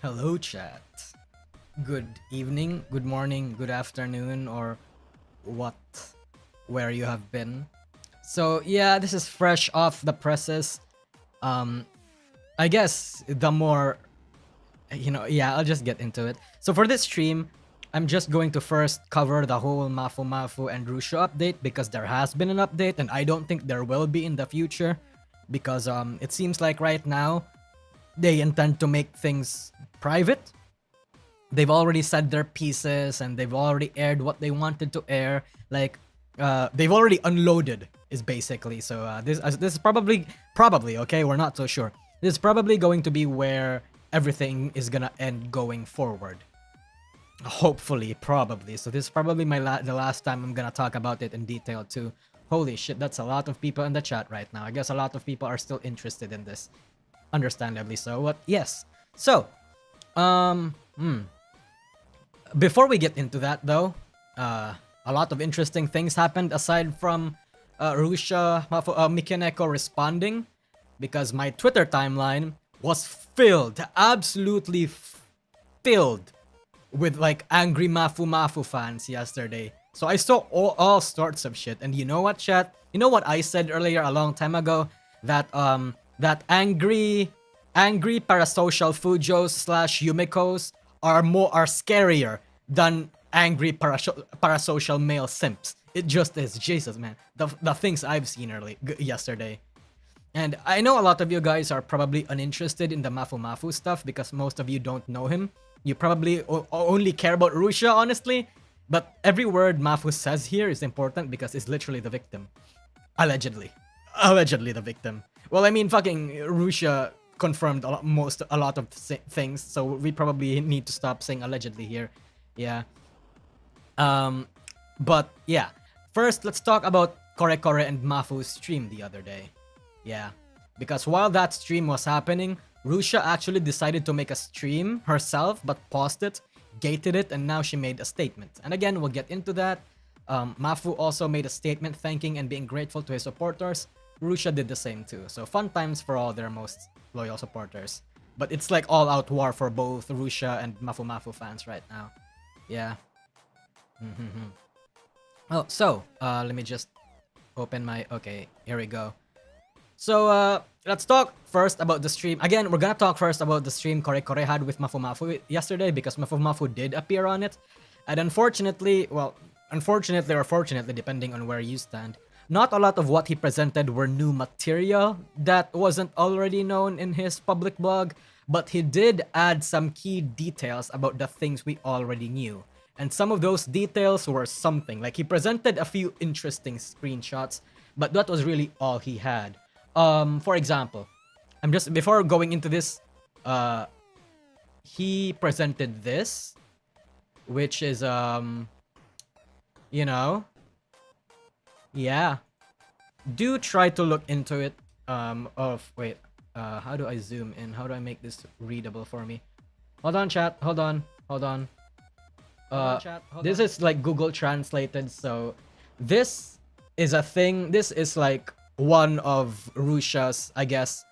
Hello, chat. Good evening, good morning, good afternoon, or what, where you have been. So, yeah, this is fresh off the presses. I guess the more, I'll just get into it. So, for this stream, I'm just going to first cover the whole Mafumafu and Russia update because there has been an update and I don't think there will be in the future because it seems like right now they intend to make things private. They've already said their pieces and they've already aired what they wanted to air. Like, they've already unloaded is basically. So this is probably okay. We're not so sure. This is probably going to be where everything is gonna end going forward. Hopefully, probably. So this is probably the last time I'm gonna talk about it in detail too. Holy shit, that's a lot of people in the chat right now. I guess a lot of people are still interested in this. Understandably so. What? Yes. So, before we get into that though, a lot of interesting things happened aside from Russia, MikeNeko responding, because my Twitter timeline was filled, absolutely filled with like angry Mafumafu fans yesterday. So I saw all sorts of shit. And you know what, chat? You know what I said earlier a long time ago? That that angry parasocial Fujos / Yumikos are scarier than angry parasocial male simps. It just is. Jesus, man. The things I've seen yesterday. And I know a lot of you guys are probably uninterested in the Mafumafu stuff because most of you don't know him. You probably only care about Russia, honestly. But every word Mafu says here is important because it's literally the victim. Allegedly the victim. Well, I mean, fucking Russia confirmed a lot of things, so we probably need to stop saying allegedly here. Yeah. But yeah. First, let's talk about Kore Kore and Mafu's stream the other day. Yeah. Because while that stream was happening, Russia actually decided to make a stream herself, but paused it, gated it, and now she made a statement. And again, we'll get into that. Mafu also made a statement thanking and being grateful to his supporters. Russia did the same too. So fun times for all their most loyal supporters. But it's like all-out war for both Russia and Mafumafu fans right now. Yeah. Oh, so, let me just open my... Okay, here we go. So, let's talk first about the stream. Again, we're gonna talk first about the stream Kore Kore had with Mafumafu yesterday because Mafumafu did appear on it. And unfortunately, well, unfortunately or fortunately, depending on where you stand, not a lot of what he presented were new material that wasn't already known in his public blog, but he did add some key details about the things we already knew. And some of those details were something. Like, he presented a few interesting screenshots, but that was really all he had. For example, before going into this, he presented this, which is, you know, yeah. Do try to look into it, wait, how do I zoom in? How do I make this readable for me? Hold on, chat, hold on. This is like Google translated, so this is a thing, this is like one of Russia's, I guess,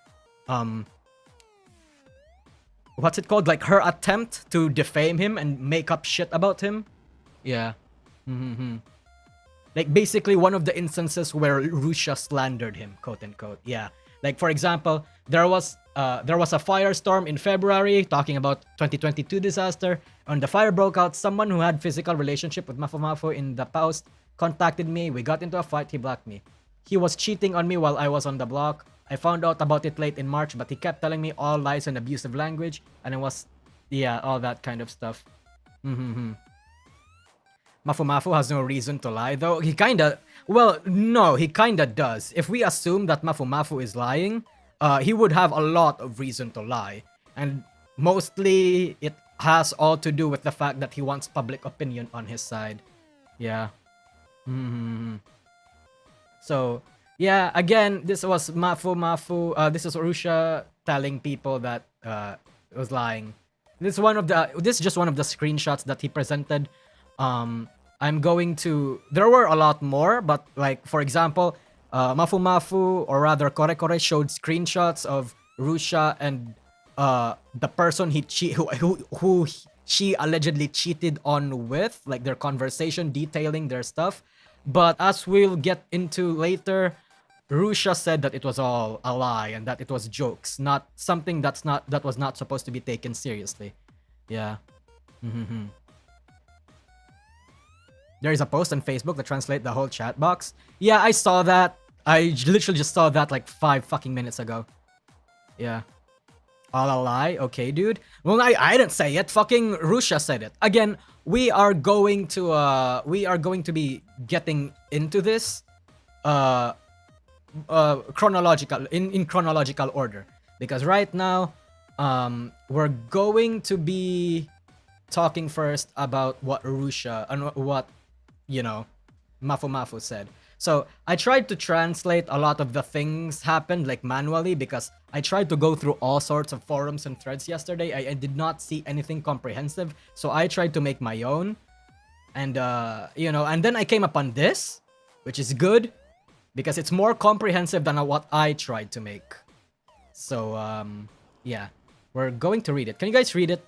what's it called? Like her attempt to defame him and make up shit about him. Yeah. Like basically one of the instances where Russia slandered him, quote unquote. Yeah. Like for example, there was a firestorm in February talking about 2022 disaster. When the fire broke out, someone who had physical relationship with Mafumafu in the post contacted me. We got into a fight. He blocked me. He was cheating on me while I was on the block. I found out about it late in March, but he kept telling me all lies and abusive language, and it was, yeah, all that kind of stuff. Mafumafu has no reason to lie, though. He kinda, well, no, he kinda does. If we assume that Mafumafu is lying, he would have a lot of reason to lie. And mostly, it has all to do with the fact that he wants public opinion on his side. Yeah. So, yeah, again, this was Mafumafu, this is Russia telling people that it was lying. This is just one of the screenshots that he presented. I'm going to... There were a lot more, but like, for example, Mafumafu, or rather Kore Kore, showed screenshots of Russia and the person who she allegedly cheated on with, like their conversation detailing their stuff. But as we'll get into later, Russia said that it was all a lie and that it was jokes, not something that was not supposed to be taken seriously. Yeah. There is a post on Facebook that translates the whole chat box. Yeah, I saw that. I literally just saw that like 5 fucking minutes ago. Yeah. All a lie? Okay, dude. Well, I didn't say it. Fucking Russia said it. Again, we are going to be getting into this chronological in chronological order, because right now we're going to be talking first about what Russia and what, you know, Mafumafu said. So I tried to translate a lot of the things happened like manually, because I tried to go through all sorts of forums and threads yesterday. I did not see anything comprehensive, so I tried to make my own. And you know, and then I came upon this, which is good because it's more comprehensive than what I tried to make. So yeah, we're going to read it. Can you guys read it?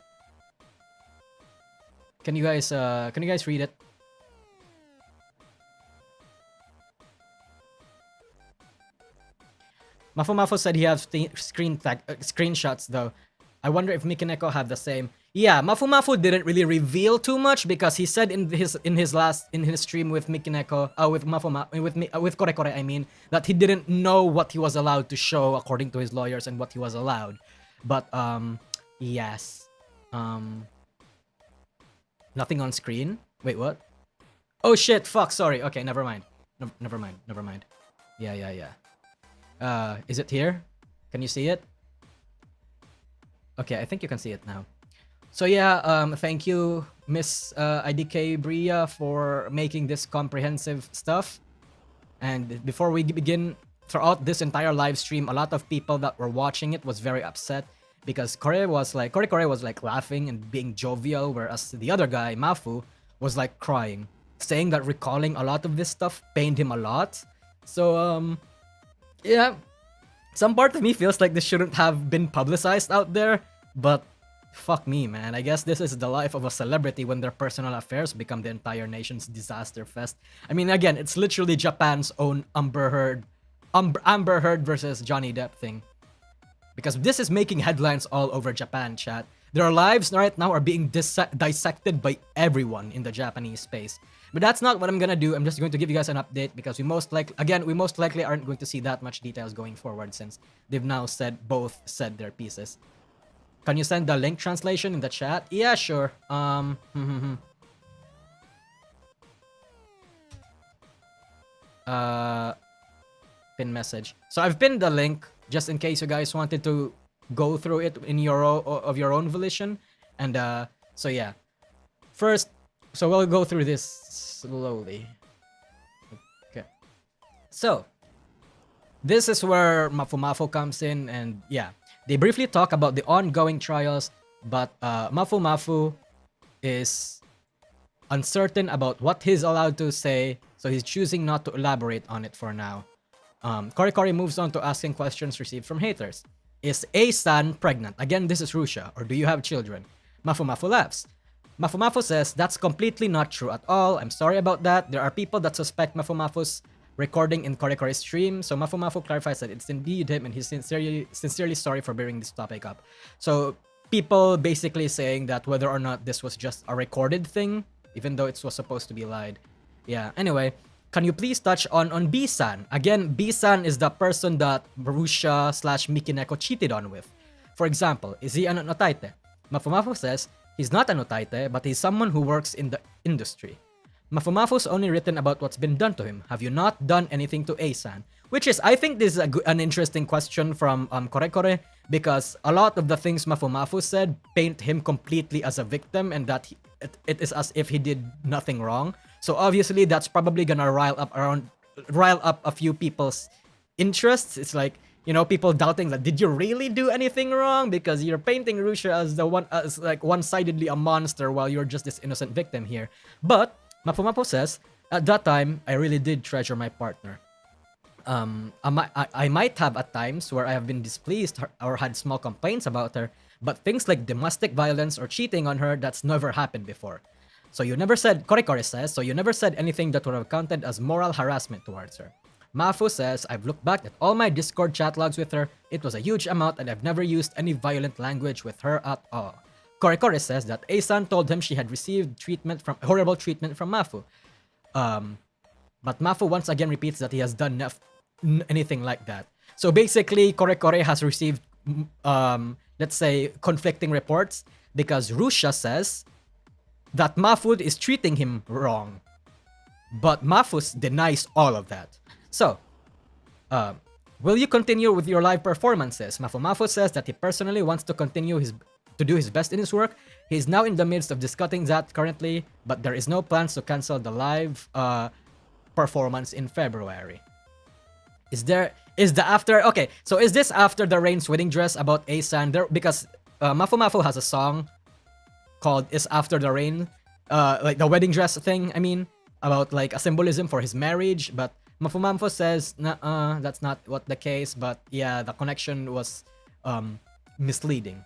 Can you guys read it? Mafumafu said he has screenshots though. I wonder if MikeNeko have the same. Yeah, Mafumafu didn't really reveal too much because he said in his stream with MikeNeko, with Kore Kore, I mean, that he didn't know what he was allowed to show according to his lawyers and what he was allowed. But yes. Nothing on screen. Wait, what? Oh shit, fuck, sorry. Okay, never mind. Never mind. Yeah. Is it here? Can you see it? Okay, I think you can see it now. So yeah, thank you, Miss IDK Bria, for making this comprehensive stuff. And before we begin, throughout this entire live stream, a lot of people that were watching it was very upset because Kore was like laughing and being jovial, whereas the other guy, Mafu, was like crying, saying that recalling a lot of this stuff pained him a lot. So yeah, some part of me feels like this shouldn't have been publicized out there, but fuck me, man. I guess this is the life of a celebrity when their personal affairs become the entire nation's disaster fest. I mean, again, it's literally Japan's own Amber Heard versus Johnny Depp thing. Because this is making headlines all over Japan, chat. Their lives right now are being dissected by everyone in the Japanese space. But that's not what I'm gonna do. I'm just going to give you guys an update because we most likely aren't going to see that much details going forward since they've now both said their pieces. Can you send the link translation in the chat? Yeah, sure. Pin message. So I've pinned the link just in case you guys wanted to go through it in your own volition. And so yeah. First, so we'll go through this slowly. Okay. So this is where Mafumafu comes in, and yeah, they briefly talk about the ongoing trials, but Mafumafu is uncertain about what he's allowed to say, so he's choosing not to elaborate on it for now. Kore Kore moves on to asking questions received from haters. Is A-san pregnant? Again, this is Russia. Or do you have children? Mafumafu laughs. Mafumafu says, that's completely not true at all. I'm sorry about that. There are people that suspect Mafumafu's recording in Kore Kore's stream. So Mafumafu clarifies that it's indeed him and he's sincerely sorry for bringing this topic up. So people basically saying that whether or not this was just a recorded thing, even though it was supposed to be lied. Yeah, anyway. Can you please touch on B-san? Again, B-san is the person that Russia / MikeNeko cheated on with. For example, is he an otaite? Mafumafu says, he's not an otaite, but he's someone who works in the industry. Mafumafu's only written about what's been done to him. Have you not done anything to A-san? Which is, I think this is an interesting question from Kore Kore, because a lot of the things Mafumafu said paint him completely as a victim and that it is as if he did nothing wrong. So obviously that's probably gonna rile up a few people's interests. It's like, you know, people doubting that, did you really do anything wrong? Because you're painting Russia as like one-sidedly a monster while you're just this innocent victim here. But Mafumafu says, at that time, I really did treasure my partner. I might have at times where I have been displeased or had small complaints about her, but things like domestic violence or cheating on her, that's never happened before. So you never said, Kore says, so you never said anything that would have counted as moral harassment towards her. Mafu says, I've looked back at all my Discord chat logs with her. It was a huge amount and I've never used any violent language with her at all. Kore says that A-san told him she had received horrible treatment from Mafu. But Mafu once again repeats that he has done anything like that. So basically, Kore has received, let's say, conflicting reports because Rusía says that Mafu is treating him wrong. But Mafu denies all of that. So, will you continue with your live performances? Mafumafu says that he personally wants to continue to do his best in his work. He is now in the midst of discussing that currently, but there is no plans to cancel the live performance in February. Is this after the Rain's wedding dress about A-san? Because Mafumafu has a song called "Is After the Rain," like the wedding dress thing. I mean, about like a symbolism for his marriage, but Mafumafu says, that's not what the case, but yeah, the connection was misleading.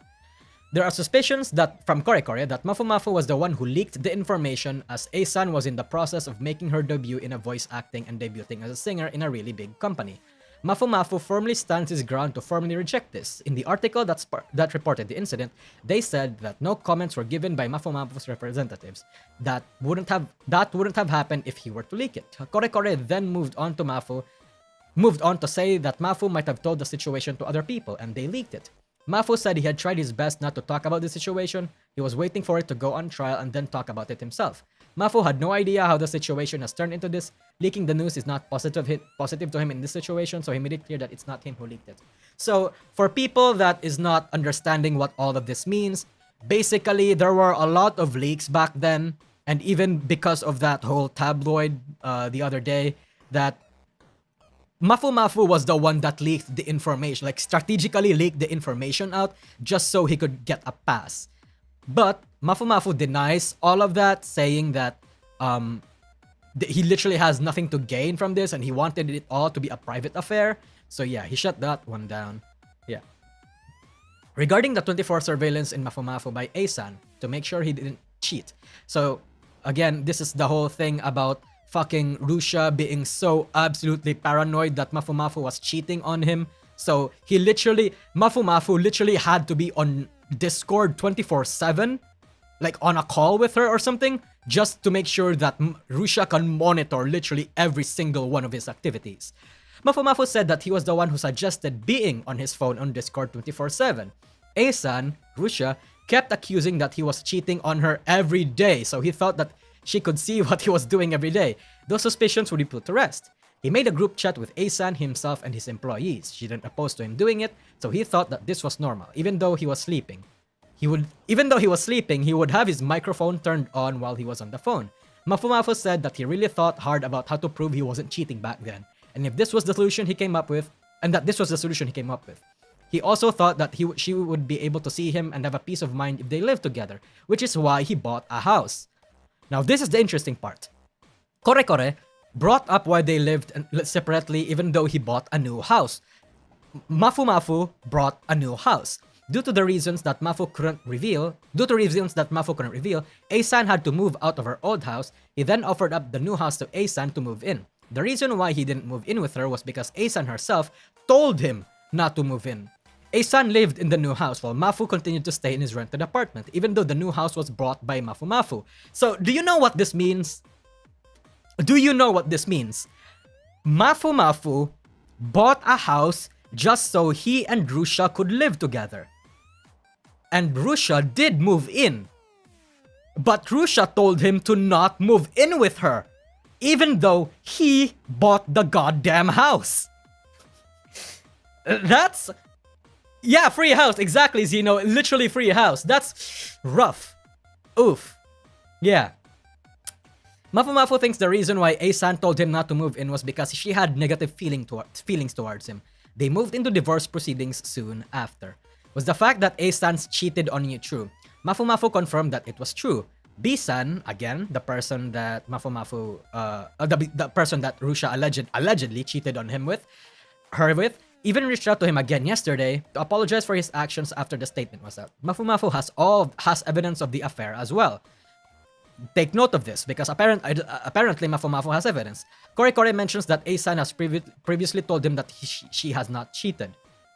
There are suspicions that from Kore that Mafumafu was the one who leaked the information as A-san was in the process of making her debut in a voice acting and debuting as a singer in a really big company. Mafumafu firmly stands his ground to formally reject this. In the article that reported the incident, they said that no comments were given by Mafumafu's representatives. That wouldn't have happened if he were to leak it. Kore then moved on to say that Mafu might have told the situation to other people and they leaked it. Mafu said he had tried his best not to talk about the situation. He was waiting for it to go on trial and then talk about it himself. Mafu had no idea how the situation has turned into this. Leaking the news is not positive to him in this situation, so he made it clear that it's not him who leaked it. So, for people that is not understanding what all of this means, basically there were a lot of leaks back then, and even because of that whole tabloid the other day, that Mafumafu was the one that leaked the information, like strategically leaked the information out just so he could get a pass. But Mafumafu denies all of that, saying that he literally has nothing to gain from this and he wanted it all to be a private affair. So yeah, he shut that one down. Yeah. Regarding the 24 surveillance in Mafumafu by A-san to make sure he didn't cheat. So again, this is the whole thing about fucking Rusía being so absolutely paranoid that Mafumafu was cheating on him. So Mafumafu literally had to be on Discord 24/7, like on a call with her or something, just to make sure that Rusía can monitor literally every single one of his activities. Mafumafu said that he was the one who suggested being on his phone on Discord 24/7. A-san, Rusía, kept accusing that he was cheating on her every day, so he thought that she could see what he was doing every day. Those suspicions would be put to rest. He made a group chat with A-san, himself, and his employees. She didn't oppose to him doing it, so he thought that this was normal, even though he was sleeping. He would have his microphone turned on while he was on the phone. Mafumafu said that he really thought hard about how to prove he wasn't cheating back then, and if this was the solution he came up with, He also thought that she would be able to see him and have a peace of mind if they lived together, which is why he bought a house. Now, this is the interesting part. Kore brought up why they lived separately even though he bought a new house. Mafumafu brought a new house. Due to reasons that Mafu couldn't reveal, A-san had to move out of her old house. He then offered up the new house to A-san to move in. The reason why he didn't move in with her was because A-san herself told him not to move in. A-san lived in the new house while Mafu continued to stay in his rented apartment, even though the new house was bought by Mafumafu. So, do you know what this means? Mafumafu bought a house just so he and Rusía could live together. And Rusía did move in. But Rusía told him to not move in with her, even though he bought the goddamn house. That's... Yeah, free house. Exactly, Zeno. Literally free house. That's rough. Oof. Yeah. Mafumafu thinks the reason why A-san told him not to move in was because she had negative feelings towards him. They moved into divorce proceedings soon after. Was the fact that A-san cheated on you true? Mafumafu confirmed that it was true. B-san, again, the person that Mafumafu, the person that Russia allegedly cheated on her with, even reached out to him again yesterday to apologize for his actions after the statement was out. Mafumafu has evidence of the affair as well. Take note of this because apparently Mafumafu has evidence. Kore mentions that A-san has previously told him that she has not cheated.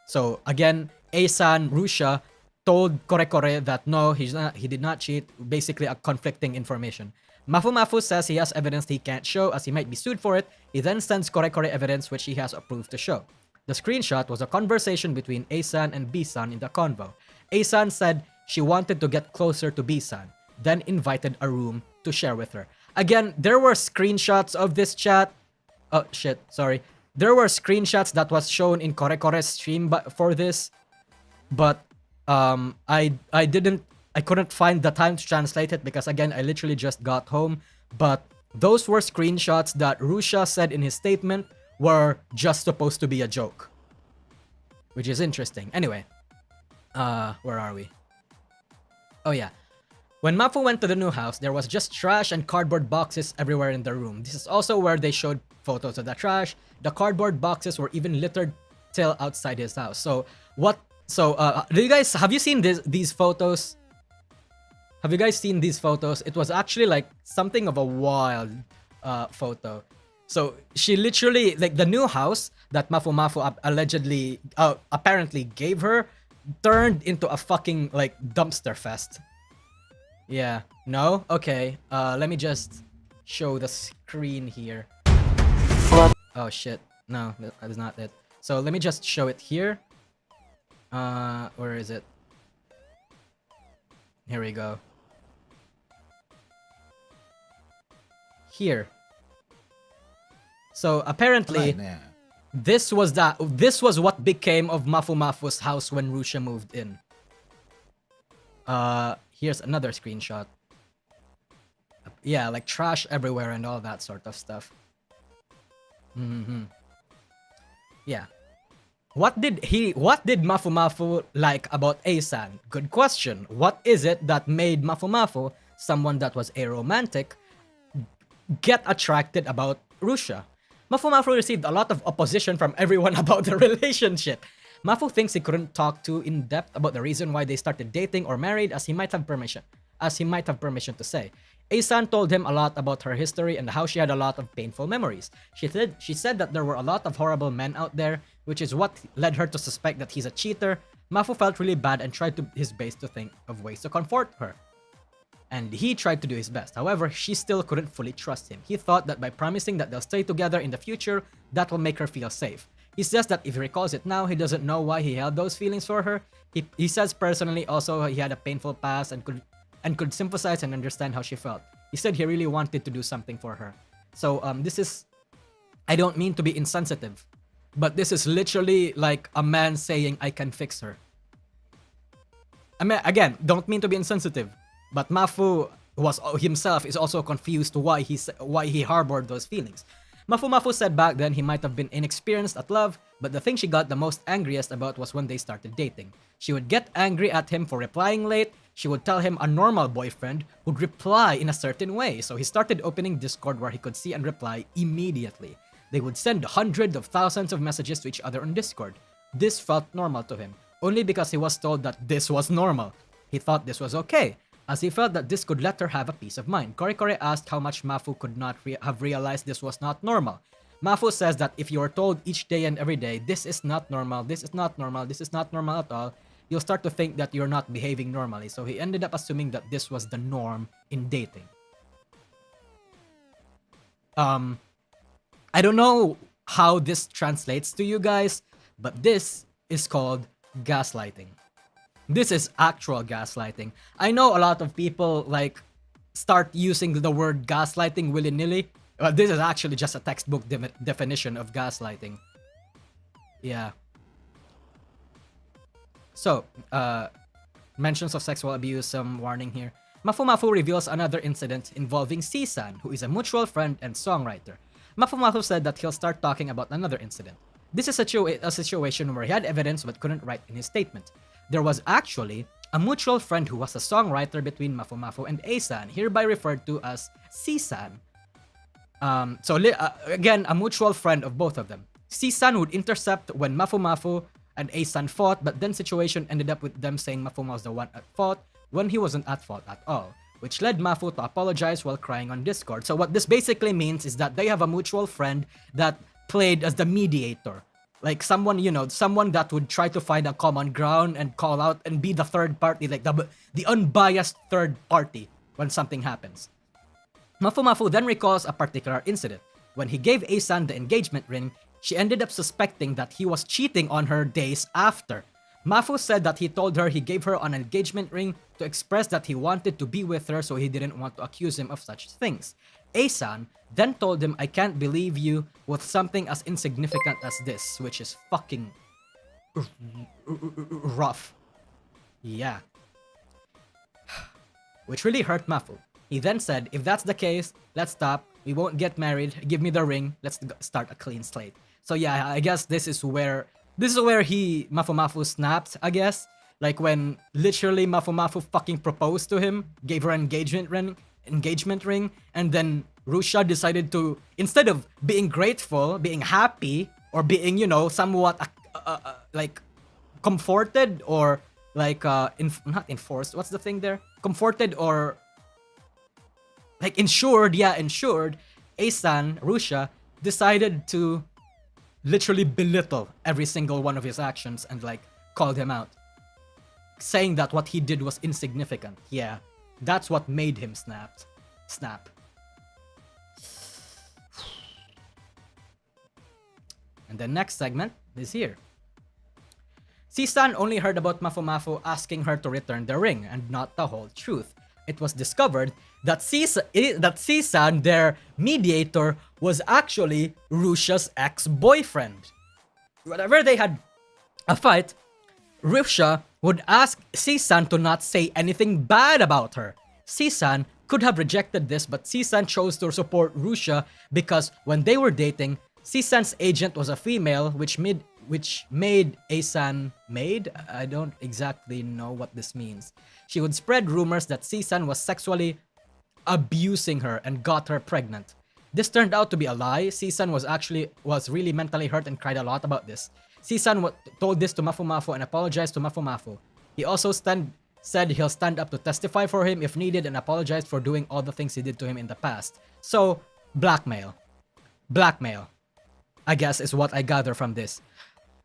So again, A-san, Russia, told Kore that no, he did not cheat, basically a conflicting information. Mafumafu says he has evidence he can't show as he might be sued for it. He then sends Kore evidence which he has approved to show. The screenshot was a conversation between A-san and B-san in the convo. A-san said she wanted to get closer to B-san, then invited a room to share with her. Again, there were screenshots of this chat. Oh shit, sorry. There were screenshots that was shown in Kore's stream for this, but I couldn't find the time to translate it because again, I literally just got home. But those were screenshots that Russia said in his statement were just supposed to be a joke, which is interesting. Anyway, where are we? Oh yeah. When Mafu went to the new house, there was just trash and cardboard boxes everywhere in the room. This is also where they showed photos of the trash. The cardboard boxes were even littered till outside his house. So what? So do you guys have you seen these photos? Have you guys seen these photos? It was actually like something of a wild photo. So she literally, like, the new house that Mafumafu allegedly, apparently gave her, turned into a fucking like dumpster fest. Yeah. No? Okay. Let me just show the screen here. Oh shit. No, that is not it. So let me just show it here. Where is it? Here we go. Here. So apparently, this was what became of Mafumafu's house when Russia moved in. Here's another screenshot. Yeah, like trash everywhere and all that sort of stuff. Yeah. What did Mafumafu like about A-san? Good question. What is it that made Mafumafu, someone that was aromantic, get attracted about Russia? Mafumafu received a lot of opposition from everyone about the relationship. Mafu thinks he couldn't talk too in depth about the reason why they started dating or married as he might have permission to say. A-san told him a lot about her history and how she had a lot of painful memories. She said that there were a lot of horrible men out there, which is what led her to suspect that he's a cheater. Mafu felt really bad and tried his best to think of ways to comfort her. And he tried to do his best. However, she still couldn't fully trust him. He thought that by promising that they'll stay together in the future, that will make her feel safe. He says that if he recalls it now, he doesn't know why he held those feelings for her. He says personally also he had a painful past and could sympathize and understand how she felt. He said he really wanted to do something for her. So this is, I don't mean to be insensitive, but this is literally like a man saying I can fix her. I mean, again, don't mean to be insensitive, but Mafu himself is also confused why he harbored those feelings. Mafumafu said back then he might have been inexperienced at love, but the thing she got the most angriest about was when they started dating. She would get angry at him for replying late. She would tell him a normal boyfriend would reply in a certain way, so he started opening Discord where he could see and reply immediately. They would send hundreds of thousands of messages to each other on Discord. This felt normal to him, only because he was told that this was normal. He thought this was okay, as he felt that this could let her have a peace of mind. Kore asked how much Mafu could not have realized this was not normal. Mafu says that if you are told each day and every day, this is not normal, this is not normal, this is not normal at all, you'll start to think that you're not behaving normally. So he ended up assuming that this was the norm in dating. I don't know how this translates to you guys, but this is called gaslighting. This is actual gaslighting. I know a lot of people like start using the word gaslighting willy-nilly. This is actually just a textbook definition of gaslighting. Yeah. So, mentions of sexual abuse, some warning here. Mafumafu reveals another incident involving C-san, who is a mutual friend and songwriter. Mafumafu said that he'll start talking about another incident. This is a situation where he had evidence but couldn't write in his statement. There was actually a mutual friend who was a songwriter between Mafumafu and A-san, hereby referred to as C-san. Again, a mutual friend of both of them. C-san would intercept when Mafumafu and A-san fought, but then situation ended up with them saying Mafumafu was the one at fault when he wasn't at fault at all, which led Mafu to apologize while crying on Discord. So what this basically means is that they have a mutual friend that played as the mediator. Like someone, you know, someone that would try to find a common ground and call out and be the third party, like the unbiased third party when something happens. Mafumafu then recalls a particular incident. When he gave A-san the engagement ring, she ended up suspecting that he was cheating on her days after. Mafu said that he told her he gave her an engagement ring to express that he wanted to be with her, so he didn't want to accuse him of such things. A-san then told him, "I can't believe you with something as insignificant as this," which is fucking rough. Yeah. Which really hurt Mafu. He then said, "If that's the case, let's stop. We won't get married. Give me the ring. Let's start a clean slate." So yeah, I guess this is where Mafumafu snapped, I guess. Like when literally Mafumafu fucking proposed to him, gave her an engagement ring, and then Rusía decided to, instead of being grateful, being happy, or being, you know, somewhat like comforted or like not enforced. What's the thing there? Comforted or like insured. Yeah, insured. A-san, Rusía, decided to literally belittle every single one of his actions and like called him out, saying that what he did was insignificant. Yeah, that's what made him snap. And the next segment is here. C-san only heard about Mafumafu asking her to return the ring and not the whole truth. It was discovered that C-san, their mediator, was actually Rusía's ex-boyfriend. Whenever they had a fight, Rusía would ask C-san to not say anything bad about her. C-san could have rejected this, but C-san chose to support Rusía because when they were dating, C-san's agent was a female, which made A-san maid? I don't exactly know what this means. She would spread rumors that C-san was sexually abusing her and got her pregnant. This turned out to be a lie. C-san was really mentally hurt and cried a lot about this. C-san told this to Mafumafu and apologized to Mafumafu. He also said he'll stand up to testify for him if needed and apologized for doing all the things he did to him in the past. So, blackmail, I guess, is what I gather from this.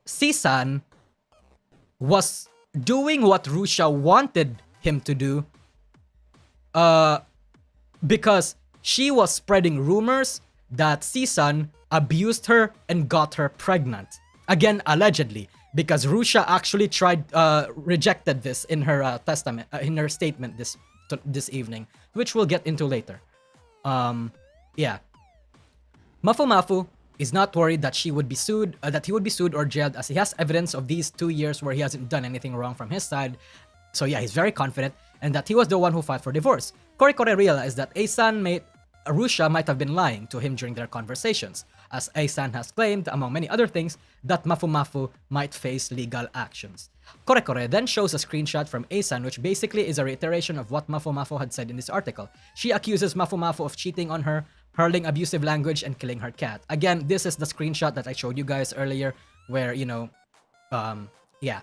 C-san was doing what Rusía wanted him to do because she was spreading rumors that C-san abused her and got her pregnant. Again, allegedly, because Rusía actually rejected this in her in her statement this evening, which we'll get into later. Yeah. Mafumafu is not worried that he would be sued or jailed, as he has evidence of these 2 years where he hasn't done anything wrong from his side. So yeah, he's very confident, and that he was the one who filed for divorce. Kore realized that Rusía might have been lying to him during their conversations, as A-san has claimed, among many other things, that Mafumafu might face legal actions. Kore then shows a screenshot from A-san, which basically is a reiteration of what Mafumafu had said in this article. She accuses Mafumafu of cheating on her, hurling abusive language, and killing her cat. Again, this is the screenshot that I showed you guys earlier, where, you know, yeah.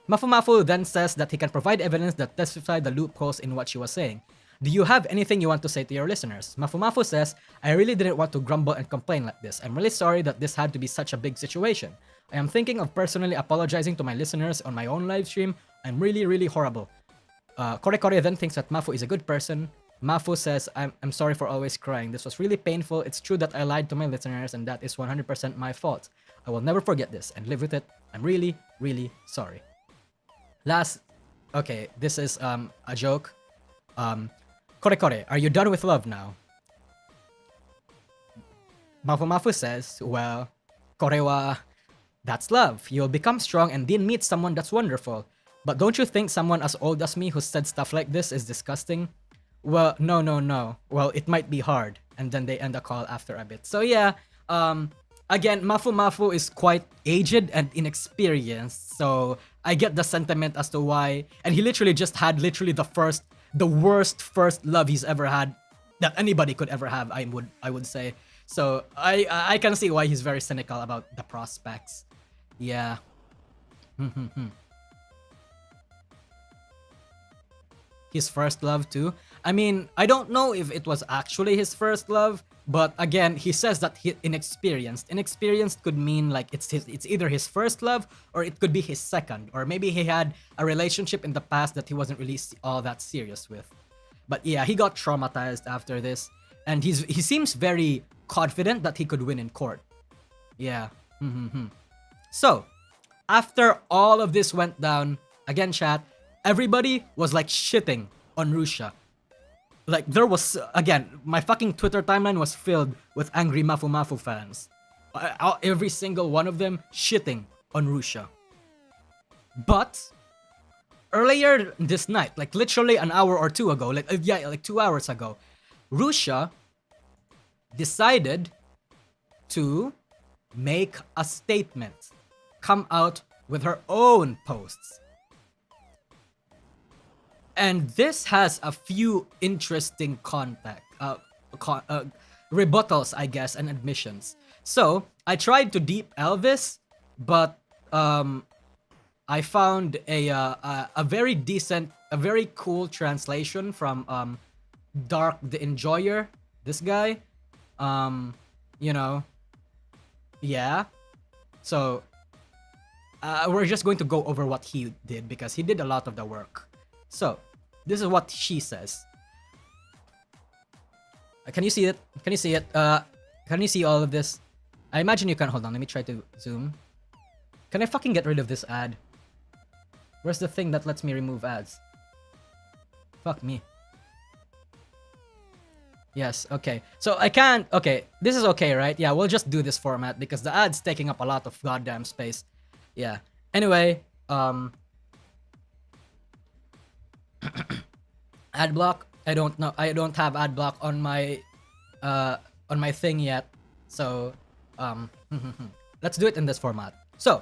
Mafumafu then says that he can provide evidence that testify the loopholes in what she was saying. Do you have anything you want to say to your listeners? Mafumafu says, I really didn't want to grumble and complain like this. I'm really sorry that this had to be such a big situation. I am thinking of personally apologizing to my listeners on my own live stream. I'm really, really horrible. Kore then thinks that Mafu is a good person. Mafu says, I'm sorry for always crying. This was really painful. It's true that I lied to my listeners, and that is 100% my fault. I will never forget this and live with it. I'm really, really sorry. Okay, this is a joke. Kore, are you done with love now? Mafumafu says, well, Kore wa, that's love. You'll become strong and then meet someone that's wonderful. But don't you think someone as old as me who said stuff like this is disgusting? Well, no. Well, it might be hard. And then they end the call after a bit. So yeah, again, Mafumafu is quite aged and inexperienced. So I get the sentiment as to why, and he literally just had literally the worst first love he's ever had that anybody could ever have. I would say. So I can see why he's very cynical about the prospects. Yeah. His first love too. I mean, I don't know if it was actually his first love, but again, he says that he inexperienced. Inexperienced could mean like it's either his first love or it could be his second, or maybe he had a relationship in the past that he wasn't really all that serious with. But yeah, he got traumatized after this, and he seems very confident that he could win in court. Yeah. So, after all of this went down, again, chat, everybody was like shitting on Rusía. Like there was, again, my fucking Twitter timeline was filled with angry Mafumafu fans. Every single one of them shitting on Rusía. But earlier this night, like literally an hour or two ago, like 2 hours ago, Rusía decided to make a statement, come out with her own posts. And this has a few interesting rebuttals, I guess, and admissions. So I tried to deep Elvis, but I found a very decent, a very cool translation from Dark the Enjoyer. This guy, you know, yeah. So we're just going to go over what he did because he did a lot of the work. So, this is what she says. Can you see it? Can you see it? Can you see all of this? I imagine you can. Hold on, let me try to zoom. Can I fucking get rid of this ad? Where's the thing that lets me remove ads? Fuck me. Yes, okay. So I can't. Okay, this is okay, right? Yeah, we'll just do this format because the ad's taking up a lot of goddamn space. Yeah. Anyway, ad block. I don't know. I don't have ad block on my thing yet. So let's do it in this format. So,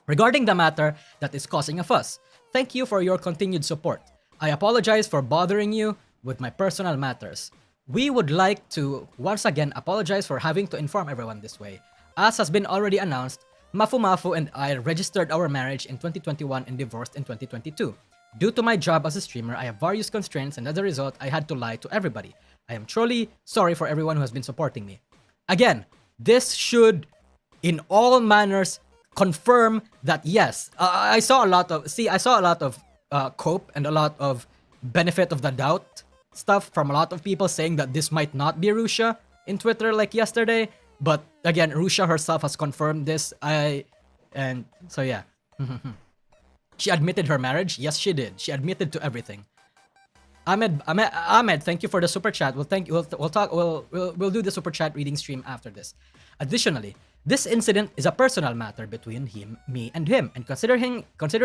regarding the matter that is causing a fuss, thank you for your continued support. I apologize for bothering you with my personal matters. We would like to once again apologize for having to inform everyone this way. As has been already announced, Mafumafu and I registered our marriage in 2021 and divorced in 2022. Due to my job as a streamer, I have various constraints, and as a result, I had to lie to everybody. I am truly sorry for everyone who has been supporting me. Again, this should, in all manners, confirm that yes, I saw a lot of cope and a lot of benefit of the doubt stuff from a lot of people saying that this might not be Rusía in Twitter like yesterday. But again, Rusía herself has confirmed this. And so yeah. She admitted her marriage. Yes, she did. She admitted to everything. Ahmed, thank you for the super chat. We'll do the super chat reading stream after this. Additionally, this incident is a personal matter between me and him, and considering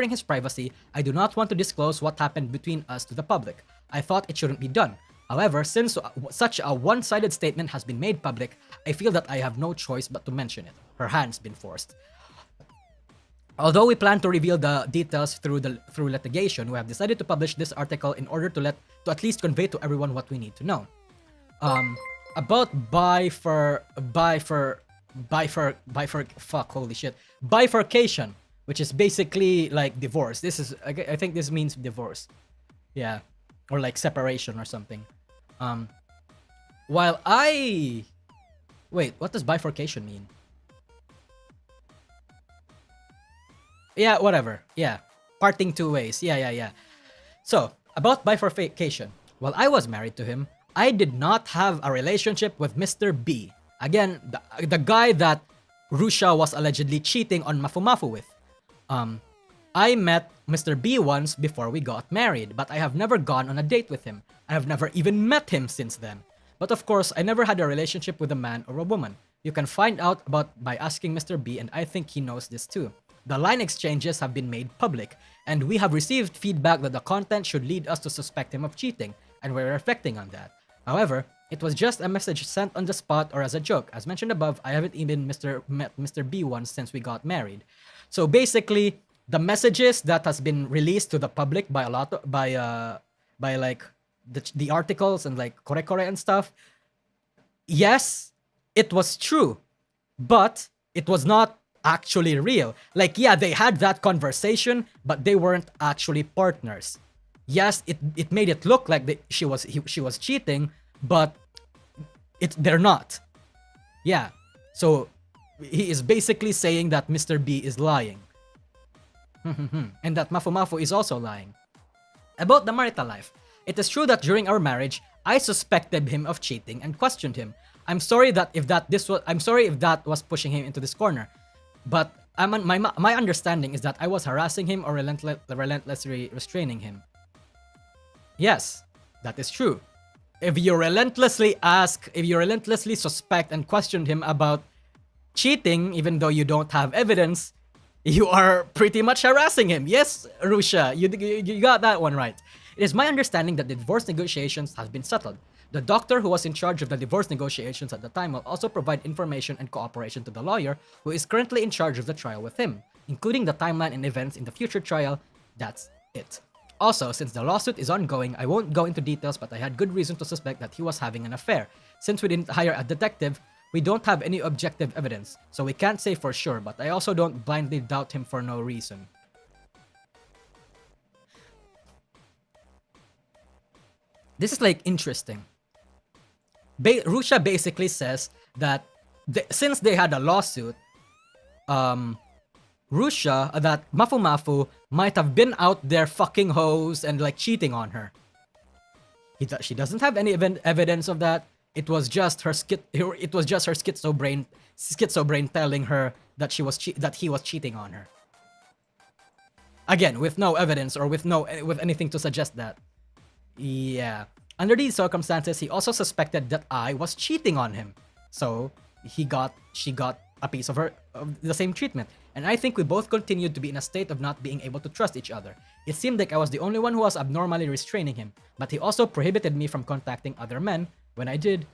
his privacy, I do not want to disclose what happened between us to the public. I thought it shouldn't be done. However, since such a one-sided statement has been made public, I feel that I have no choice but to mention it. Her hand's been forced. Although we plan to reveal the details through litigation, we have decided to publish this article in order to at least convey to everyone what we need to know. About bifurcation, which is basically like divorce. I think this means divorce. Yeah. Or like separation or something. Wait, what does bifurcation mean? Yeah, whatever. Yeah. Parting two ways. Yeah. So, about bifurcation. While I was married to him, I did not have a relationship with Mr. B. Again, the guy that Rusía was allegedly cheating on Mafumafu with. I met Mr. B once before we got married, but I have never gone on a date with him. I have never even met him since then. But of course, I never had a relationship with a man or a woman. You can find out by asking Mr. B, and I think he knows this too. The line exchanges have been made public, and we have received feedback that the content should lead us to suspect him of cheating, and we're reflecting on that. However, it was just a message sent on the spot or as a joke. As mentioned above, I haven't even met Mr. B once since we got married. So basically, the messages that has been released to the public by a lot of, by like the articles and like kore and stuff, yes, it was true, but it was not actually real. Like, yeah, they had that conversation, but they weren't actually partners. Yes, it made it look like she was cheating, but they're not. Yeah. So he is basically saying that Mr. B is lying. And that Mafumafu is also lying. About the marital life. It is true that during our marriage, I suspected him of cheating and questioned him. I'm sorry if that was pushing him into this corner. But my understanding is that I was harassing him or relentlessly restraining him. Yes, that is true. If you relentlessly suspect and question him about cheating, even though you don't have evidence, you are pretty much harassing him. Yes, Rusía, you got that one right. It is my understanding that the divorce negotiations have been settled. The doctor who was in charge of the divorce negotiations at the time will also provide information and cooperation to the lawyer who is currently in charge of the trial with him, including the timeline and events in the future trial. That's it. Also, since the lawsuit is ongoing, I won't go into details, but I had good reason to suspect that he was having an affair. Since we didn't hire a detective, we don't have any objective evidence, so we can't say for sure, but I also don't blindly doubt him for no reason. This is like interesting. Rusía basically says that since they had a lawsuit, Rusía, that Mafumafu might have been out there fucking hoes and like cheating on her. She doesn't have any evidence of that. It was just her schizo brain telling her that he was cheating on her. Again, with no evidence or with anything to suggest that. Yeah. Under these circumstances, he also suspected that I was cheating on him. So she got a piece of the same treatment. And I think we both continued to be in a state of not being able to trust each other. It seemed like I was the only one who was abnormally restraining him, but he also prohibited me from contacting other men. When I did,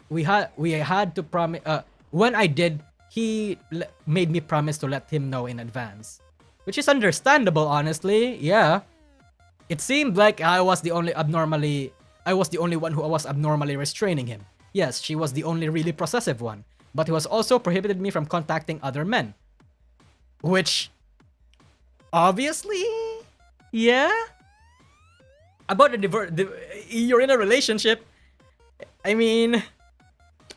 we had to promise. When I did, he made me promise to let him know in advance, which is understandable, honestly. Yeah. It seemed like I was the only one who was abnormally restraining him. Yes, she was the only really possessive one, but he was also prohibited me from contacting other men. Which, obviously, yeah. About you're in a relationship. I mean,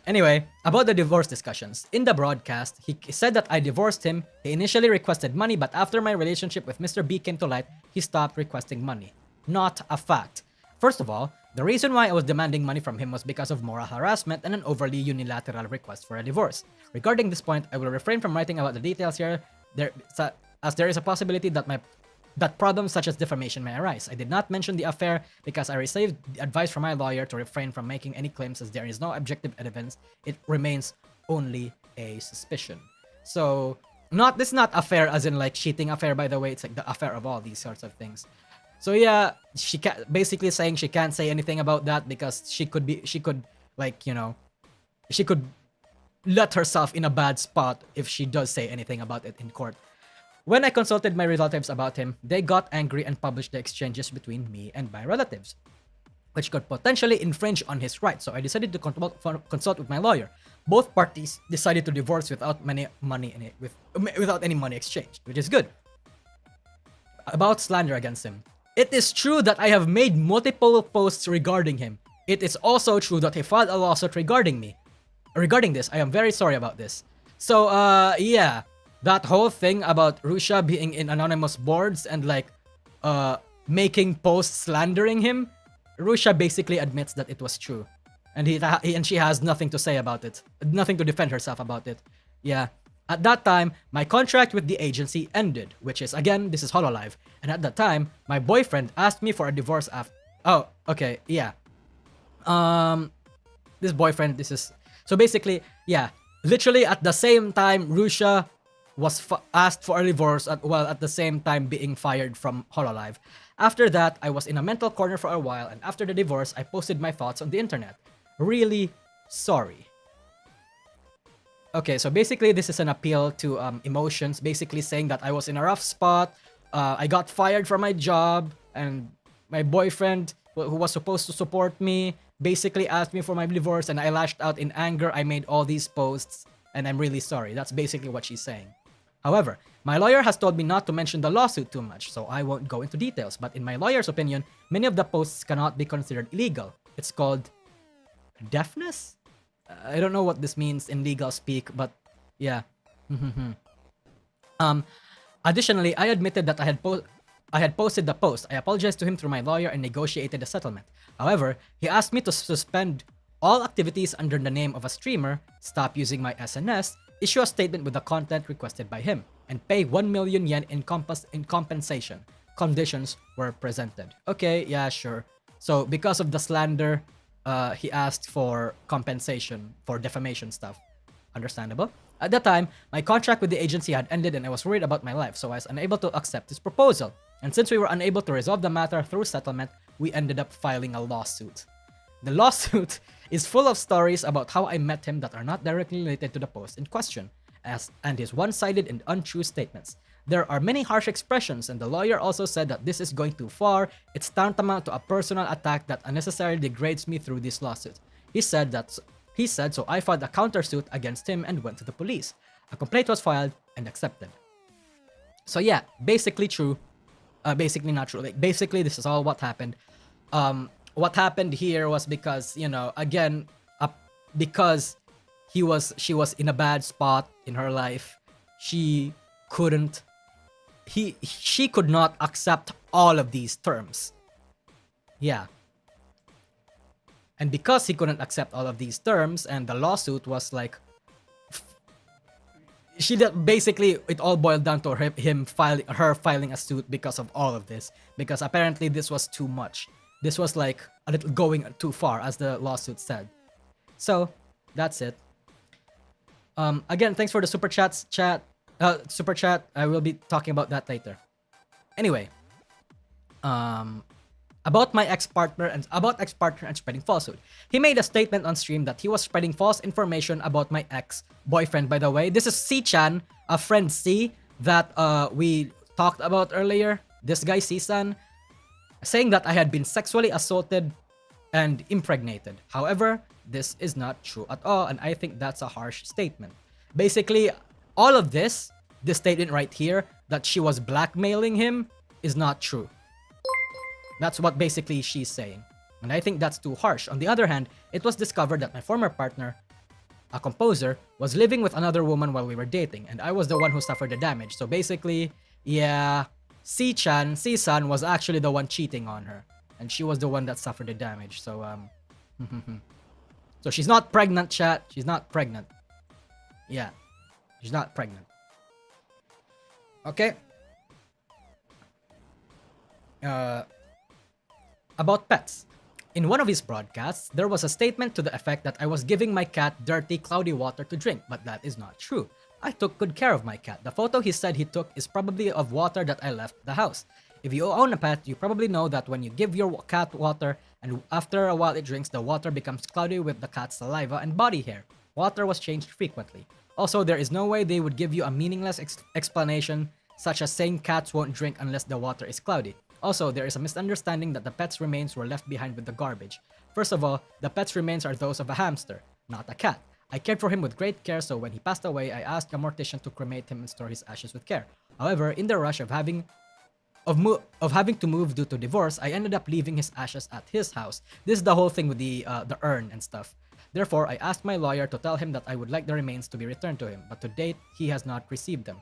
anyway, about the divorce discussions. In the broadcast, he said that I divorced him. He initially requested money, but after my relationship with Mr. B came to light, he stopped requesting money. Not a fact. First of all, the reason why I was demanding money from him was because of moral harassment and an overly unilateral request for a divorce. Regarding this point, I will refrain from writing about the details here, as there is a possibility that problems such as defamation may arise. I did not mention the affair because I received advice from my lawyer to refrain from making any claims as there is no objective evidence. It remains only a suspicion. So, this is not affair as in like cheating affair, by the way. It's like the affair of all these sorts of things. So yeah, she basically saying she can't say anything about that because she could let herself in a bad spot if she does say anything about it in court. When I consulted my relatives about him, they got angry and published the exchanges between me and my relatives, which could potentially infringe on his rights. So I decided to consult with my lawyer. Both parties decided to divorce without any money exchanged, which is good. About slander against him. It is true that I have made multiple posts regarding him. It is also true that he filed a lawsuit regarding me. Regarding this, I am very sorry about this. So, yeah. That whole thing about Rusía being in anonymous boards and like making posts slandering him, Rusía basically admits that it was true, and she has nothing to say about it, nothing to defend herself about it. Yeah, at that time my contract with the agency ended, which is again this is Hololive, and at that time my boyfriend asked me for a divorce after. Oh, okay, yeah. So basically, yeah, literally at the same time Rusía was asked for a divorce while at the same time being fired from Hololive. After that, I was in a mental corner for a while, and after the divorce, I posted my thoughts on the internet. Really sorry. Okay, so basically this is an appeal to emotions, basically saying that I was in a rough spot, I got fired from my job, and my boyfriend, who was supposed to support me, basically asked me for my divorce, and I lashed out in anger. I made all these posts, and I'm really sorry. That's basically what she's saying. However, my lawyer has told me not to mention the lawsuit too much, so I won't go into details. But in my lawyer's opinion, many of the posts cannot be considered illegal. It's called deafness? I don't know what this means in legal speak, but yeah. Additionally, I admitted that I had posted the post. I apologized to him through my lawyer and negotiated a settlement. However, he asked me to suspend all activities under the name of a streamer, stop using my SNS, issue a statement with the content requested by him, and pay 1 million yen in compensation. Conditions were presented. Okay, yeah, sure. So because of the slander, he asked for compensation for defamation stuff. Understandable. At that time, my contract with the agency had ended and I was worried about my life, so I was unable to accept his proposal. And since we were unable to resolve the matter through settlement, we ended up filing a lawsuit. The lawsuit is full of stories about how I met him that are not directly related to the post in question, and his one-sided and untrue statements. There are many harsh expressions, and the lawyer also said that this is going too far. It's tantamount to a personal attack that unnecessarily degrades me through this lawsuit. He said, so I filed a countersuit against him and went to the police. A complaint was filed and accepted. So yeah, basically true. Basically not true. Like, basically, this is all what happened. What happened here was because, you know, again, because she was in a bad spot in her life. She could not accept all of these terms. Yeah. And because he couldn't accept all of these terms, and the lawsuit was like, basically it all boiled down to her filing a suit because of all of this. Because apparently this was too much. This was like a little going too far, as the lawsuit said. So that's it. Again, thanks for the super chat. I will be talking about that later. Anyway, about my ex-partner and spreading falsehood. He made a statement on stream that he was spreading false information about my ex-boyfriend. By the way, this is C-chan, a friend C that we talked about earlier. This guy C-san, saying that I had been sexually assaulted and impregnated. However, this is not true at all, and I think that's a harsh statement. Basically, all of this statement right here, that she was blackmailing him, is not true. That's what basically she's saying. And I think that's too harsh. On the other hand, it was discovered that my former partner, a composer, was living with another woman while we were dating, and I was the one who suffered the damage. So basically, yeah, C-san was actually the one cheating on her, and she was the one that suffered the damage. So so she's not pregnant, chat. She's not pregnant. Yeah, she's not pregnant. Okay. About pets. In one of his broadcasts, there was a statement to the effect that I was giving my cat dirty, cloudy water to drink, but that is not true. I took good care of my cat. The photo he said he took is probably of water that I left the house. If you own a pet, you probably know that when you give your cat water and after a while it drinks, the water becomes cloudy with the cat's saliva and body hair. Water was changed frequently. Also, there is no way they would give you a meaningless explanation such as saying cats won't drink unless the water is cloudy. Also, there is a misunderstanding that the pet's remains were left behind with the garbage. First of all, the pet's remains are those of a hamster, not a cat. I cared for him with great care, so when he passed away, I asked a mortician to cremate him and store his ashes with care. However, in the rush of having to move due to divorce, I ended up leaving his ashes at his house. This is the whole thing with the urn and stuff. Therefore, I asked my lawyer to tell him that I would like the remains to be returned to him, but to date, he has not received them.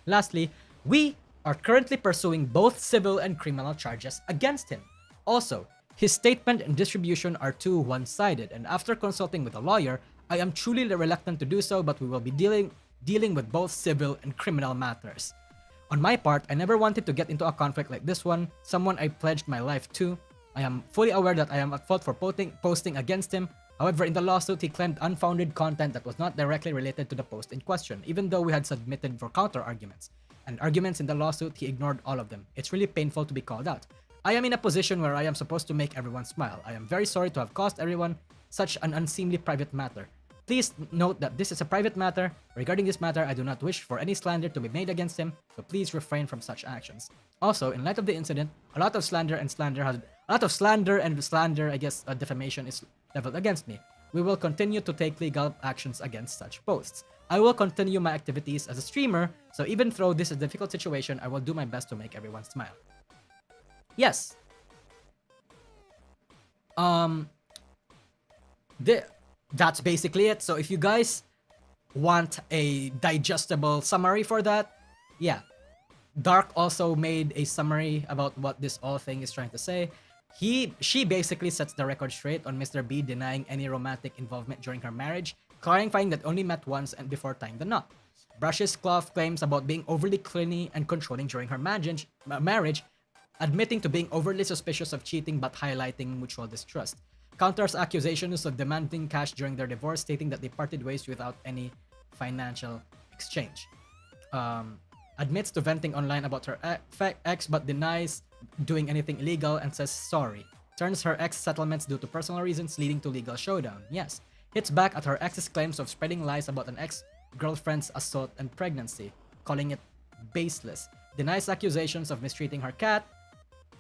Lastly, we are currently pursuing both civil and criminal charges against him. Also, his statement and distribution are too one-sided, and after consulting with a lawyer, I am truly reluctant to do so, but we will be dealing with both civil and criminal matters. On my part, I never wanted to get into a conflict like this one, someone I pledged my life to. I am fully aware that I am at fault for posting against him. However, in the lawsuit, he claimed unfounded content that was not directly related to the post in question, even though we had submitted for counter-arguments. And arguments in the lawsuit, he ignored all of them. It's really painful to be called out. I am in a position where I am supposed to make everyone smile. I am very sorry to have caused everyone such an unseemly private matter. Please note that this is a private matter. Regarding this matter, I do not wish for any slander to be made against him, so please refrain from such actions. Also, in light of the incident, a lot of slander, I guess, defamation is leveled against me. We will continue to take legal actions against such posts. I will continue my activities as a streamer, so even though this is a difficult situation, I will do my best to make everyone smile. Yes. That's basically it. So if you guys want a digestible summary for that, yeah. Dark also made a summary about what this all thing is trying to say. She basically sets the record straight on Mr. B denying any romantic involvement during her marriage, clarifying that only met once and before tying the knot. Brushes Clough claims about being overly clingy and controlling during her marriage, admitting to being overly suspicious of cheating but highlighting mutual distrust. Counters accusations of demanding cash during their divorce, stating that they parted ways without any financial exchange. Admits to venting online about her ex but denies doing anything illegal and says sorry. Turns her ex settlements due to personal reasons, leading to legal showdown. Yes. Hits back at her ex's claims of spreading lies about an ex-girlfriend's assault and pregnancy, calling it baseless. Denies accusations of mistreating her cat.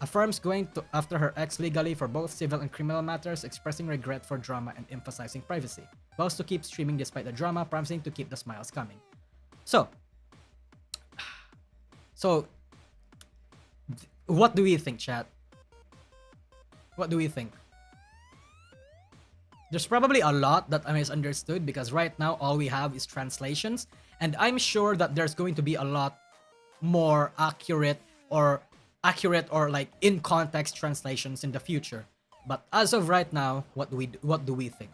Affirms going after her ex legally for both civil and criminal matters, expressing regret for drama and emphasizing privacy. Vows to keep streaming despite the drama, promising to keep the smiles coming. So, what do we think, chat? What do we think? There's probably a lot that I misunderstood because right now all we have is translations, and I'm sure that there's going to be a lot more accurate or like in context translations in the future. But as of right now, what do we think?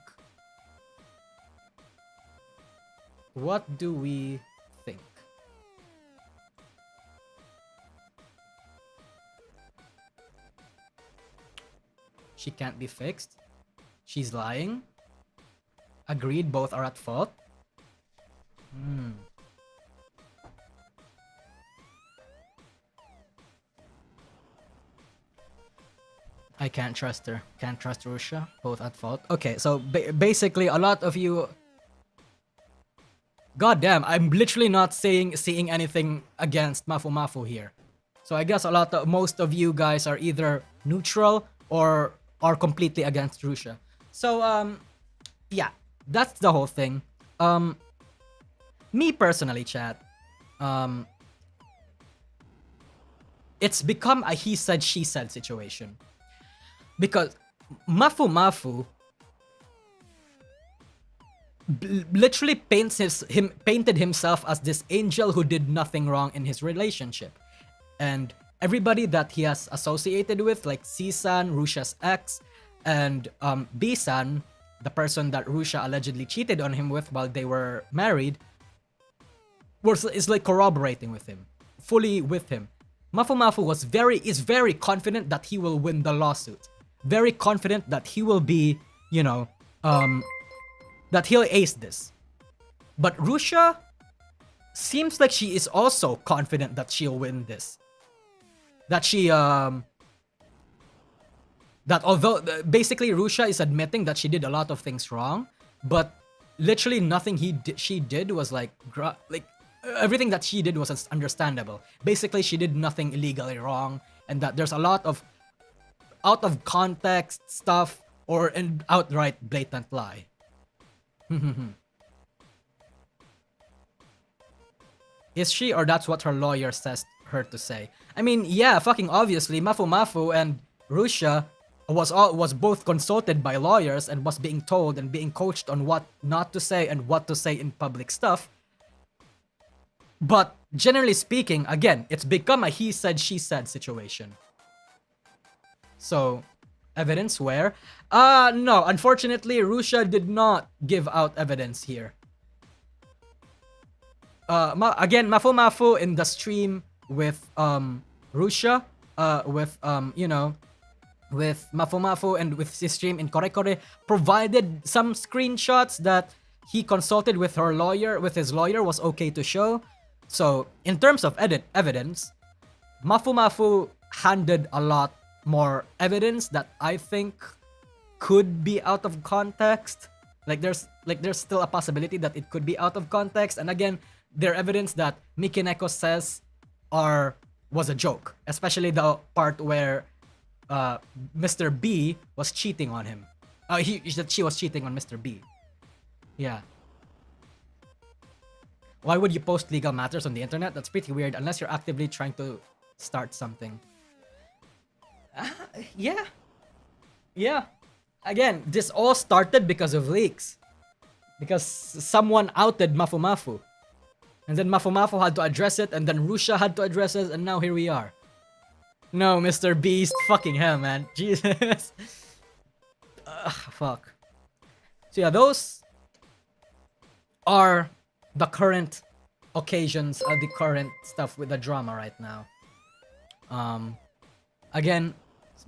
What do we think? She can't be fixed. She's lying. Agreed, both are at fault. I can't trust her. Can't trust Russia. Both at fault. Okay, so basically a lot of you... God damn, I'm literally not seeing anything against Mafumafu here. So I guess most of you guys are either neutral or are completely against Russia. So, yeah, that's the whole thing. Me personally, chat, it's become a he said, she said situation. Because Mafumafu literally painted himself as this angel who did nothing wrong in his relationship. And everybody that he has associated with, like C-san, Rusha's ex, and B-san, the person that Russia allegedly cheated on him with while they were married, is like corroborating with him, fully with him. Mafumafu is very confident that he will win the lawsuit. Very confident that he will be, that he'll ace this. But Russia seems like she is also confident that she'll win this. That she, that although, basically Russia is admitting that she did a lot of things wrong, but literally nothing she did was like everything that she did was understandable. Basically, she did nothing illegally wrong, and that there's a lot of out of context stuff or an outright blatant lie. Is she, or that's what her lawyer says her to say? I mean, yeah, fucking obviously, Mafumafu and Russia was both consulted by lawyers and was being told and being coached on what not to say and what to say in public stuff. But generally speaking, again, it's become a he said, she said situation. So, evidence where? No, unfortunately, Russia did not give out evidence here. Again, Mafumafu in the stream with Russia, with Mafumafu and with his stream in Korekore, provided some screenshots that he consulted with his lawyer was okay to show. So, in terms of evidence, Mafumafu handed a lot more evidence that I think could be out of context. Like, there's like there's still a possibility that it could be out of context. And again, there evidence that MikeNeko says was a joke, especially the part where Mr. B was cheating on him. That she was cheating on Mr. B. Yeah. Why would you post legal matters on the internet? That's pretty weird unless you're actively trying to start something. Yeah. Yeah. Again, this all started because of leaks. Because someone outed Mafumafu. And then Mafumafu had to address it, and then Rusía had to address it, and now here we are. No, Mr. Beast. Fucking hell, man. Jesus. Fuck. So yeah, those are the current occasions, the current stuff with the drama right now. Again,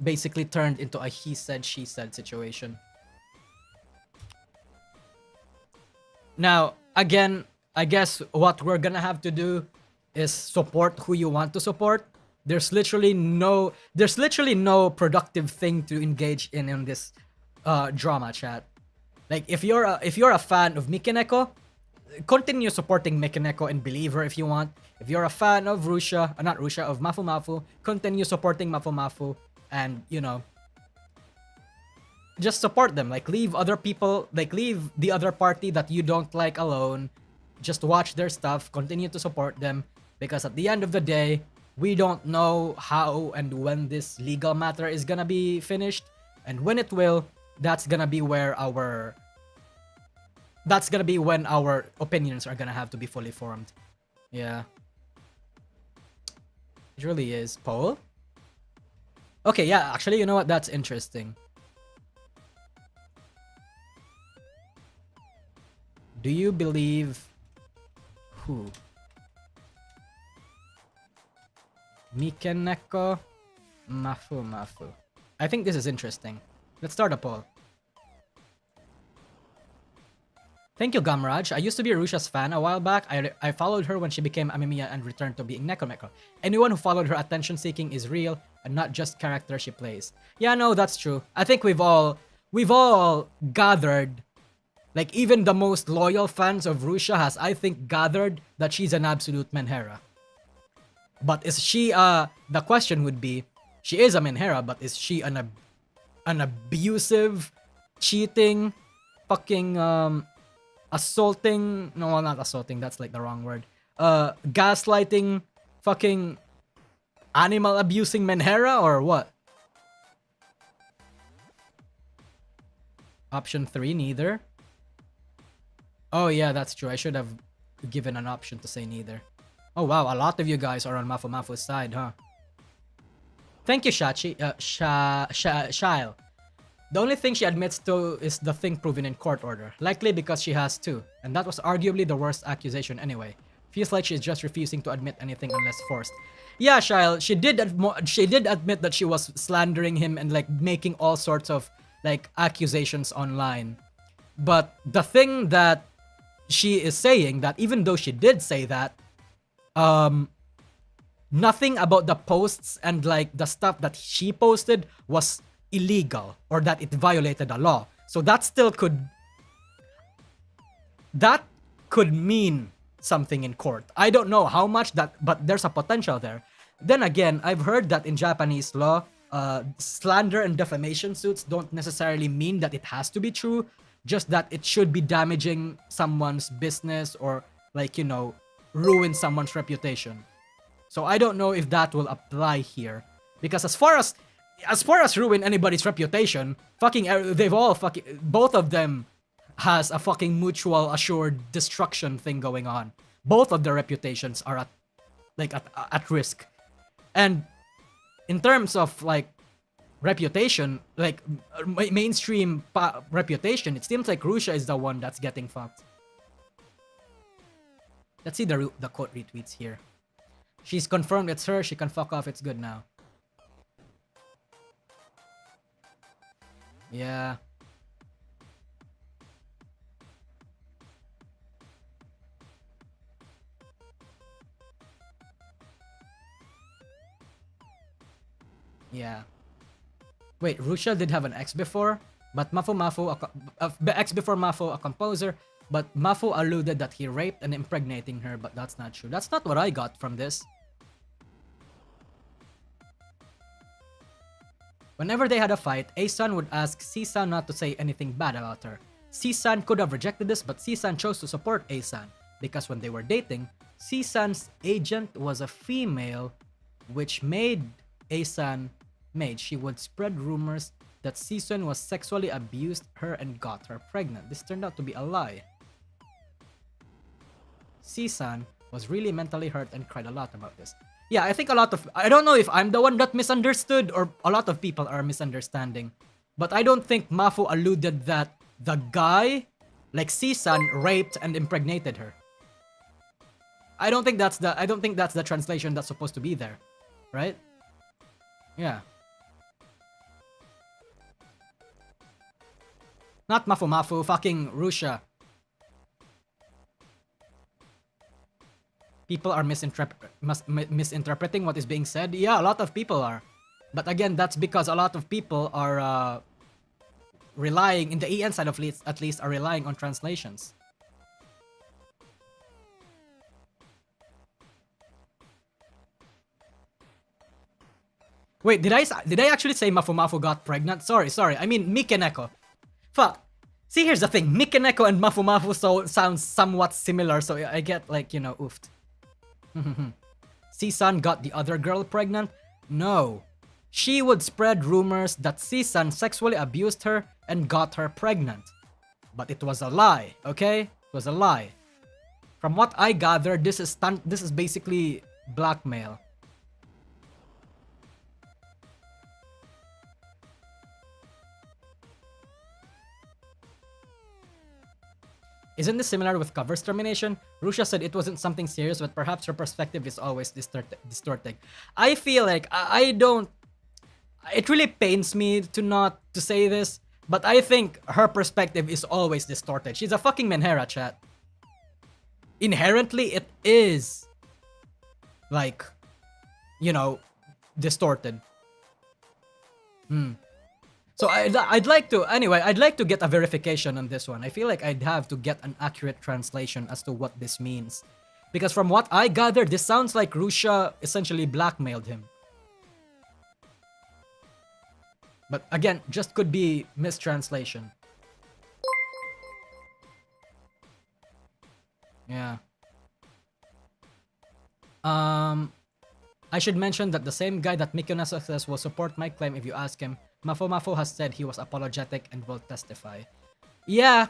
basically turned into a he said, she said situation. Now, again, I guess what we're gonna have to do is support who you want to support. There's literally no productive thing to engage in this drama chat. Like if you're a fan of MikeNeko, continue supporting MikeNeko and believe her if you want. If you're a fan of of Mafumafu, continue supporting Mafumafu, and you know, just support them. Like leave the other party that you don't like alone. Just watch their stuff, continue to support them, because at the end of the day, we don't know how and when this legal matter is gonna be finished, and when it will, that's gonna be when our opinions are gonna have to be fully formed. Yeah. It really is. Poll? Okay, yeah, actually, you know what? That's interesting. Do you believe who? MikeNeko, Mafumafu. I think this is interesting. Let's start a poll. Thank you, Gamraj. I used to be a Rusía's fan a while back. I followed her when she became Amemiya and returned to being Neko. Anyone who followed her attention-seeking is real and not just character she plays. Yeah, no, that's true. I think we've all gathered, like even the most loyal fans of Rusía has, I think, gathered that she's an absolute menhera. But is she, the question would be, she is a menhera, but is she an abusive, cheating, fucking, assaulting, no, not assaulting, that's like the wrong word, gaslighting, fucking animal abusing menhera, or what? Option 3, neither. Oh yeah, that's true. I should have given an option to say neither. Oh wow, a lot of you guys are on Mafumafu's side, huh? Thank you, Shail. The only thing she admits to is the thing proven in court order, likely because she has two, and that was arguably the worst accusation anyway. Feels like she's just refusing to admit anything unless forced. Yeah, Shail, she did admit that she was slandering him and like making all sorts of like accusations online. But the thing that she is saying, that even though she did say that, nothing about the posts and like the stuff that she posted was illegal or that it violated a law. So that still could mean something in court. I don't know how much that, but there's a potential there. Then again, I've heard that in Japanese law, slander and defamation suits don't necessarily mean that it has to be true, just that it should be damaging someone's business or like, you know, ruin someone's reputation. So I don't know if that will apply here, because as far as ruin anybody's reputation, both of them has a fucking mutual assured destruction thing going on. Both of their reputations are at risk. And in terms of like reputation, like mainstream reputation, it seems like Rusía is the one that's getting fucked. Let's see the quote retweets here. She's confirmed it's her. She can fuck off. It's good now. Yeah. Yeah. Wait, Rusía did have an ex before, but Mafumafu, ex before Mafu, a composer, but Mafu alluded that he raped and impregnating her, but that's not true. That's not what I got from this. Whenever they had a fight, A-san would ask C-san not to say anything bad about her. C-san could have rejected this, but C-san chose to support A-san, because when they were dating, C-san's agent was a female, which made A-san she would spread rumors that C-san was sexually abused her and got her pregnant. This turned out to be a lie. C-san was really mentally hurt and cried a lot about this. Yeah, I think a lot of... I don't know if I'm the one that misunderstood or a lot of people are misunderstanding. But I don't think Mafu alluded that the guy, like C-san, raped and impregnated her. I don't think that's the translation that's supposed to be there. Right? Yeah. Not Mafumafu, fucking Rusía. People are misinterpreting what is being said. Yeah, a lot of people are. But again, that's because a lot of people are relying, in the EN side of at least, are relying on translations. Wait, did I actually say Mafumafu got pregnant? Sorry. I mean MikeNeko. Fuck. See, here's the thing. MikeNeko and Mafumafu sounds somewhat similar, so I get, like, you know, oofed. C-san got the other girl pregnant? No. She would spread rumors that C-san sexually abused her and got her pregnant. But it was a lie, okay? It was a lie. From what I gathered, this is basically blackmail. Isn't this similar with covers termination? Rusía said it wasn't something serious, but perhaps her perspective is always distorting. I feel like I don't... It really pains me to say this, but I think her perspective is always distorted. She's a fucking menhera, chat. Inherently, it is, like, you know, distorted. So I'd like to get a verification on this one. I feel like I'd have to get an accurate translation as to what this means. Because from what I gathered, this sounds like Rusía essentially blackmailed him. But again, just could be mistranslation. Yeah. I should mention that the same guy that MikeNeko says will support my claim if you ask him. Mafumafu has said he was apologetic and will testify. Yeah.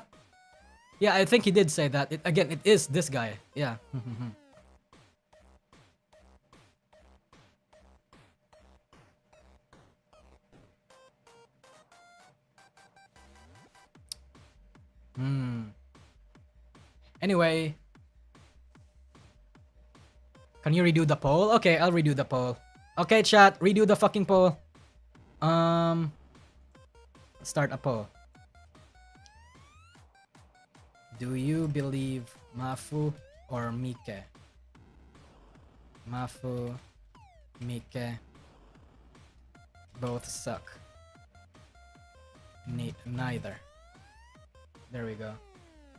Yeah, I think he did say that. It is this guy. Yeah. Anyway. Can you redo the poll? Okay, I'll redo the poll. Okay, chat, redo the fucking poll. Start a poll. Do you believe Mafu or Mike? Mafu, Mike, both suck. Neither. There we go.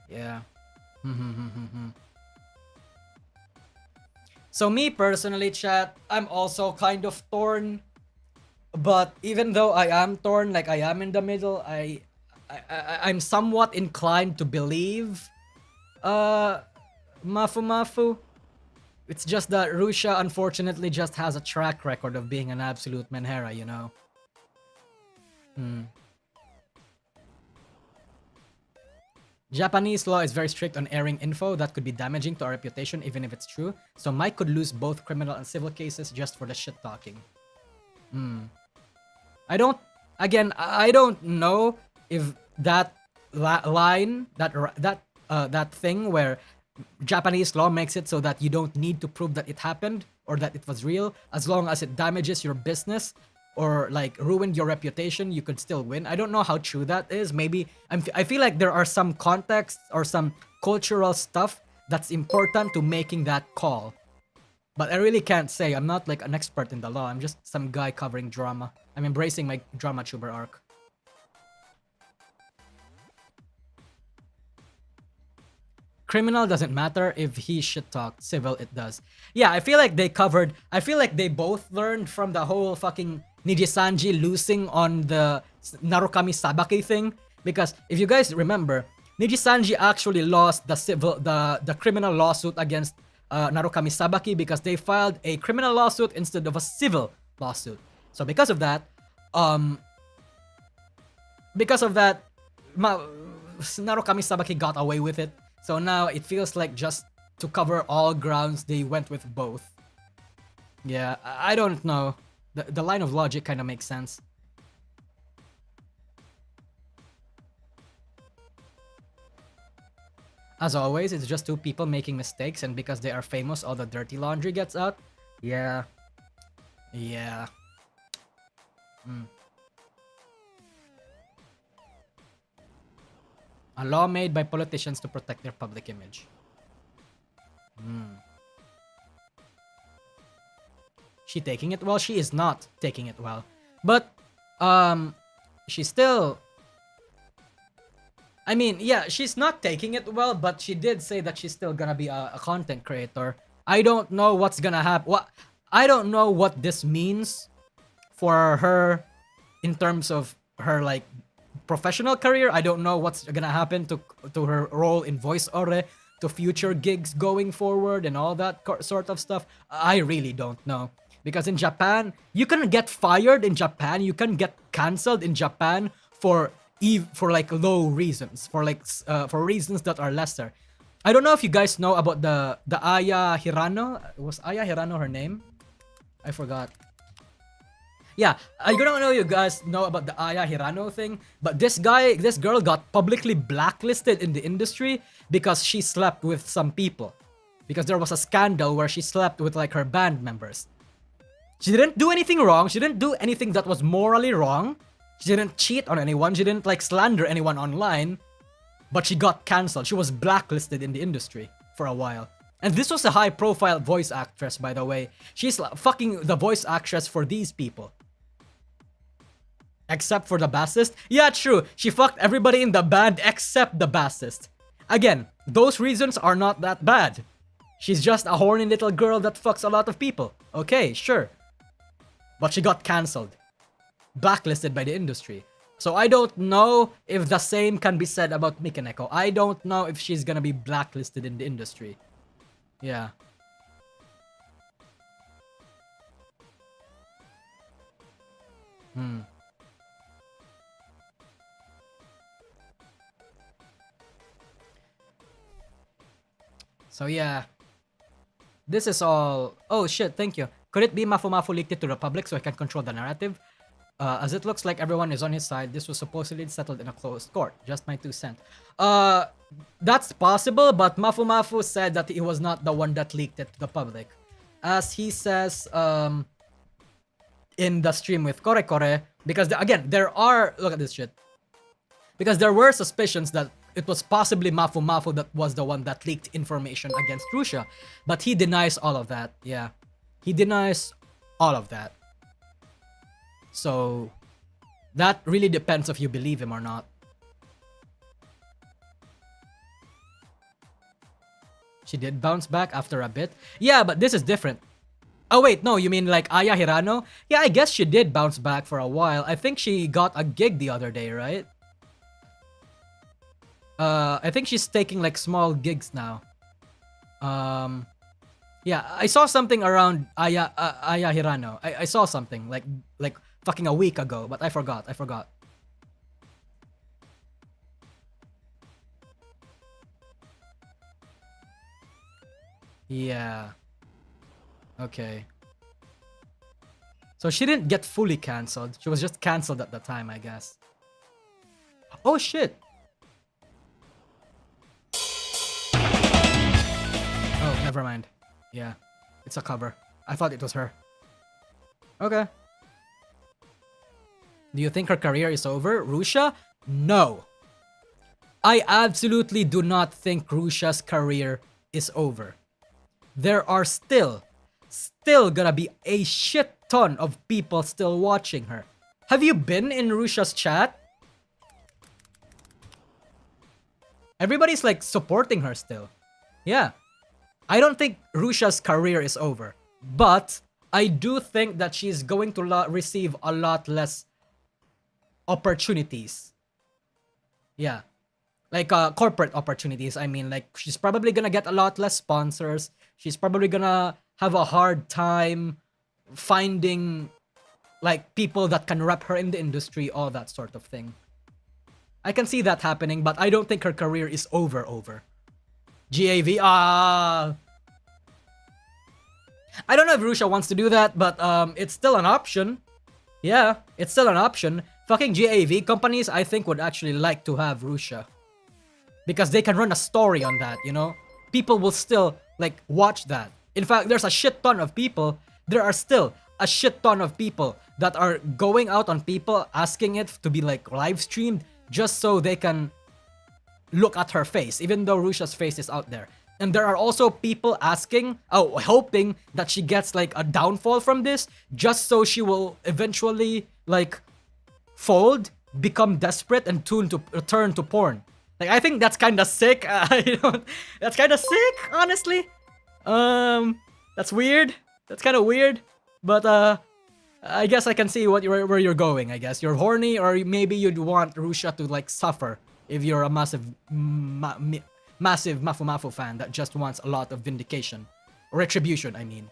Yeah. So me personally, chat, I'm also kind of torn. But even though I am torn, like I am in the middle, I'm somewhat inclined to believe Mafumafu. It's just that Rusía unfortunately just has a track record of being an absolute menhera, you know. Japanese law is very strict on airing info that could be damaging to our reputation even if it's true. So Mike could lose both criminal and civil cases just for the shit talking. I don't know if that line, that thing where Japanese law makes it so that you don't need to prove that it happened or that it was real, as long as it damages your business or like ruined your reputation, you could still win. I don't know how true that is. Maybe I feel like there are some contexts or some cultural stuff that's important to making that call. But I really can't say. I'm not like an expert in the law. I'm just some guy covering drama. I'm embracing my drama tuber arc. criminal doesn't matter if he shit talk. Civil, it does. Yeah, I feel like they covered. I feel like they both learned from the whole fucking Nijisanji losing on the Narukami Sabaki thing. Because if you guys remember, Nijisanji actually lost the criminal lawsuit against Narukami Sabaki because they filed a criminal lawsuit instead of a civil lawsuit. So because of that, Narukami Sabaki got away with it. So now it feels like just to cover all grounds, they went with both. Yeah, I don't know. The line of logic kind of makes sense. As always, it's just two people making mistakes, and because they are famous, all the dirty laundry gets out. Yeah. Yeah. A law made by politicians to protect their public image. She taking it well? She is not taking it well. But, she's still... I mean, yeah, she's not taking it well, but she did say that she's still gonna be a content creator. I don't know what's gonna happen. I don't know what this means for her in terms of her, like, professional career. I don't know what's gonna happen to her role in Voice Ore, to future gigs going forward and all that sort of stuff. I really don't know. Because in Japan, you can get fired in Japan, you can get cancelled in Japan for like low reasons, for for reasons that are lesser. I don't know if you guys know about the Aya Hirano. Was Aya Hirano her name? I forgot. Yeah, I don't know if you guys know about the Aya Hirano thing, but this girl got publicly blacklisted in the industry because she slept with some people. Because there was a scandal where she slept with like her band members. She didn't do anything wrong. She didn't do anything that was morally wrong. She didn't cheat on anyone. She didn't like slander anyone online. But she got cancelled. She was blacklisted in the industry for a while. And this was a high profile voice actress, by the way. She's fucking the voice actress for these people. Except for the bassist. Yeah, true. She fucked everybody in the band except the bassist. Again, those reasons are not that bad. She's just a horny little girl that fucks a lot of people. Okay, sure. But she got cancelled. Blacklisted by the industry. So I don't know if the same can be said about MikeNeko. I don't know if she's gonna be blacklisted in the industry. Yeah. So yeah. This is all... Oh shit, thank you. Could it be Mafumafu leaked it to the public so he can control the narrative? As it looks like everyone is on his side, this was supposedly settled in a closed court. Just my 2 cents. That's possible, but Mafumafu said that he was not the one that leaked it to the public. As he says in the stream with Kore Kore, because again, there are... Look at this shit. Because there were suspicions that it was possibly Mafumafu that was the one that leaked information against Russia. But he denies all of that, yeah. He denies all of that. So, that really depends if you believe him or not. She did bounce back after a bit. Yeah, but this is different. Oh wait, no, you mean like Aya Hirano? Yeah, I guess she did bounce back for a while. I think she got a gig the other day, right? I think she's taking like small gigs now. Yeah, I saw something around Aya Hirano. I saw something like fucking a week ago, but I forgot. Yeah. Okay. So she didn't get fully cancelled. She was just cancelled at the time, I guess. Oh shit. Oh, never mind. Yeah. It's a cover. I thought it was her. Okay. Do you think her career is over? Russia? No. I absolutely do not think Russia's career is over. There are still gonna be a shit ton of people still watching her. Have you been in Russia's chat? Everybody's like supporting her still. Yeah. I don't think Rusia's career is over, but I do think that she's going to receive a lot less opportunities. Yeah. Like corporate opportunities. I mean, like she's probably gonna get a lot less sponsors. She's probably gonna have a hard time finding like people that can rep her in the industry, all that sort of thing. I can see that happening, but I don't think her career is over. GAV, I don't know if Russia wants to do that, but it's still an option. Yeah, it's still an option. Fucking GAV companies, I think, would actually like to have Russia. Because they can run a story on that, you know? People will still, like, watch that. In fact, there's a shit ton of people. There are still a shit ton of people that are going out on people asking it to be, like, live streamed just so they can look at her face, even though Russia's face is out there. And there are also people asking, hoping that she gets, like, a downfall from this just so she will eventually, like, fold, become desperate, and turn to porn. Like, I think that's kind of sick. That's kind of sick, honestly. That's weird. That's kind of weird. But I guess I can see where you're going. I guess you're horny, or maybe you'd want Russia to like suffer if you're a massive Mafumafu fan that just wants a lot of vindication, retribution. I mean.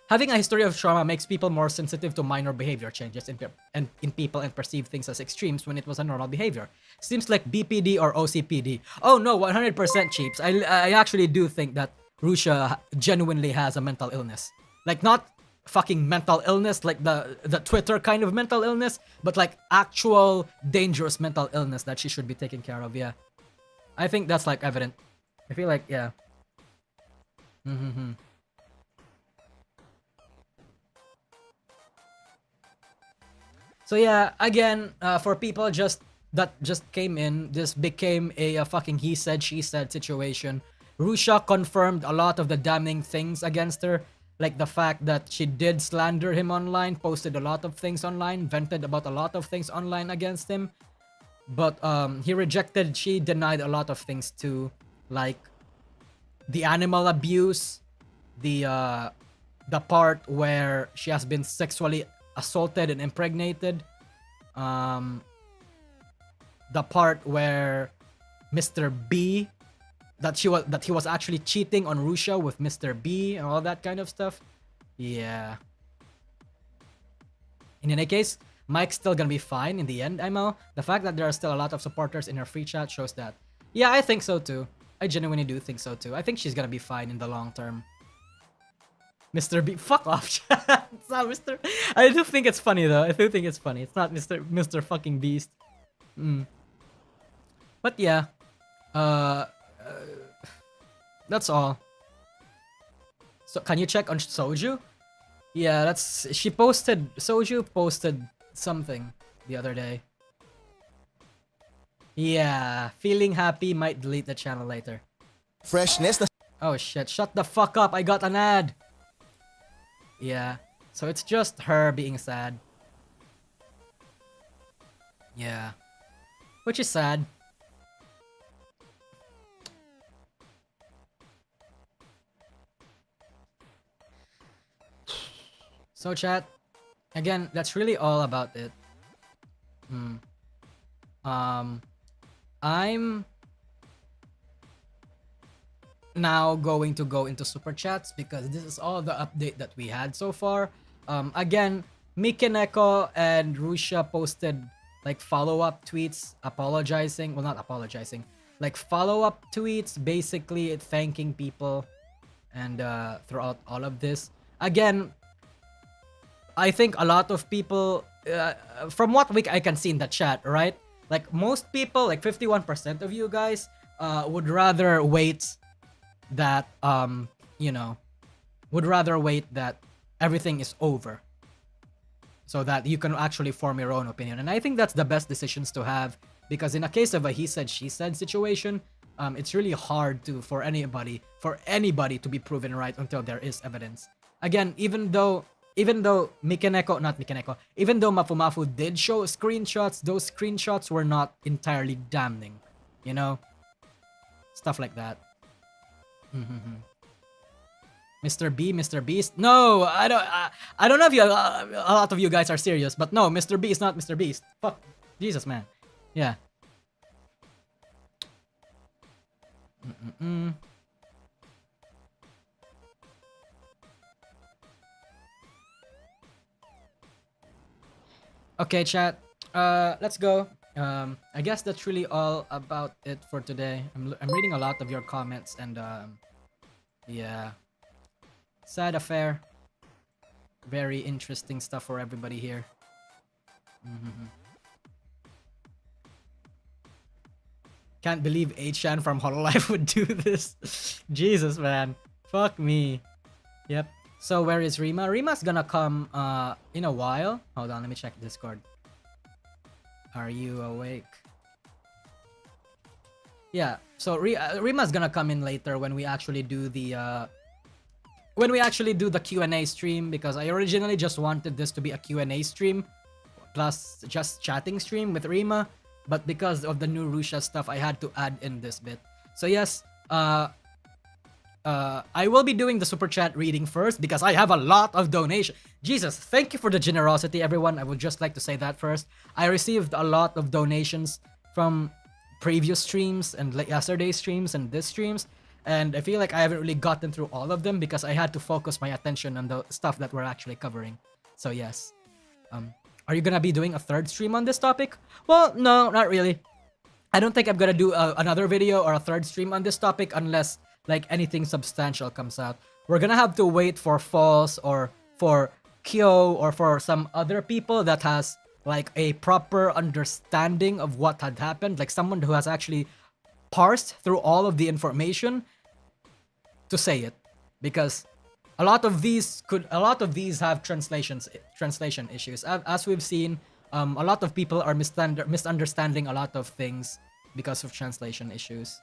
Having a history of trauma makes people more sensitive to minor behavior changes in people and perceive things as extremes when it was a normal behavior. Seems like BPD or OCPD. Oh no, 100% cheaps. I actually do think that Russia genuinely has a mental illness. Like not fucking mental illness, like the Twitter kind of mental illness, but like actual dangerous mental illness that she should be taken care of, yeah. I think that's like evident. I feel like, yeah. So yeah, again, for people that just came in, this became a fucking he said, she said situation. Russia confirmed a lot of the damning things against her, like the fact that she did slander him online, posted a lot of things online, vented about a lot of things online against him. But she denied a lot of things too, like the animal abuse, the part where she has been sexually assaulted and impregnated, the part where Mr. B, that he was actually cheating on Russia with Mr. B and all that kind of stuff. Yeah. In any case, Mike's still gonna be fine in the end, Imo. The fact that there are still a lot of supporters in her free chat shows that. Yeah, I think so too. I genuinely do think so too. I think she's gonna be fine in the long term. Mr. B, fuck off, chat. It's not Mr. I do think it's funny though. I do think it's funny. It's not Mr. fucking Beast. But yeah, that's all. So can you check on Soju? Yeah, Soju posted something the other day. Yeah, feeling happy, might delete the channel later. Freshness. Oh shit, shut the fuck up, I got an ad. Yeah, so it's just her being sad. Yeah, which is sad. So chat, again, that's really all about it. I'm now going to go into super chats because this is all the update that we had so far. Again, MikeNeko and Russia posted like follow-up tweets apologizing. Well, not apologizing. Like follow-up tweets basically thanking people and throughout all of this. Again, I think a lot of people, from what I can see in the chat, right? Like most people, like 51% of you guys, would rather wait that, would rather wait that everything is over so that you can actually form your own opinion. And I think that's the best decisions to have, because in a case of a he said, she said situation, it's really hard for anybody to be proven right until there is evidence. Again, even though Mafumafu did show screenshots, those screenshots were not entirely damning, you know? stuff like that. Mr. B, Mr. Beast. No, I don't know if you, a lot of you guys are serious, but no, Mr. B is not Mr. Beast. Fuck, Jesus, man. Yeah. Okay, chat. Let's go. I guess that's really all about it for today. I'm reading a lot of your comments and yeah. Sad affair. Very interesting stuff for everybody here. Can't believe Achan from Hololive would do this. Jesus, man. Fuck me. Yep. So where is Rima? Rima's gonna come in a while. Hold on, let me check Discord. Are you awake? Yeah, so Rima's gonna come in later when we actually do the Q&A stream, because I originally just wanted this to be a Q&A stream plus just chatting stream with Rima, but because of the new Rusía stuff, I had to add in this bit. So yes, I will be doing the super chat reading first because I have a lot of donation. Jesus, thank you for the generosity, everyone. I would just like to say that first. I received a lot of donations from previous streams and like yesterday's streams and this streams, and I feel like I haven't really gotten through all of them because I had to focus my attention on the stuff that we're actually covering. So yes. Are you gonna be doing a third stream on this topic? Well, no, not really. I don't think I'm gonna do another video or a third stream on this topic unless like anything substantial comes out. We're gonna have to wait for False or for Kyo or for some other people that has like a proper understanding of what had happened, like someone who has actually parsed through all of the information to say it, because a lot of these have translation issues. As we've seen, a lot of people are misunderstanding a lot of things because of translation issues.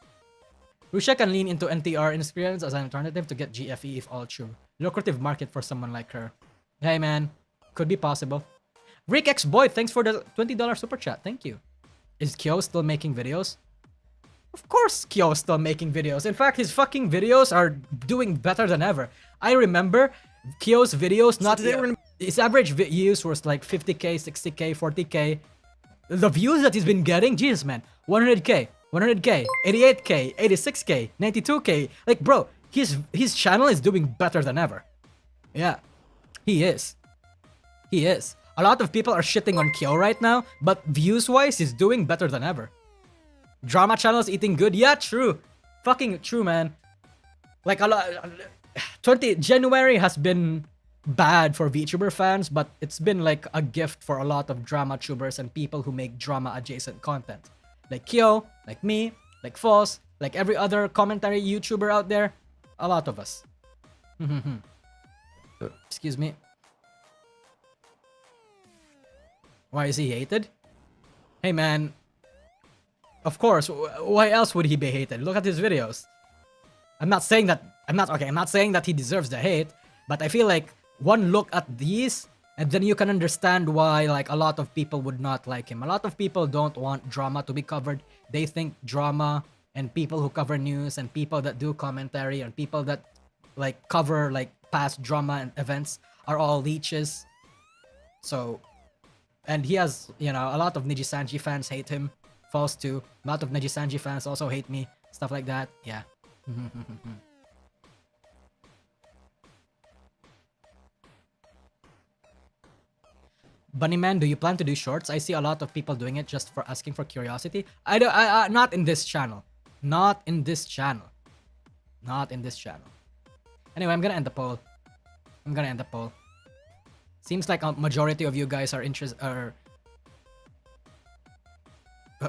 Rusía can lean into NTR experience as an alternative to get GFE if all true. Lucrative market for someone like her. Hey man, could be possible. Rick X Boy, thanks for the $20 super chat. Thank you. Is Kyo still making videos? Of course Kyo is still making videos. In fact, his fucking videos are doing better than ever. I remember Kyo's videos, his average views was like 50k, 60k, 40k. The views that he's been getting, Jesus man, 100k, 100k, 88k, 86k, 92k. Like bro, his channel is doing better than ever. Yeah, he is. He is. A lot of people are shitting on Kyo right now, but views-wise, he's doing better than ever. Drama channels eating good? Yeah, true. Fucking true, man. Like a lot. January has been bad for VTuber fans, but it's been like a gift for a lot of drama tubers and people who make drama adjacent content. Like Kyo, like me, like False, like every other commentary YouTuber out there. A lot of us. Excuse me. Why is he hated? Hey man. Of course, why else would he be hated? Look at his videos. I'm not saying that he deserves the hate, but I feel like one look at these and then you can understand why like a lot of people would not like him. A lot of people don't want drama to be covered. They think drama and people who cover news and people that do commentary and people that like cover like past drama and events are all leeches. So, and he has, you know, a lot of Nijisanji fans hate him. False too. A lot of Nijisanji fans also hate me. Stuff like that. Yeah. Bunnyman, do you plan to do shorts? I see a lot of people doing it just for asking for curiosity. Not in this channel. Not in this channel. Not in this channel. Anyway, I'm gonna end the poll. Seems like a majority of you guys are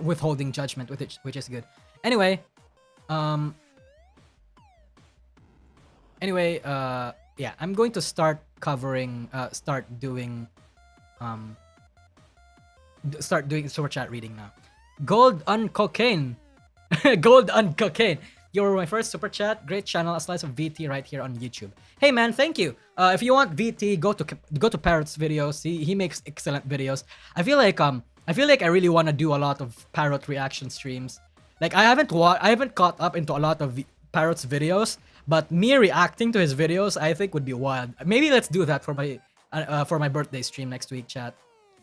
withholding judgment with it, which is good. Anyway, yeah, I'm going to start covering, start doing super chat reading now. Gold on cocaine. Gold on cocaine. You were my first super chat. Great channel, a slice of VT right here on YouTube. Hey man, thank you. If you want VT, go to Parrot's videos. He makes excellent videos. I feel like I really want to do a lot of Parrot reaction streams. Like I haven't caught up into a lot of Parrot's videos, but me reacting to his videos I think would be wild. Maybe let's do that for my birthday stream next week, chat.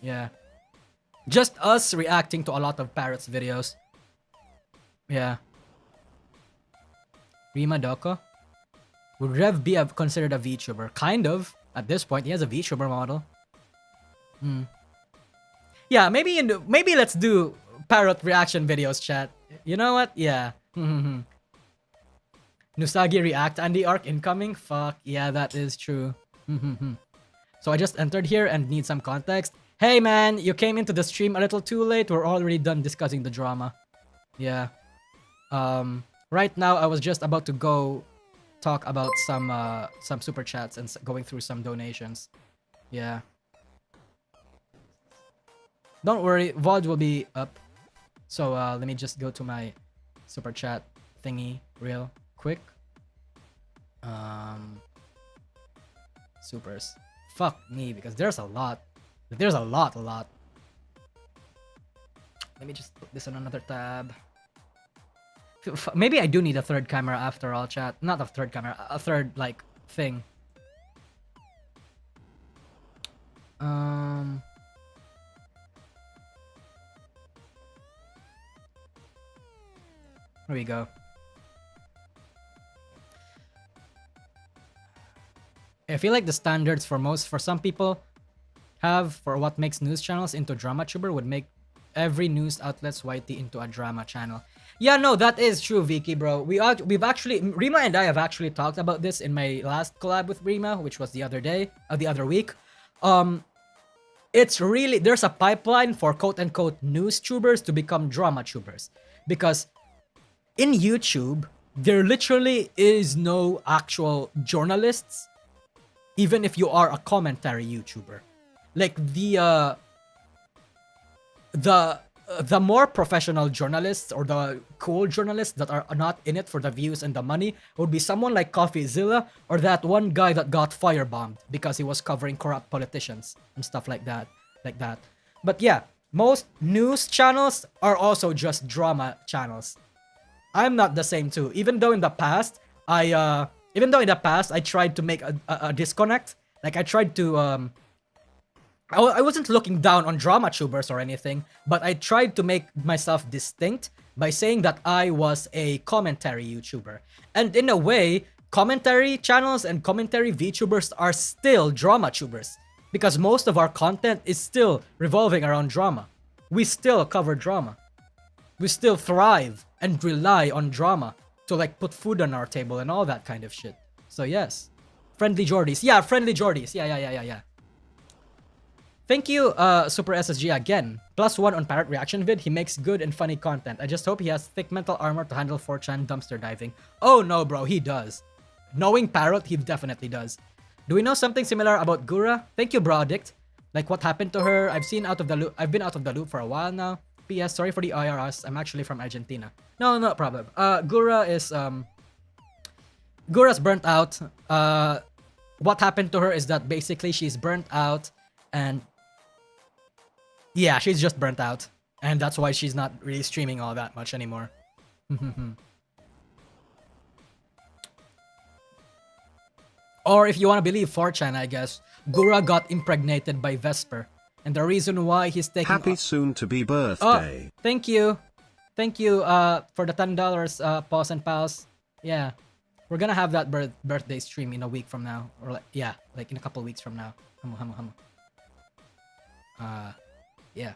Yeah. Just us reacting to a lot of Parrot's videos. Yeah. Rima Doko? Would Rev be considered a VTuber? Kind of. At this point, he has a VTuber model. Yeah, maybe let's do Parrot reaction videos, chat. You know what? Yeah. Nusagi react Andy arc incoming? Fuck, yeah, that is true. So I just entered here and need some context. Hey man, you came into the stream a little too late. We're already done discussing the drama. Yeah. Right now I was just about to go talk about some super chats and going through some donations. Yeah. Don't worry, VOD will be up. So let me just go to my super chat thingy real quick. Supers. Fuck me, because there's a lot. There's a lot. Let me just put this on another tab. Maybe I do need a third camera after all, chat. Not a third camera, a third, like, thing. Here we go. I feel like the standards for some people for what makes news channels into drama tuber would make every news outlet's YT into a drama channel. Yeah, no, that is true, Vicky, bro. We've actually, Rima and I have actually talked about this in my last collab with Rima, which was the other week. It's really, there's a pipeline for quote-unquote news tubers to become drama tubers. Because in YouTube, there literally is no actual journalists, even if you are a commentary YouTuber. Like the more professional journalists or the cool journalists that are not in it for the views and the money would be someone like CoffeeZilla or that one guy that got firebombed because he was covering corrupt politicians and stuff like that. But yeah, most news channels are also just drama channels. I'm not the same too. Even though in the past I tried to make a disconnect. Like I tried to I wasn't looking down on drama tubers or anything, but I tried to make myself distinct by saying that I was a commentary YouTuber. And in a way, commentary channels and commentary VTubers are still drama tubers because most of our content is still revolving around drama. We still cover drama. We still thrive and rely on drama to like put food on our table and all that kind of shit. So yes. Friendly Jordies. Yeah, Friendly Jordies. Yeah. Thank you, Super SSG again. +1 on Parrot reaction vid. He makes good and funny content. I just hope he has thick mental armor to handle 4chan dumpster diving. Oh no, bro, he does. Knowing Parrot, he definitely does. Do we know something similar about Gura? Thank you, bro addict. Like what happened to her? I've been out of the loop for a while now. P.S. Sorry for the IRS. I'm actually from Argentina. No problem. Gura's burnt out. What happened to her is that basically she's burnt out and yeah, she's just burnt out. And that's why she's not really streaming all that much anymore. Or if you want to believe 4chan, I guess, Gura got impregnated by Vesper. And the reason why he's taking happy soon-to-be birthday. Oh, thank you for the $10, Paws and Pals. Yeah, we're gonna have that birthday stream in a week from now, or like in a couple weeks from now. Yeah.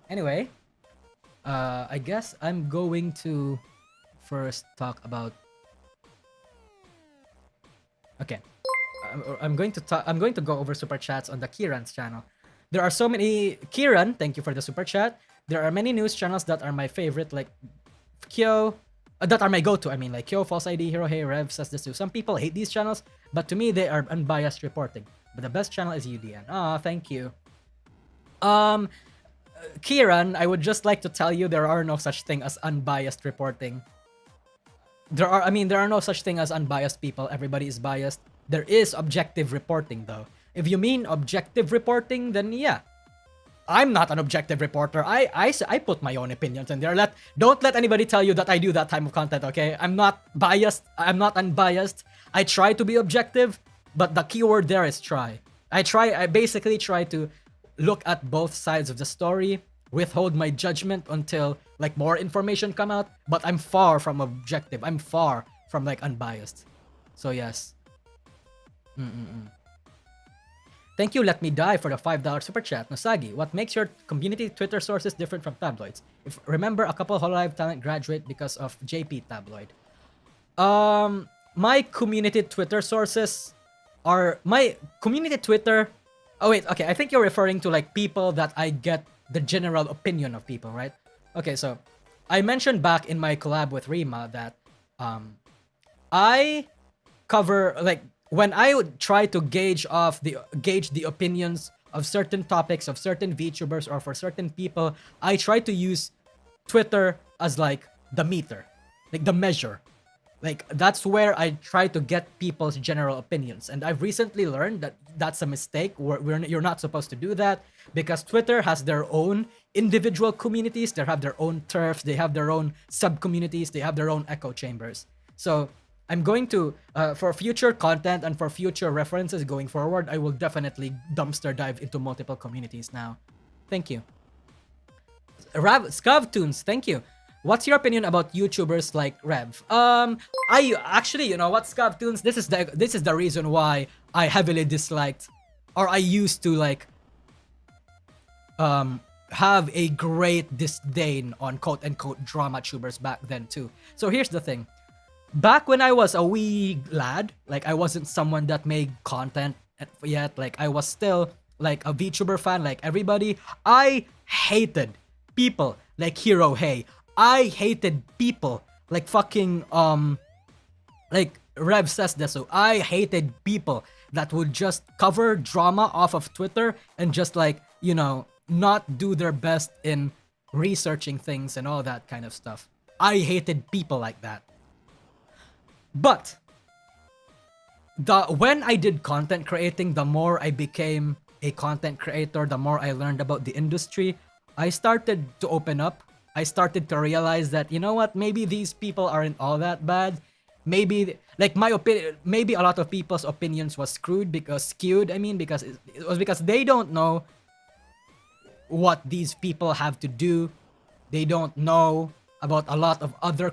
Anyway, I guess I'm going to first talk about. Okay. I'm going to go over super chats on the Kieran's channel. There are so many. Kieran, thank you for the super chat. There are many news channels that are my favorite, like Kyo, that are my go-to. I mean, like Kyo, False ID, Hero Hey, Rev says this too. Some people hate these channels, but to me they are unbiased reporting. But the best channel is UDN. Ah, thank you. Kieran, I would just like to tell you there are no such thing as unbiased reporting. There are no such thing as unbiased people. Everybody is biased. There is objective reporting though. If you mean objective reporting, then yeah. I'm not an objective reporter. I put my own opinions in there. Don't let anybody tell you that I do that type of content, okay? I'm not biased. I'm not unbiased. I try to be objective, but the keyword there is try. I basically try to look at both sides of the story, withhold my judgment until like more information come out, but I'm far from objective. I'm far from like unbiased. So yes. Thank you, Let Me Die, for the $5 super chat. Nosagi, what makes your community Twitter sources different from tabloids? Remember, a couple Hololive talent graduate because of JP tabloid. My community Twitter sources are my community Twitter. Oh wait, okay. I think you're referring to like people that I get the general opinion of people, right? Okay, so I mentioned back in my collab with Rima that I cover like when I would try to gauge the opinions of certain topics of certain VTubers or for certain people, I try to use Twitter as like the meter, like the measure. Like that's where I try to get people's general opinions, and I've recently learned that that's a mistake. You're not supposed to do that because Twitter has their own individual communities. They have their own turfs. They have their own sub communities. They have their own echo chambers. So I'm going to for future content and for future references going forward, I will definitely dumpster dive into multiple communities now. Thank you. Scavtoons, thank you. What's your opinion about YouTubers like Rev? I actually, you know what, Scavtoons, this is the reason why I heavily disliked, or I used to like have a great disdain on quote unquote drama tubers back then too. So here's the thing. Back when I was a wee lad, like I wasn't someone that made content yet, like I was still like a VTuber fan like everybody. I hated people like Hero Hey. I hated people like fucking like Rev says this. So I hated people that would just cover drama off of Twitter and just like, you know, not do their best in researching things and all that kind of stuff. I hated people like that. But when I did content creating, the more I became a content creator, the more I learned about the industry, I started to open up. I started to realize that, you know what, maybe these people aren't all that bad. Maybe, like my opinion, maybe a lot of people's opinions was skewed because it was because they don't know what these people have to do. They don't know about a lot of other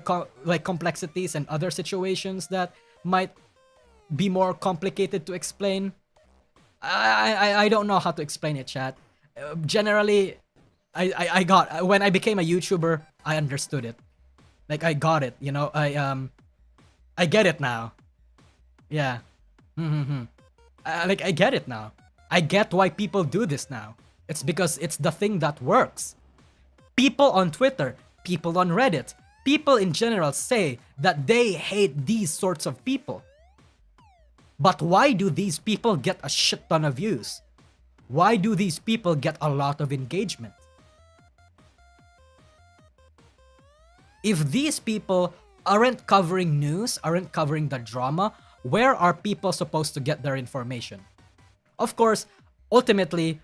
complexities and other situations that might be more complicated to explain. I don't know how to explain it, chat. Generally, I got, when I became a YouTuber, I understood it. Like I got it, you know. I get it now. Yeah. Like I get it now. I get why people do this now. It's because it's the thing that works. People on Twitter, people on Reddit, people in general say that they hate these sorts of people. But why do these people get a shit ton of views? Why do these people get a lot of engagement? If these people aren't covering news, aren't covering the drama, where are people supposed to get their information? Of course, ultimately,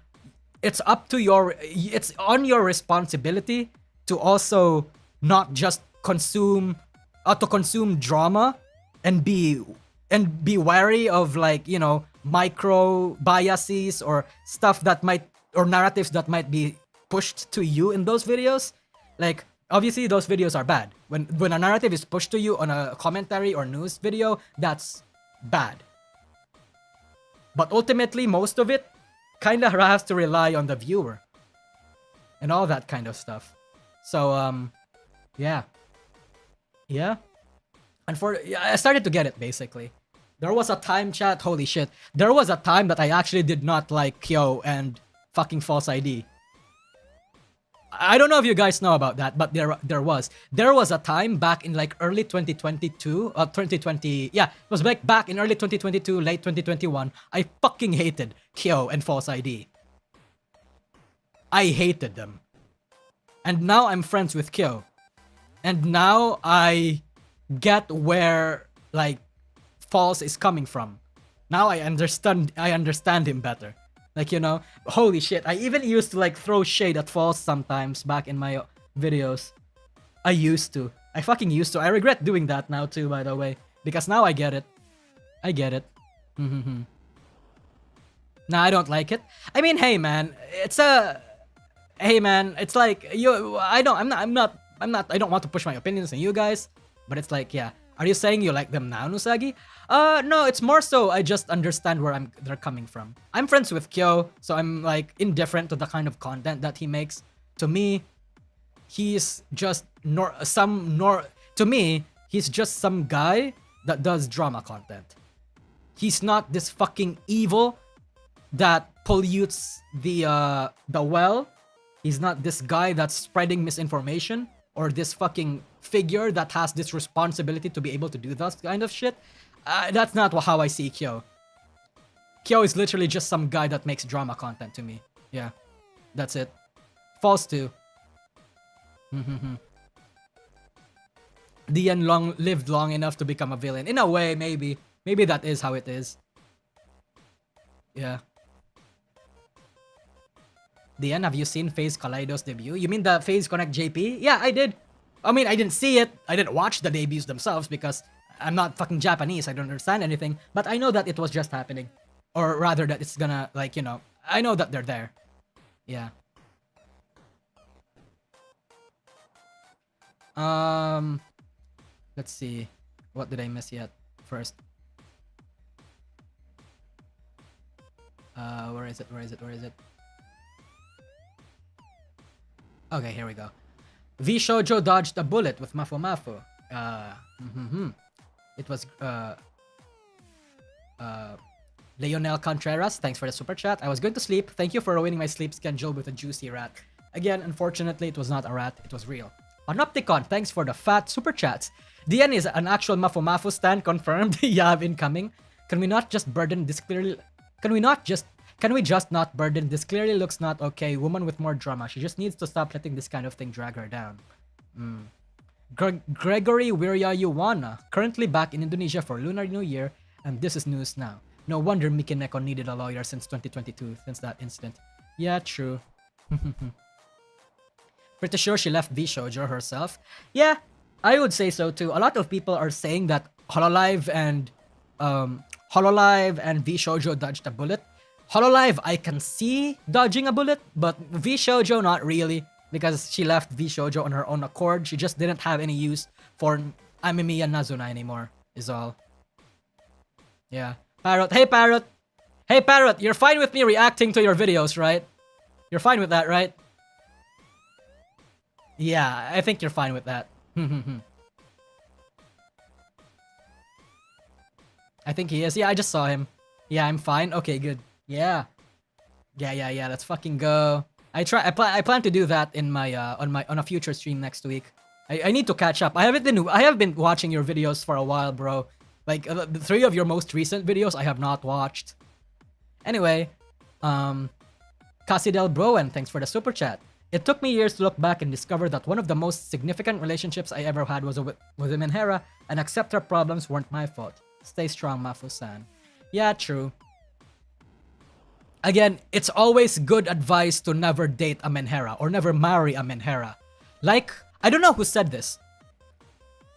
it's on your responsibility to also not just consume drama and be wary of, like, you know, micro biases or stuff that might, or narratives that might be pushed to you in those videos. Like, obviously those videos are bad. When a narrative is pushed to you on a commentary or news video, that's bad. But ultimately, most of it kind of has to rely on the viewer and all that kind of stuff. So yeah. And I started to get it, basically. There was a time, chat, holy shit, there was a time that I actually did not like Kyo and fucking False ID. I don't know if you guys know about that, but there was a time back in like early 2022, 2020, yeah, it was back in early 2022, late 2021, I fucking hated Kyo and False ID. I hated them. And now I'm friends with Kyo. And now I get where, like, False is coming from. Now I understand him better. Like, you know, holy shit. I even used to like throw shade at false sometimes back in my videos. I used to. I fucking used to. I regret doing that now too, by the way. Because now I get it. I get it. Nah, I don't like it. I mean, hey man, it's a... Hey man, it's like, I don't want to push my opinions on you guys. But it's like, yeah. Are you saying you like them now, Nusagi? No, it's more so I just understand where they're coming from. I'm friends with Kyo, so I'm like indifferent to the kind of content that he makes. To me, he's just to me, he's just some guy that does drama content. He's not this fucking evil that pollutes the well. He's not this guy that's spreading misinformation, or this fucking figure that has this responsibility to be able to do that kind of shit. That's not how I see Kyo. Kyo is literally just some guy that makes drama content to me. Yeah, that's it. False too. Dian lived long enough to become a villain. In a way, maybe. Maybe that is how it is. Yeah. Dian, have you seen FaZe Kaleido's debut? You mean the FaZe Connect JP? Yeah, I did. I mean, I didn't see it. I didn't watch the debuts themselves because I'm not fucking Japanese. I don't understand anything. But I know that it was just happening. Or rather that it's gonna, like, you know, I know that they're there. Yeah. Let's see. What did I miss yet? First. Where is it? Okay, here we go. V Shoujo dodged a bullet with Mafumafu. It was Leonel Contreras, thanks for the super chat. I was going to sleep. Thank you for ruining my sleep schedule with a juicy rat. Again, unfortunately, it was not a rat. It was real. Panopticon, thanks for the fat super chats. DN is an actual Mafumafu stan confirmed. Yav incoming. Can we just not burden this clearly looks not okay? Woman with more drama. She just needs to stop letting this kind of thing drag her down. Gregory Wirya Yuwana, currently back in Indonesia for Lunar New Year, and this is news now. No wonder MikeNeko needed a lawyer since 2022, since that incident. Yeah, true. Pretty sure she left V Shoujo herself. Yeah, I would say so too. A lot of people are saying that Hololive and V Shoujo dodged a bullet. Hololive, I can see dodging a bullet, but V Shoujo not really, because she left V Shoujo on her own accord. She just didn't have any use for Amemiya Nazuna anymore, is all. Yeah. Parrot, hey Parrot! Hey Parrot, you're fine with me reacting to your videos, right? You're fine with that, right? Yeah, I think you're fine with that. I think he is. Yeah, I just saw him. Yeah, I'm fine. Okay, good. Yeah. Yeah. Let's fucking go. I plan to do that in my on a future stream next week. I need to catch up. I have been watching your videos for a while, bro. Like the 3 of your most recent videos I have not watched. Anyway, Casidel Broen, thanks for the super chat. It took me years to look back and discover that one of the most significant relationships I ever had was with Minhera, and accept her problems weren't my fault. Stay strong, Mafu-san. Yeah, true. Again, it's always good advice to never date a Minhera or never marry a Minhera. Like, I don't know who said this.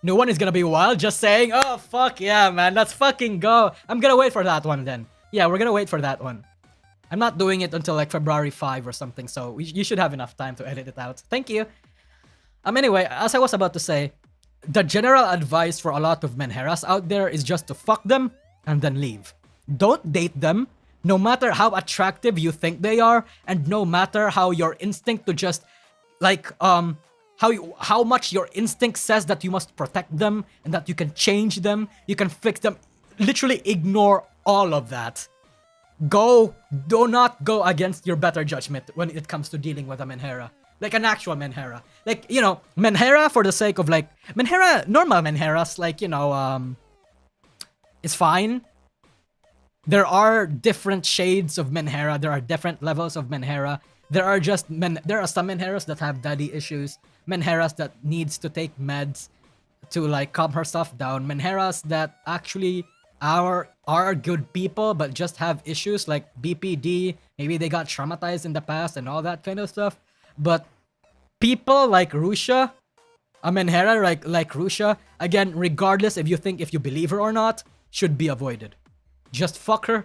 No one is gonna be wild just saying, oh, fuck yeah, man, let's fucking go. I'm gonna wait for that one then. Yeah, we're gonna wait for that one. I'm not doing it until like February 5 or something, so you should have enough time to edit it out. Thank you. Anyway, as I was about to say, the general advice for a lot of Minheras out there is just to fuck them and then leave. Don't date them, no matter how attractive you think they are, and no matter how your instinct to just, like, how much your instinct says that you must protect them and that you can change them, you can fix them. Literally ignore all of that. Do not go against your better judgment when it comes to dealing with a Minhera. Like an actual Minhera. Like, you know, Minhera for the sake of like, normal Minheras, like, you know, is fine. There are different shades of Minhera. There are different levels of Minhera. There are some Minheras that have daddy issues. Minheras that needs to take meds to like calm herself down. Minheras that actually are good people but just have issues like BPD. Maybe they got traumatized in the past and all that kind of stuff. But people like Rusía, Amenhera like Rusía, again, regardless if you believe her or not, should be avoided. Just fuck her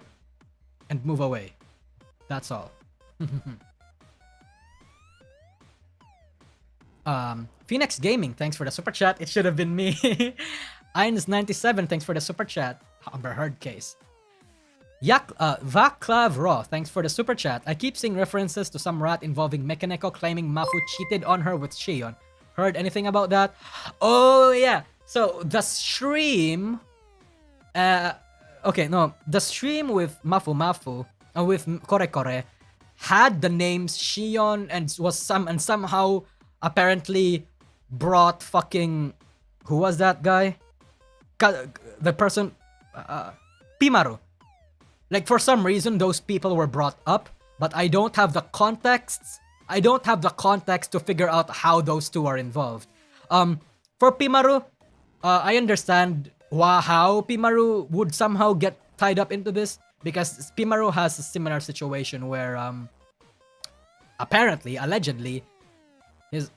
and move away. That's all. Phoenix Gaming, thanks for the super chat. It should have been me. Ines97, thanks for the super chat. Amber Heard case. Vaclav Raw, thanks for the super chat. I keep seeing references to some rat involving MikeNeko claiming Mafu cheated on her with Shion. Heard anything about that? Oh yeah. So the stream, the stream with Mafumafu, with Kore had the names Shion and somehow apparently brought fucking, who was that guy? The person, Pimaru. Like, for some reason, those people were brought up, but I don't have the context. I don't have the context to figure out how those two are involved. For Pimaru, I understand how Pimaru would somehow get tied up into this, because Pimaru has a similar situation where, apparently, allegedly, I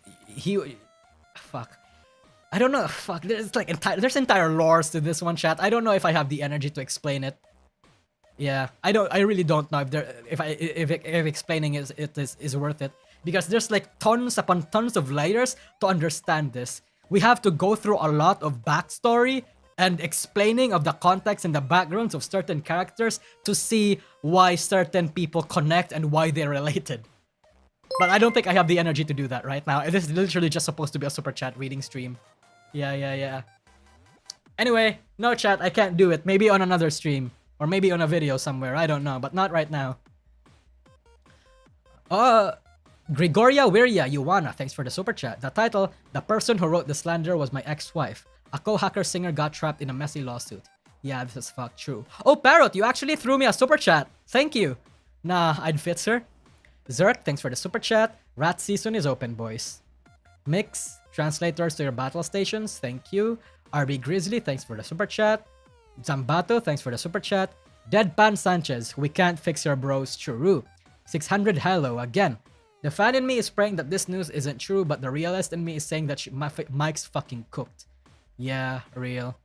don't know. Fuck. There's entire lores to this one, chat. I don't know if I have the energy to explain it. Yeah, I really don't know if explaining is worth it, because there's like tons upon tons of layers to understand this. We have to go through a lot of backstory and explaining of the context and the backgrounds of certain characters to see why certain people connect and why they're related. But I don't think I have the energy to do that right now. It is literally just supposed to be a super chat reading stream. Yeah. Anyway, no chat, I can't do it. Maybe on another stream. Or maybe on a video somewhere, I don't know, but not right now. Grigoria Wirya Yuwana, thanks for the super chat. The title, The Person Who Wrote the Slander Was My Ex-Wife. A co-hacker singer got trapped in a messy lawsuit. Yeah, this is fuck true. Oh, Parrot, you actually threw me a super chat. Thank you. Nah, I'd fit, sir. Zerk, thanks for the super chat. Rat season is open, boys. Mix, translators to your battle stations, thank you. RB Grizzly, thanks for the super chat. Zambato, thanks for the super chat. Deadpan Sanchez, we can't fix your bros, true. 600 hello again. The fan in me is praying that this news isn't true, but the realist in me is saying that Mike's fucking cooked. Yeah, real.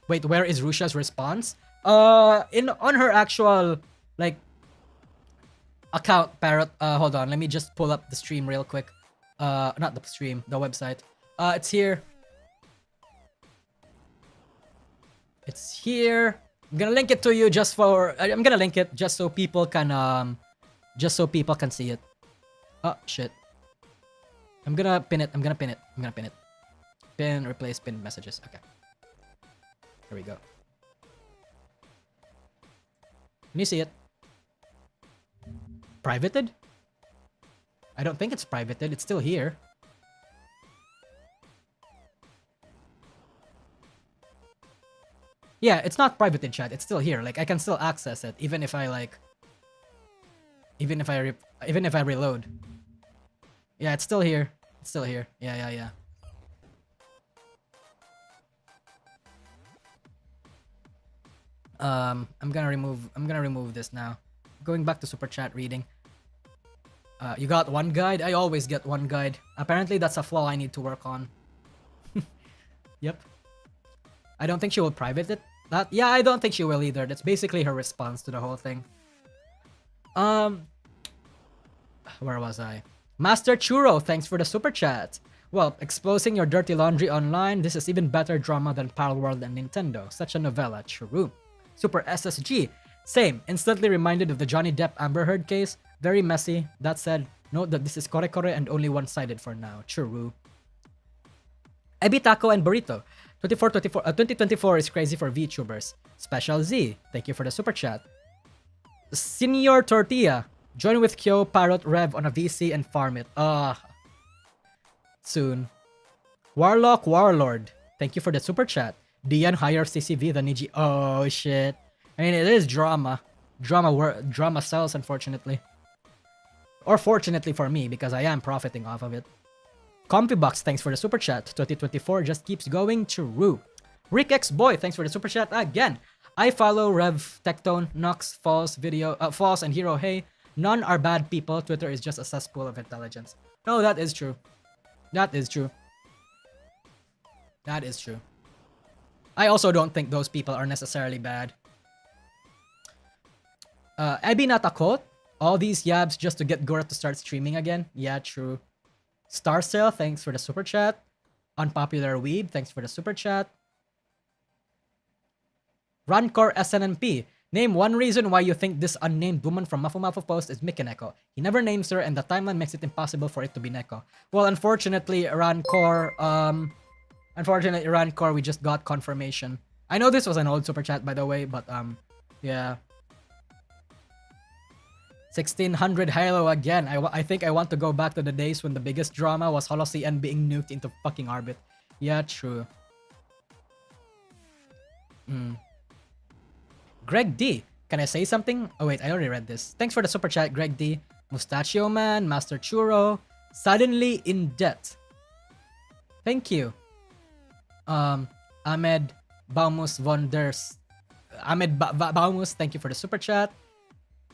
Wait, where is Rusia's response? On her actual like account, Parrot. Hold on, let me just pull up the stream real quick. Not the stream, the website. It's here. It's here. I'm gonna link it to you just for. I'm gonna link it just so people can see it. Oh shit. I'm gonna pin it. Pin, replace, pin messages. Okay. Here we go. Can you see it? Privated? I don't think it's privated. It's still here. Yeah, it's not private in chat. It's still here. Like, I can still access it even if I like, even if I reload. Yeah, it's still here. It's still here. Yeah. I'm gonna remove this now. Going back to super chat reading. You got one guide? I always get one guide. Apparently that's a flaw I need to work on. Yep. I don't think she will private it. Yeah, I don't think she will either. That's basically her response to the whole thing. Where was I? Master Churro, thanks for the super chat. Well, exposing your dirty laundry online, this is even better drama than Palworld and Nintendo. Such a novella, true. Super SSG, same. Instantly reminded of the Johnny Depp Amber Heard case. Very messy. That said, note that this is kore and only one-sided for now. True. Ebitaco and Burrito. 2024 is crazy for VTubers. Special Z, thank you for the super chat. Senior Tortilla, join with Kyo, Parrot, Rev on a VC and farm it. Soon. Warlock Warlord, thank you for the super chat. Dian higher CCV than EG. Oh shit. I mean, it is drama. Drama sells, unfortunately. Or fortunately for me, because I am profiting off of it. ComfyBox, thanks for the super chat. 2024 just keeps going. True. Rick X Boy, thanks for the super chat again. I follow Rev Tectone, Nox, False Video, False and Hero. Hey, none are bad people. Twitter is just a cesspool of intelligence. No, that is true. That is true. That is true. I also don't think those people are necessarily bad. Abby Natakot, all these yabs just to get Gora to start streaming again. Yeah, true. Star Sale, thanks for the super chat. Unpopular Weeb, thanks for the super chat. Rancor SNMP, name one reason why you think this unnamed woman from Mafumafu post is MikeNeko. He never names her and the timeline makes it impossible for it to be Neko. Well, unfortunately, Rancor, we just got confirmation. I know this was an old super chat, by the way, but yeah. 1600 Halo again. I think I want to go back to the days when the biggest drama was HoloCN being nuked into fucking orbit. Yeah, true. Greg D, can I say something? Oh wait, I already read this. Thanks for the super chat, Greg D. Mustachio Man, Master Churro, suddenly in debt. Thank you. Ahmed Baumus Wonders. Ahmed Baumus, thank you for the super chat.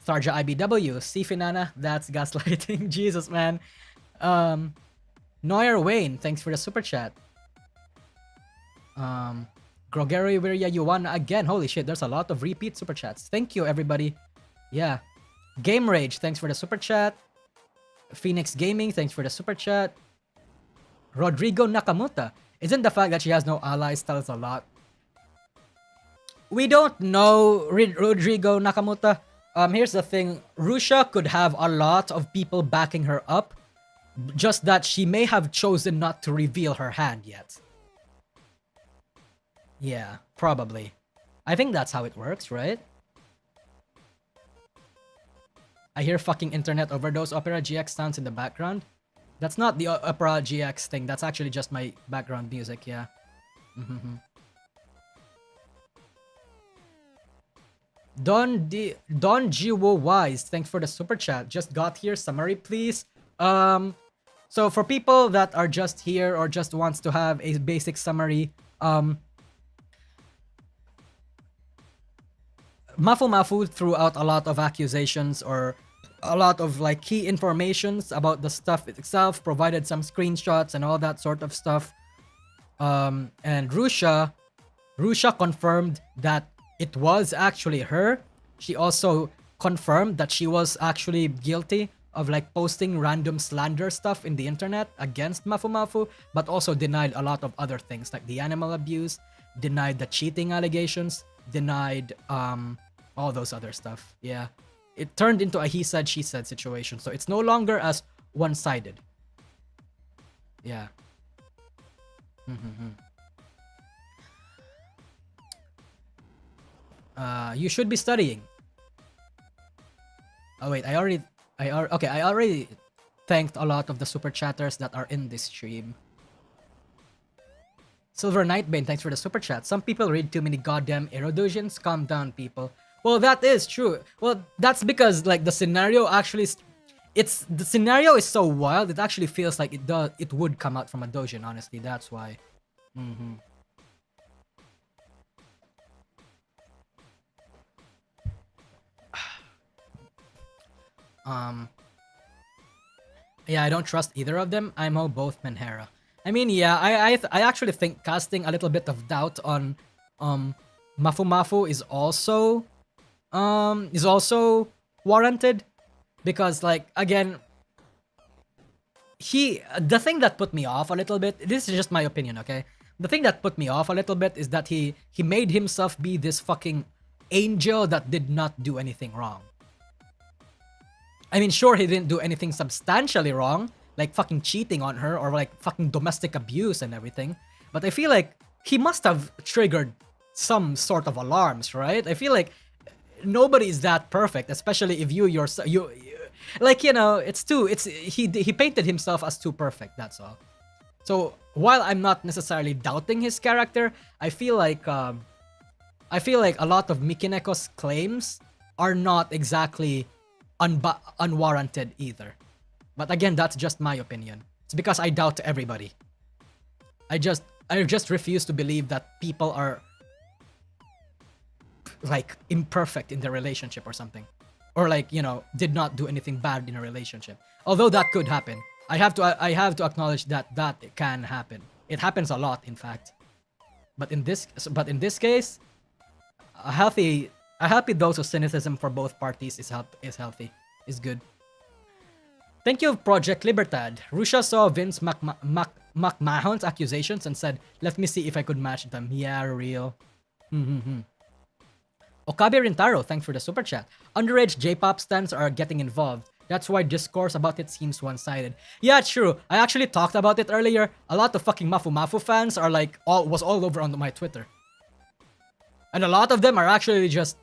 Tharja IBW, C Finana, that's gaslighting. Jesus, man. Neuer Wayne, thanks for the super chat. Grogeri Wirya Yuwana again. Holy shit, there's a lot of repeat super chats. Thank you, everybody. Yeah. Game Rage, thanks for the super chat. Phoenix Gaming, thanks for the super chat. Rodrigo Nakamuta, isn't the fact that she has no allies tells a lot? We don't know, Rodrigo Nakamuta. Here's the thing. Rusía could have a lot of people backing her up, just that she may have chosen not to reveal her hand yet. Yeah, probably. I think that's how it works, right? I hear fucking internet overdose Opera GX sounds in the background. That's not the Opera GX thing. That's actually just my background music, yeah. Don Jiwo Wise, thanks for the super chat. Just got here. Summary, please. So for people that are just here or just wants to have a basic summary, Mafumafu threw out a lot of accusations or a lot of like key informations about the stuff itself, provided some screenshots and all that sort of stuff. And Rusía confirmed that it was actually her. She also confirmed that she was actually guilty of like posting random slander stuff in the internet against Mafumafu, but also denied a lot of other things like the animal abuse, denied the cheating allegations, denied all those other stuff. Yeah. It turned into a he said, she said situation. So it's no longer as one-sided. Yeah. You should be studying. Oh wait, I already thanked a lot of the super chatters that are in this stream. Silver Nightbane, thanks for the super chat. Some people read too many goddamn eruditions. Calm down, people. Well, that is true. Well, that's because like the scenario actually, the scenario is so wild. It actually feels like it would come out from a doujin. Honestly, that's why. Yeah, I don't trust either of them. I'm both Menhera. I mean, yeah, I actually think casting a little bit of doubt on Mafumafu is also warranted, because like again, the thing that put me off a little bit, this is just my opinion, okay? The thing that put me off a little bit is that he made himself be this fucking angel that did not do anything wrong. I mean, sure, he didn't do anything substantially wrong, like fucking cheating on her or like fucking domestic abuse and everything. But I feel like he must have triggered some sort of alarms, right? I feel like nobody is that perfect, especially if you like, you know, he painted himself as too perfect, that's all. So while I'm not necessarily doubting his character, I feel like a lot of MikeNeko's claims are not exactly unwarranted either. But again, that's just my opinion. It's because I doubt everybody. I just refuse to believe that people are like imperfect in their relationship or something, or like did not do anything bad in a relationship. Although that could happen. I have to acknowledge that it can happen. It happens a lot, in fact. But in this case, a healthy dose of cynicism for both parties is healthy, is good. Thank you, Project Libertad. Russia saw Vince McMahon's accusations and said, "Let me see if I could match them." Yeah, real. Okabe Rintaro, thanks for the super chat. Underage J-pop stans are getting involved. That's why discourse about it seems one-sided. Yeah, true. I actually talked about it earlier. A lot of fucking Mafumafu fans are like was all over on my Twitter. And a lot of them are actually just...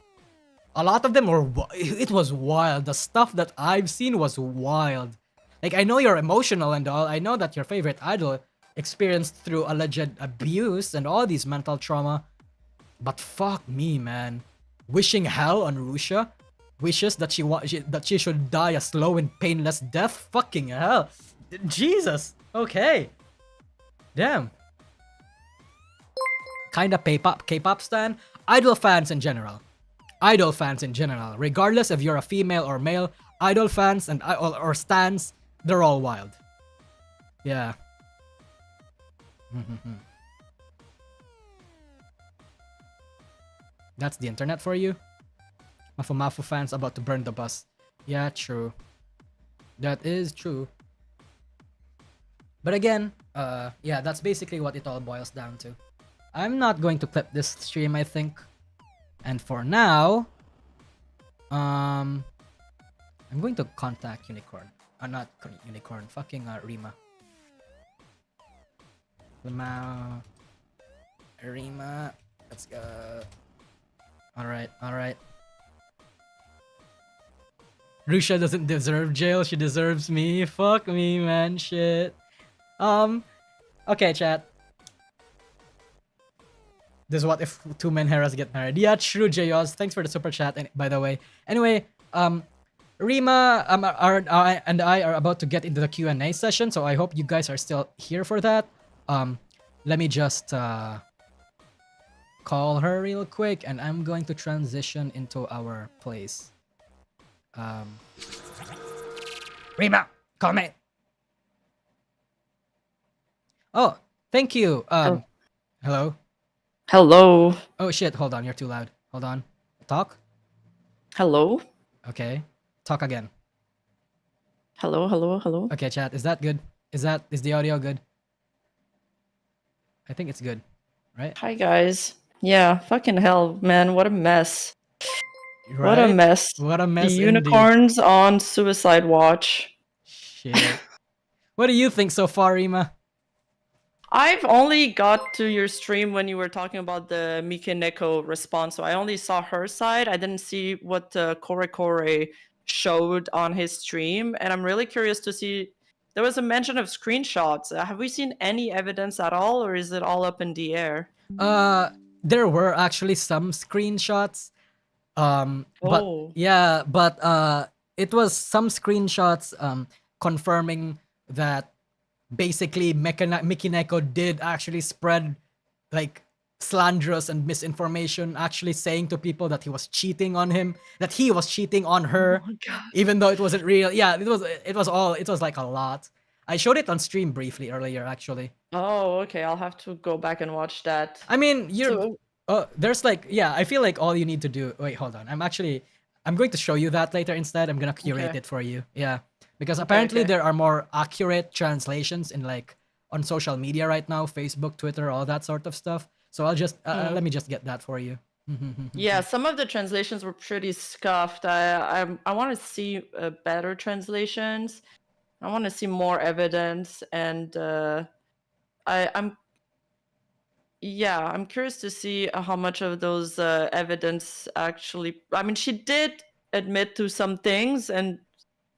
A lot of them were... It was wild. The stuff that I've seen was wild. Like, I know you're emotional and all. I know that your favorite idol experienced through alleged abuse and all these mental trauma. But fuck me, man. Wishing hell on Russia? Wishes that she should die a slow and painless death? Fucking hell. Jesus. Okay. Damn. Kinda K-pop stan? Idol fans in general. Idol fans in general. Regardless if you're a female or male, idol fans and or stans, they're all wild. Yeah. That's the internet for you? Mafumafu fans about to burn the bus. Yeah, true. That is true. But again, yeah, that's basically what it all boils down to. I'm not going to clip this stream, I think. And for now, I'm going to contact Unicorn. Not Unicorn, fucking Rima. Rima, let's go. Alright. Russia doesn't deserve jail, she deserves me. Fuck me, man, shit. Okay, chat. This is what if two men heras get married. Yeah, true, Jayoz. Thanks for the super chat, by the way. Anyway, Rima and I are about to get into the Q&A session, so I hope you guys are still here for that. Let me just call her real quick, and I'm going to transition into our place. Rima, call me. Oh, thank you. Hello. Hello. Oh shit, hold on, you're too loud. Hold on. Talk? Hello. Okay. Talk again. Hello. Okay, chat, is that good? Is the audio good? I think it's good, right? Hi, guys. Yeah, fucking hell, man. What a mess. Right? What a mess. What a mess The indeed. unicorns on suicide watch. Shit. What do you think so far, Rima? I've only got to your stream when you were talking about the MikeNeko response, so I only saw her side. I didn't see what Kore showed on his stream, and I'm really curious to see. There was a mention of screenshots. Have we seen any evidence at all, or is it all up in the air? There were actually some screenshots. But yeah, but it was some screenshots confirming that basically MikeNeko did actually spread like slanderous and misinformation, actually saying to people that he was cheating on him, that he was cheating on her, even though it wasn't real. Yeah, it was like a lot. I showed it on stream briefly earlier, actually. Oh, okay. I'll have to go back and watch that. I mean, there's like, yeah, I feel like all you need to do... Wait, hold on. I'm going to show you that later instead. I'm gonna curate it for you. Yeah. Because apparently there are more accurate translations in like on social media right now, Facebook, Twitter, all that sort of stuff. So I'll just, let me just get that for you. Yeah, some of the translations were pretty scuffed. I want to see better translations. I want to see more evidence, and I'm curious to see how much of those evidence actually. I mean, she did admit to some things, and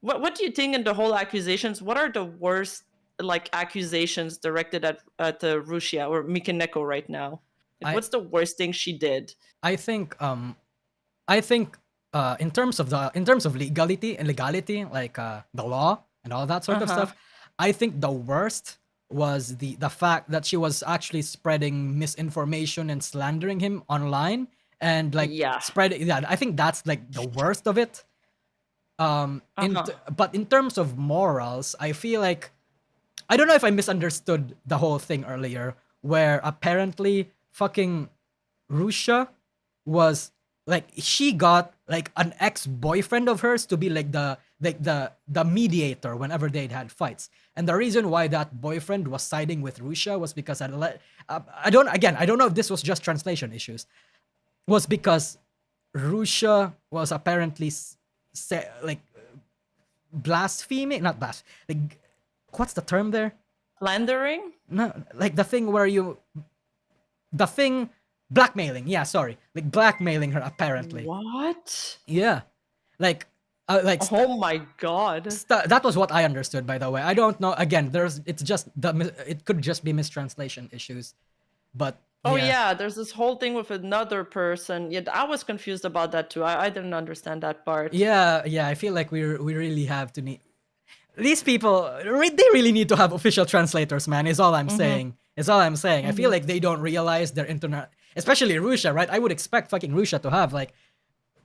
what do you think in the whole accusations? What are the worst like accusations directed at Russia or MikeNeko right now? Like, what's the worst thing she did? I think in terms of legality, like the law and all that sort of stuff, I think the worst was the fact that she was actually spreading misinformation and slandering him online and like Yeah. spread. Yeah, I think that's like the worst of it. Uh-huh. But in terms of morals, I feel like I don't know if I misunderstood the whole thing earlier, where apparently fucking Russia was like she got like an ex-boyfriend of hers to be like the mediator whenever they'd had fights. And the reason why that boyfriend was siding with Russia was because I don't know if this was just translation issues, was because Russia was apparently like blaspheming, not like what's the term there? Slandering? No, like the thing where the thing blackmailing. Yeah, sorry, like blackmailing her apparently. What? Yeah, like Oh my god. that was what I understood. By the way, I don't know. Again, it could just be mistranslation issues, but Oh yeah, there's this whole thing with another person. Yeah, I was confused about that too. I didn't understand that part. yeah. I feel like we really have to need these people. They really need to have official translators, man. Is all I'm saying. Is all I'm saying. I feel like they don't realize their internet, especially Russia, right? I would expect fucking Russia to have like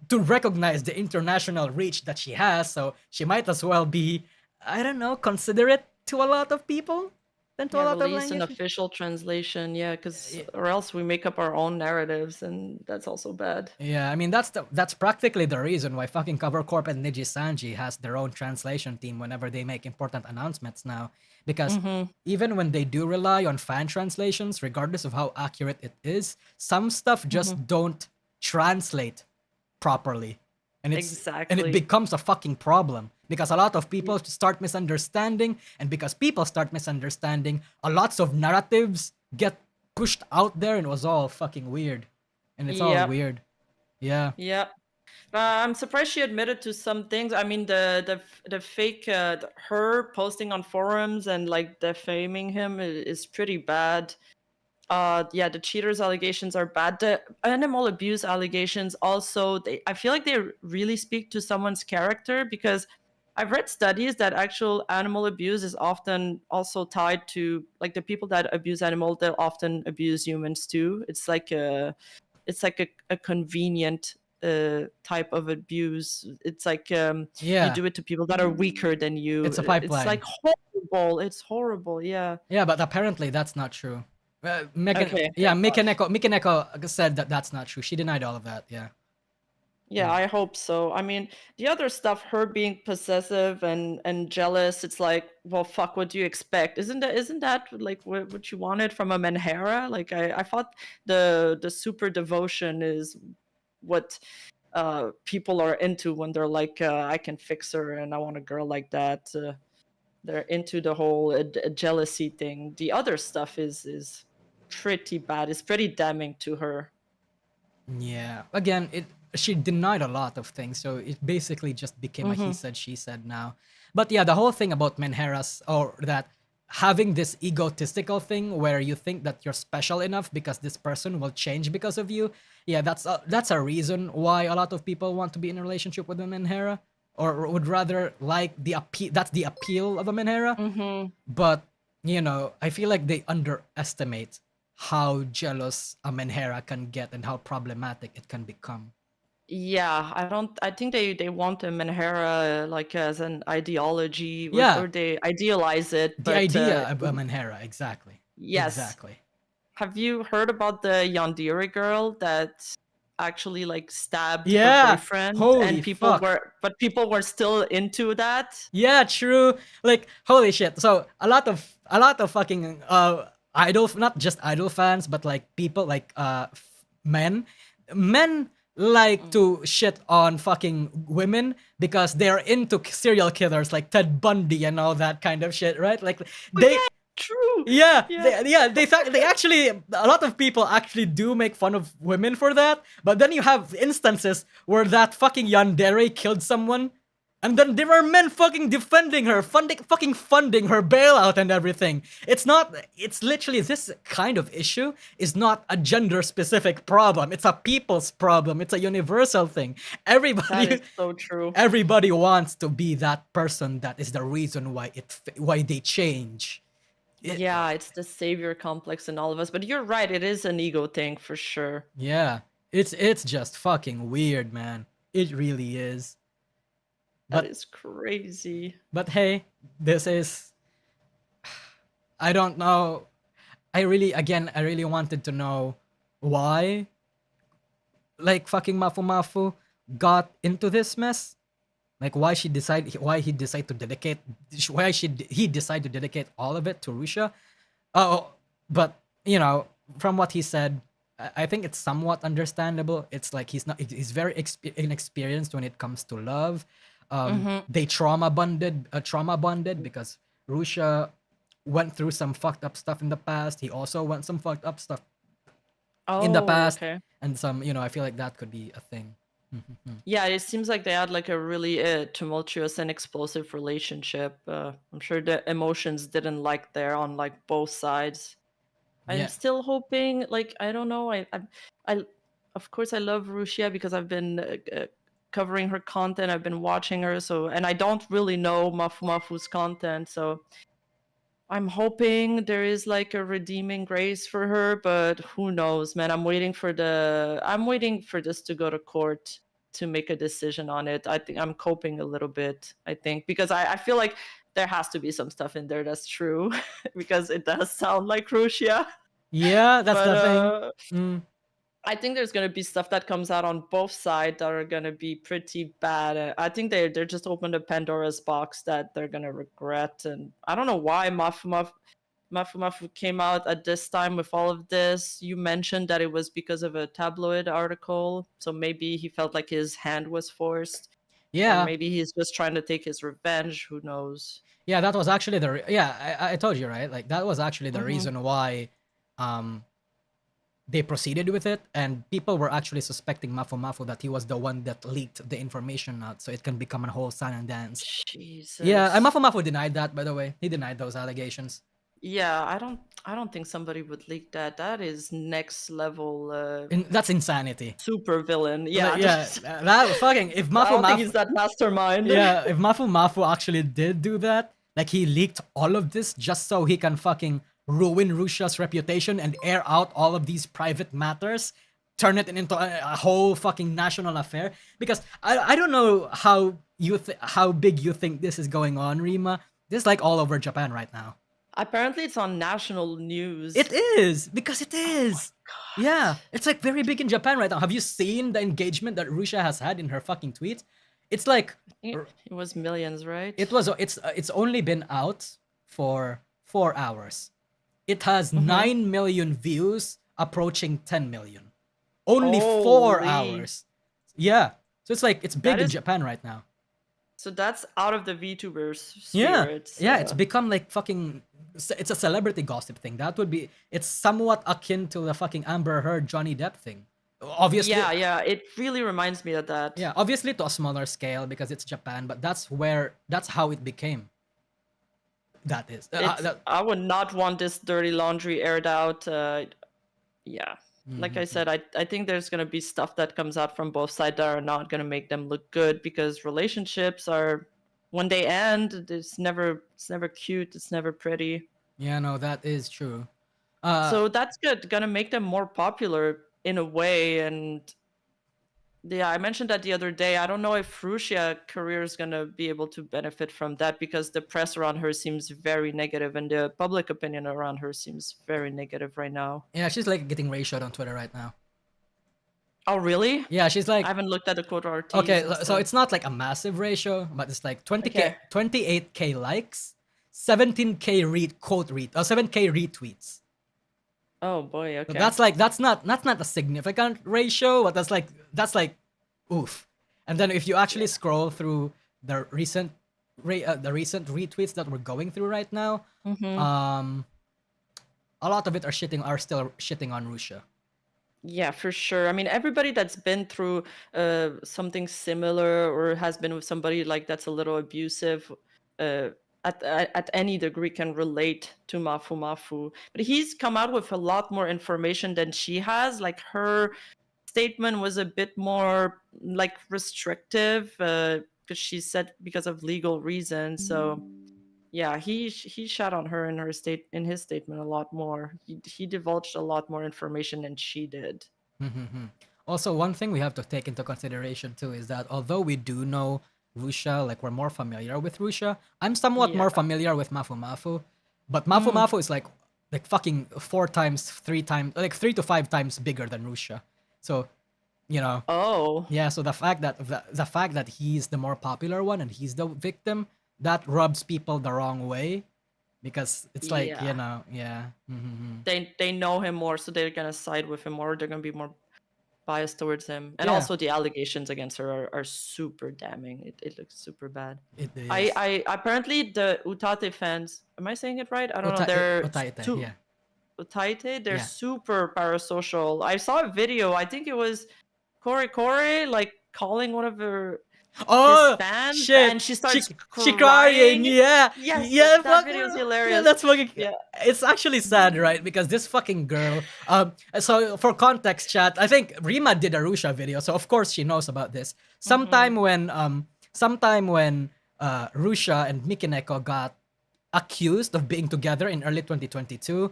to recognize the international reach that she has, so she might as well be, I don't know, considerate to a lot of people than to a lot of Release an language. official translation, yeah, because or else we make up our own narratives, and that's also bad. Yeah, I mean that's practically the reason why fucking Cover Corp and Niji Sanji has their own translation team whenever they make important announcements now. Because even when they do rely on fan translations, regardless of how accurate it is, some stuff just don't translate properly. And it Exactly. becomes a fucking problem because a lot of people start misunderstanding, and because people start misunderstanding, a lots of narratives get pushed out there, and it was all fucking weird. And it's all Yep. weird. Yeah. Yeah. I'm surprised she admitted to some things. I mean, the fake her posting on forums and like defaming him is pretty bad. Yeah, the cheaters allegations are bad. The animal abuse allegations also, I feel like they really speak to someone's character, because I've read studies that actual animal abuse is often also tied to like the people that abuse animals, they'll often abuse humans too. It's like a convenient type of abuse. It's like you Yeah. do it to people that are weaker than you. It's a It's pipeline. like horrible. It's horrible. Yeah. Yeah, but apparently that's not true. Okay. MikeNeko said that that's not true. She denied all of that. Yeah. Yeah, I hope so. I mean, the other stuff, her being possessive and jealous, it's like, well, fuck, what do you expect? Isn't that like what you wanted from a Menhera? Like I thought the super devotion is what people are into when they're like, I can fix her and I want a girl like that. They're into the whole jealousy thing. The other stuff is pretty bad. It's pretty damning to her. Yeah. Again, she denied a lot of things, so it basically just became a he said, she said now. But yeah, the whole thing about Menheras, or that having this egotistical thing where you think that you're special enough because this person will change because of you. Yeah, that's a reason why a lot of people want to be in a relationship with a Menhera, or would rather like the appeal. That's the appeal of a Menhera. But I feel like they underestimate how jealous a Menhera can get and how problematic it can become. Yeah, I think they want a Menhera like as an ideology, Yeah. or they idealize it. The But idea of a Menhera, exactly. yes. Exactly. Have you heard about the Yandere girl that actually like stabbed her Yeah. boyfriend, Holy and fuck. people were still into that? Yeah, true. Like, holy shit. So a lot of fucking idol, not just idol fans, but like people like men like to shit on fucking women because they're into serial killers like Ted Bundy and all that kind of shit, right? Like they True. Yeah, Yeah. they actually, a lot of people actually do make fun of women for that, but then you have instances where that fucking yandere killed someone, and then there are men fucking defending her, fucking funding her bailout and everything. It's literally, this kind of issue is not a gender-specific problem. It's a people's problem. It's a universal thing. That is so true. Everybody wants to be that person that is the reason why they change. Yeah, it's the savior complex in all of us. But you're right, it is an ego thing for sure. Yeah. It's just fucking weird, man. It really is. That But is crazy. but hey, this is, I don't know. I really wanted to know why, like, fucking Mafumafu got into this mess. Like, why he decided to dedicate, he decide to dedicate all of it to Russia. Oh, but you know, from what he said, I think it's somewhat understandable. It's like he's very inexperienced when it comes to love. Mm-hmm. They trauma bonded because Russia went through some fucked up stuff in the past. He also went some fucked up stuff in the Oh, past, okay. and some, I feel like that could be a thing. Yeah, it seems like they had like a really tumultuous and explosive relationship. I'm sure the emotions didn't like there on like both sides. I'm Yeah, still hoping, like, I don't know. I of course I love Russia because I've been covering her content. I've been watching her, so, and I don't really know Mafumafu's content, so I'm hoping there is like a redeeming grace for her, but who knows, man. I'm waiting for this to go to court to make a decision on it. I think I'm coping a little bit, I think, because I feel like there has to be some stuff in there that's true because it does sound like Russia. yeah, that's But the thing. Mm. I think there's gonna be stuff that comes out on both sides that are gonna be pretty bad. I think they're just opened a Pandora's box that they're gonna regret, and I don't know why Mafumafu came out at this time with all of this. You mentioned that it was because of a tabloid article, so maybe he felt like his hand was forced, or Yeah, maybe he's just trying to take his revenge. Who knows? yeah, that was actually I told you, right? Like, that was actually the Hmm. reason why um they proceeded with it, and people were actually suspecting Mafumafu that he was the one that leaked the information out, so it can become a whole sign and dance. Yeah, and Jesus. Mafumafu denied that, by the way. He denied those allegations. Yeah, I don't think somebody would leak that. That is next level That's insanity. super villain. Like, Yeah, yeah, just that fucking, if I don't think Mafumafu, he's that mastermind. yeah, if Mafumafu actually did do that, like, he leaked all of this just so he can fucking ruin Russia's reputation and air out all of these private matters, turn it into a whole fucking national affair. Because I don't know how how big you think this is going on, Rima. This is like all over Japan right now. Apparently it's on national news. It is, because it Oh my is. god. Yeah, it's like very big in Japan right now. Have you seen the engagement that Russia has had in her fucking tweets? It's like, It was millions, right? it's only been out for 4 hours. It has Mm-hmm. 9 million views, approaching 10 million. Only four Holy. hours. Yeah. So it's like, it's That big in is Japan right now. so that's out of the VTubers Yeah. sphere. It's Yeah, it's become like fucking, it's a celebrity gossip thing. It's somewhat akin to the fucking Amber Heard Johnny Depp thing. Obviously, yeah, it really reminds me of that. yeah, obviously to a smaller scale because it's Japan, but that's how it became. That is. I would not want this dirty laundry aired out. Yeah, like I said, I think there's gonna be stuff that comes out from both sides that are not gonna make them look good, because relationships are, when they end, it's never cute, it's never pretty. Yeah, no, that is true. So that's good, gonna make them more popular in a way. And yeah, I mentioned that the other day. I don't know if Russia career is gonna be able to benefit from that, because the press around her seems very negative and the public opinion around her seems very negative right now. Yeah, she's like getting ratioed on Twitter right now. Oh, really? Yeah, she's I like, haven't looked at the quote RTs okay, and so stuff. it's not like a massive ratio, but it's like Okay. 28k likes, 17k 7k retweets. Oh boy. So Okay. that's not a significant ratio, but that's like oof. And then if you actually Yeah. scroll through the the recent retweets that we're going through right now, Mm-hmm. um, a lot of it are still shitting on Russia. Yeah, for sure. I mean, everybody that's been through something similar, or has been with somebody like that's a little abusive, uh, at any degree, can relate to Mafumafu. But he's come out with a lot more information than she has. Like, her statement was a bit more like restrictive, because she said because of legal reasons. So yeah, he shot on her in his statement a lot more. He divulged a lot more information than she did. Also, one thing we have to take into consideration too is that although we do know Russia, like we're more familiar with Russia, I'm somewhat Yeah. more familiar with Mafumafu, but Mm. Mafumafu is like fucking 4 times, 3 times, like 3 to 5 times bigger than Russia. So, you know, Oh. yeah. So the fact that the fact that he's the more popular one and he's the victim, that rubs people the wrong way, because it's like, you Yeah. know, yeah. Mm-hmm. They know him more, so they're gonna side with him more. They're gonna be more biased towards him. And Yeah, also the allegations against her are super damning. It looks super bad. it is. I apparently the Utate fans, am I saying it right? I don't know. They're Utaite, too yeah. Utate, they're Yeah. super parasocial. I saw a video, I think it was Kore like calling one of his Oh fans, shit! and she starts She crying. crying. Yeah, Yes, yeah. that Fuck. video is Yeah, hilarious. that's fucking. Yeah. It's actually sad, right? Because this fucking girl. So for context, chat, I think Rima did a Russia video, so of course she knows about this. Sometime when Russia and MikeNeko got accused of being together in early 2022,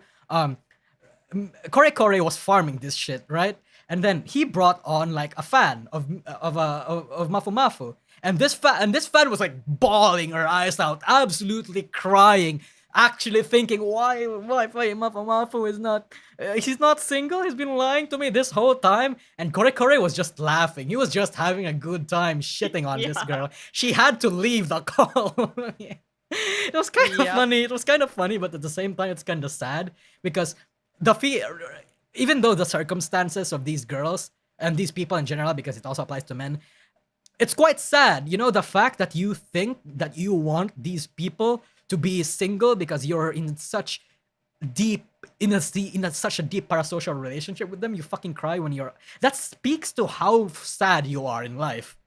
Kore was farming this shit, right? And then he brought on like a fan of Mafumafu, and this fan was like bawling her eyes out, absolutely crying, actually thinking, why Mafumafu is not, he's not single, he's been lying to me this whole time. And Kore was just laughing. He was just having a good time shitting on this Yeah. girl. She had to leave the call. It was kind of Yep. funny. It was kind of funny, but at the same time, it's kind of sad because the even though the circumstances of these girls and these people in general, because it also applies to men, it's quite sad. You know, the fact that you think that you want these people to be single because you're in such deep such a deep parasocial relationship with them, you fucking cry when you're. That speaks to how sad you are in life.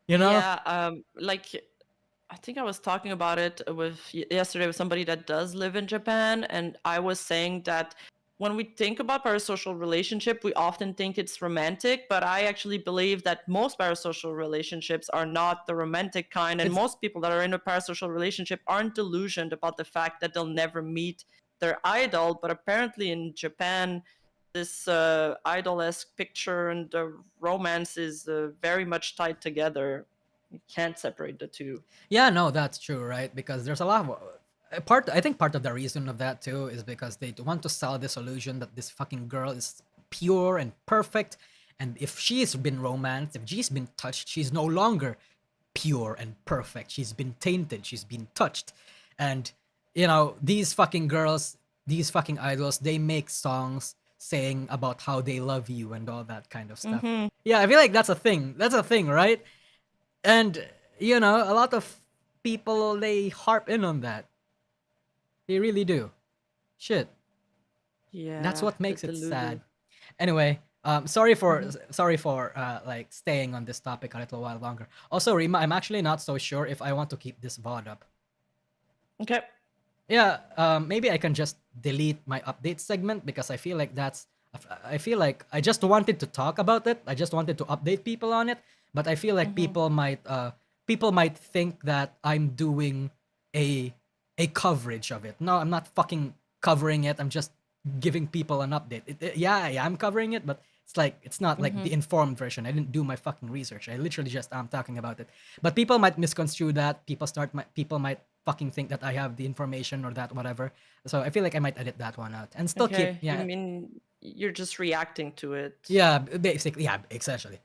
You know? Yeah, like I think I was talking about it with yesterday with somebody that does live in Japan, and I was saying that when we think about parasocial relationship, we often think it's romantic, but I actually believe that most parasocial relationships are not the romantic kind, and It's- most people that are in a parasocial relationship aren't delusioned about the fact that they'll never meet their idol. But apparently in Japan, this idol-esque picture and the romance is very much tied together. You can't separate the two. Yeah, no, that's true, right? Because there's a lot of part. I think part of the reason of that too is because they want to sell this illusion that this fucking girl is pure and perfect, and if she's been romanced, if she's been touched, she's no longer pure and perfect. She's been tainted. She's been touched, and you know these fucking girls, these fucking idols, they make songs saying about how they love you and all that kind of stuff. Mhm. Yeah, I feel like that's a thing. That's a thing, right? And you know, a lot of people, they harp in on that. They really do. Shit. Yeah. That's what the makes it Delulu. sad. Anyway, sorry for like staying on this topic a little while longer. Also, Rima, I'm actually not so sure if I want to keep this VOD up. Okay. Yeah, maybe I can just delete my update segment because I feel like I feel like I just wanted to talk about it. I just wanted to update people on it, but I feel like people might think that I'm doing a coverage of it. No, I'm not fucking covering it. I'm just giving people an update. Yeah, I'm covering it, but it's like it's not like the informed version. I didn't do my fucking research. I literally just am talking about it. But people might misconstrue that. People might fucking think that I have the information or that whatever. So I feel like I might edit that one out and still Okay. keep. Yeah, I mean, you're just reacting to it. yeah, basically, yeah, exactly,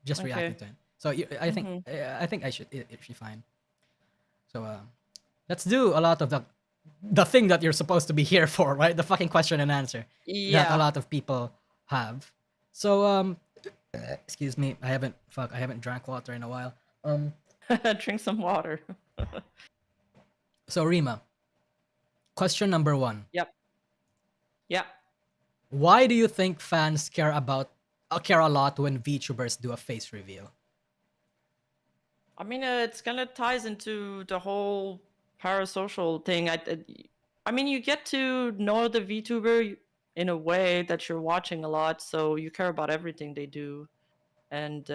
just Okay. reacting to it. So I think I should it should be fine. So let's do a lot of the thing that you're supposed to be here for, right? The fucking question and answer that a Yeah. lot of people have. So excuse me, I haven't drank water in a while. Drink some water. So Rima, question number 1. Yep. Yeah. Why do you think fans care a lot when VTubers do a face reveal? I mean, it's kind of ties into the whole parasocial thing. I mean, you get to know the VTuber in a way that you're watching a lot, so you care about everything they do, and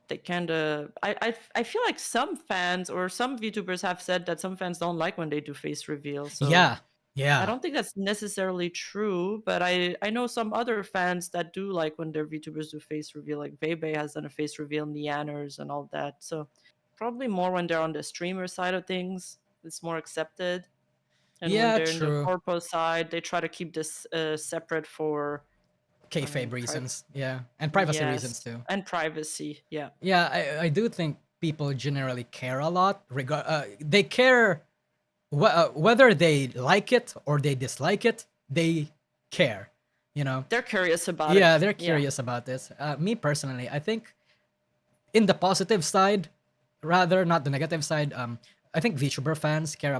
they kind of. I feel like some fans or some VTubers have said that some fans don't like when they do face reveals. So Yeah, Yeah. I don't think that's necessarily true, but I know some other fans that do like when their VTubers do face reveal, like Vebe has done a face reveal, Neanners and all that. So probably more when they're on the streamer side of things, it's more accepted. And when Yeah, they're in the true. corpo side, they try to keep this separate for, I Kayfabe mean, reasons. Yeah. And privacy reasons yes, too. and privacy. Yeah. Yeah, I do think people generally care a lot. They care whether they like it or they dislike it. They care, you know. They're curious about Yeah, it. they're Yeah. curious about this. Me personally, I think in the positive side, rather not the negative side. I think VTuber fans care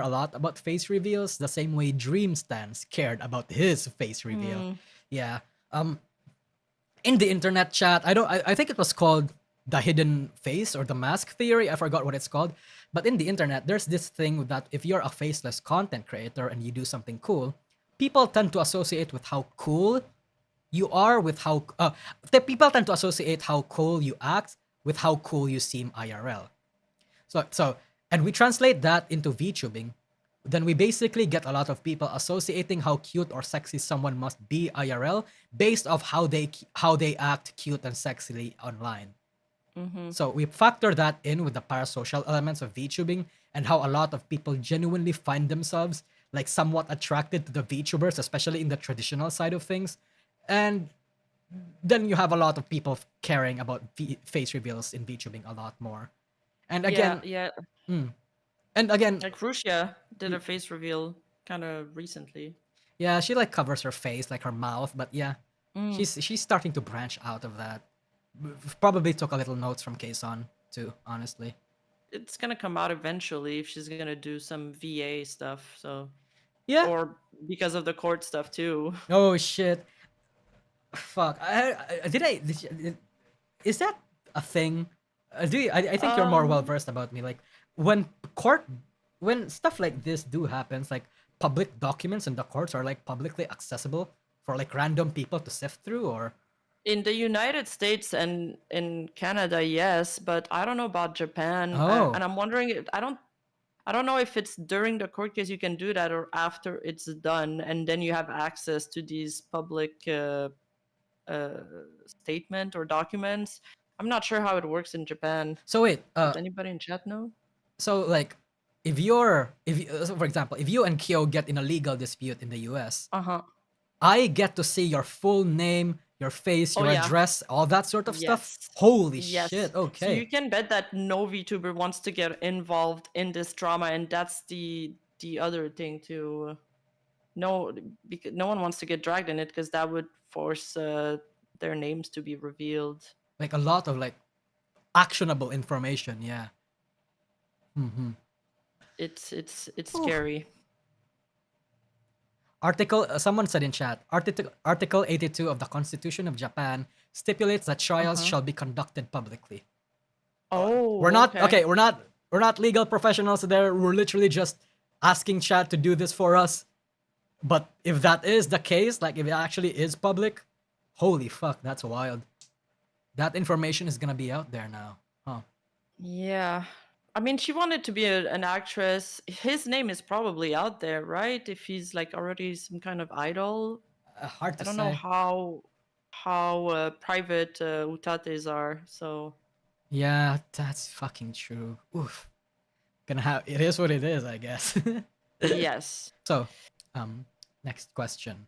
a lot about face reveals the same way Dream Stans cared about his face reveal. Mm, Yeah. In the internet chat, I think it was called the hidden face or the mask theory. I forgot what it's called. But in the internet, there's this thing that if you're a faceless content creator and you do something cool, people tend to associate with how cool you are with how the people tend to associate how cool you act with how cool you seem IRL. So and we translate that into VTubing, then we basically get a lot of people associating how cute or sexy someone must be IRL based off how they act cute and sexily online. mm-hmm. So we factor that in with the parasocial elements of VTubing and how a lot of people genuinely find themselves like somewhat attracted to the VTubers, especially in the traditional side of things. And then you have a lot of people caring about face reveals in VTubing a lot more. And again, Yeah. and again, Like Rusía did a face reveal kind of recently. yeah, she like covers her face, like her mouth, but yeah, Mm. she's starting to branch out of that. Probably took a little notes from Kason too, honestly. It's gonna come out eventually if she's gonna do some VA stuff. So, Yeah. or because of the court stuff too. Oh shit. Fuck. Is that a thing? I think you're more well Um, versed about me. Like when court, when stuff like this do happens, like public documents in the courts are like publicly accessible for like random people to sift through, or in the United States and in Canada, yes, but I don't know about Japan. oh, And I'm wondering if I don't know if it's during the court case you can do that or after it's done, and then you have access to these public uh, statement or documents. I'm not sure how it works in Japan. so wait, Does anybody in chat know? so like so for example, if you and Kyo get in a legal dispute in the U.S., Uh huh. I get to see your full name, your face, Oh your yeah. address, all that sort of stuff. Yes. Holy Yes. shit! So you Okay. can bet that no VTuber wants to get involved in this drama, and that's the other thing too. No, because no one wants to get dragged in it because that would force their names to be revealed. Like a lot of like actionable information. Yeah. It's Oof. scary. Someone said in chat, Article 82 of the Constitution of Japan stipulates that trials Uh-huh. shall be conducted publicly. Oh, We're not okay. okay, we're not legal professionals there. We're literally just asking chat to do this for us. But if that is the case, like if it actually is public, holy fuck, that's wild. That information is gonna be out there now. Huh. Yeah. I mean, she wanted to be an actress. His name is probably out there, right? If he's like already some kind of idol. Hard I to don't know say. how private utates are. So Yeah, that's fucking true. Oof. Gonna have it is what it is, I guess. yes. So, next question.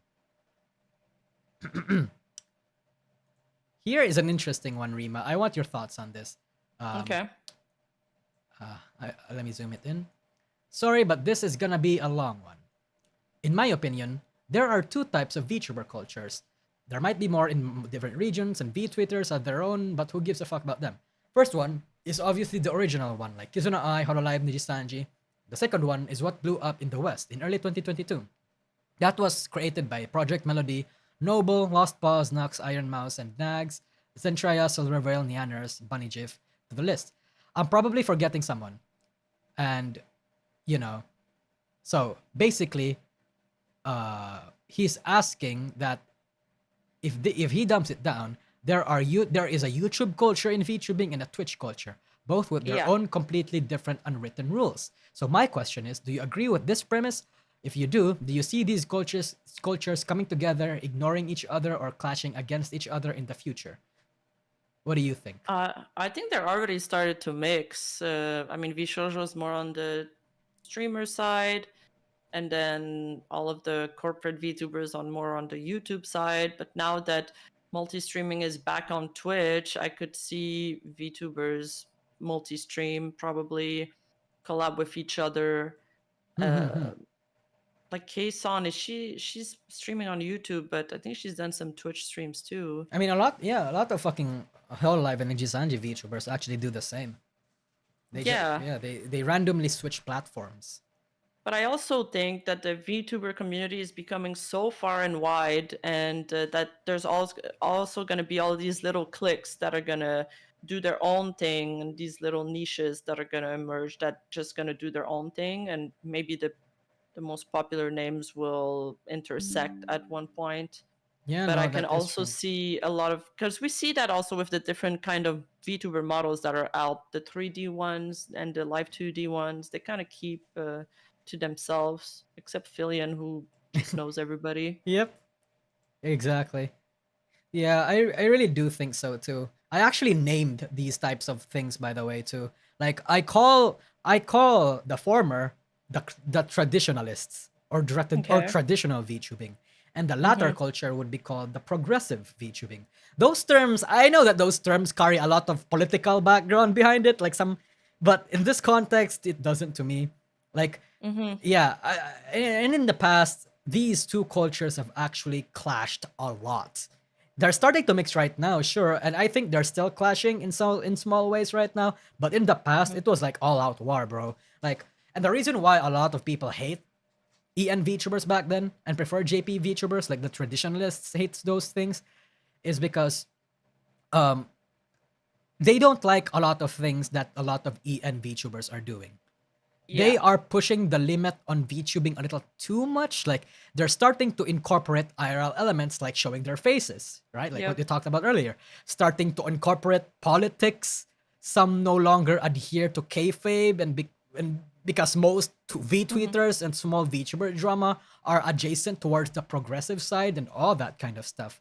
Here is an interesting one, Rima. I want your thoughts on this. Okay. Let me zoom it in. Sorry, but this is gonna be a long one. In my opinion, there are two types of VTuber cultures. There might be more in different regions, and VTwitters have their own, but who gives a fuck about them? First one is obviously the original one, like Kizuna Ai, Hololive, Nijisanji. The second one is what blew up in the West in early 2022. That was created by Project Melody, Noble, Lost Paws, Nux, Iron Mouse, and Nags, Zentraya, Silverveil, Neanners, Bunny Jiff, to the list. I'm probably forgetting someone. And, you know, so basically, he's asking that if he dumps it down, there is a YouTube culture in VTubing and a Twitch culture, both with their Yeah. own completely different unwritten rules. So my question is, do you agree with this premise? If you do you see these cultures coming together, ignoring each other, or clashing against each other in the future? What do you think? I think they're already started to mix. I mean, VShojo is more on the streamer side, and then all of the corporate VTubers on more on the YouTube side. But now that multi-streaming is back on Twitch, I could see VTubers multi-stream, probably collab with each other. Like K-Son, she's streaming on YouTube, but I think she's done some Twitch streams too. I mean, a lot of fucking Hololive and Nijisanji VTubers actually do the same. They randomly switch platforms. But I also think that the VTuber community is becoming so far and wide, and that there's also going to be all these little cliques that are going to do their own thing, and these little niches that are going to emerge that just going to do their own thing, and maybe the most popular names will intersect at one point. Yeah, but no, I can that is also true. see a lot of, because we see that also with the different kind of VTuber models that are out, the 3D ones and the live 2D ones. They kind of keep to themselves, except Filian, who just knows everybody. Yep, exactly. Yeah, I really do think so too. I actually named these types of things, by the way, too. Like I call the former the traditionalists, or directed or Okay. traditional VTubing, and the latter culture would be called the progressive VTubing. Those terms, I know that those terms carry a lot of political background behind it, like some, but in this context, it doesn't to me. Like, yeah, and in the past, these two cultures have actually clashed a lot. They're starting to mix right now, sure, and I think they're still clashing in small ways right now. But in the past, it was like all out war, bro. Like, and the reason why a lot of people hate EN VTubers back then and prefer JP VTubers, like the traditionalists hates those things, is because they don't like a lot of things that a lot of EN VTubers are doing. They Yeah. are pushing the limit on VTubing a little too much. Like, they're starting to incorporate IRL elements like showing their faces, right? Like what Yep. you talked about earlier. Starting to incorporate politics. Some no longer adhere to kayfabe, and because most VTweeters and small VTuber drama are adjacent towards the progressive side and all that kind of stuff.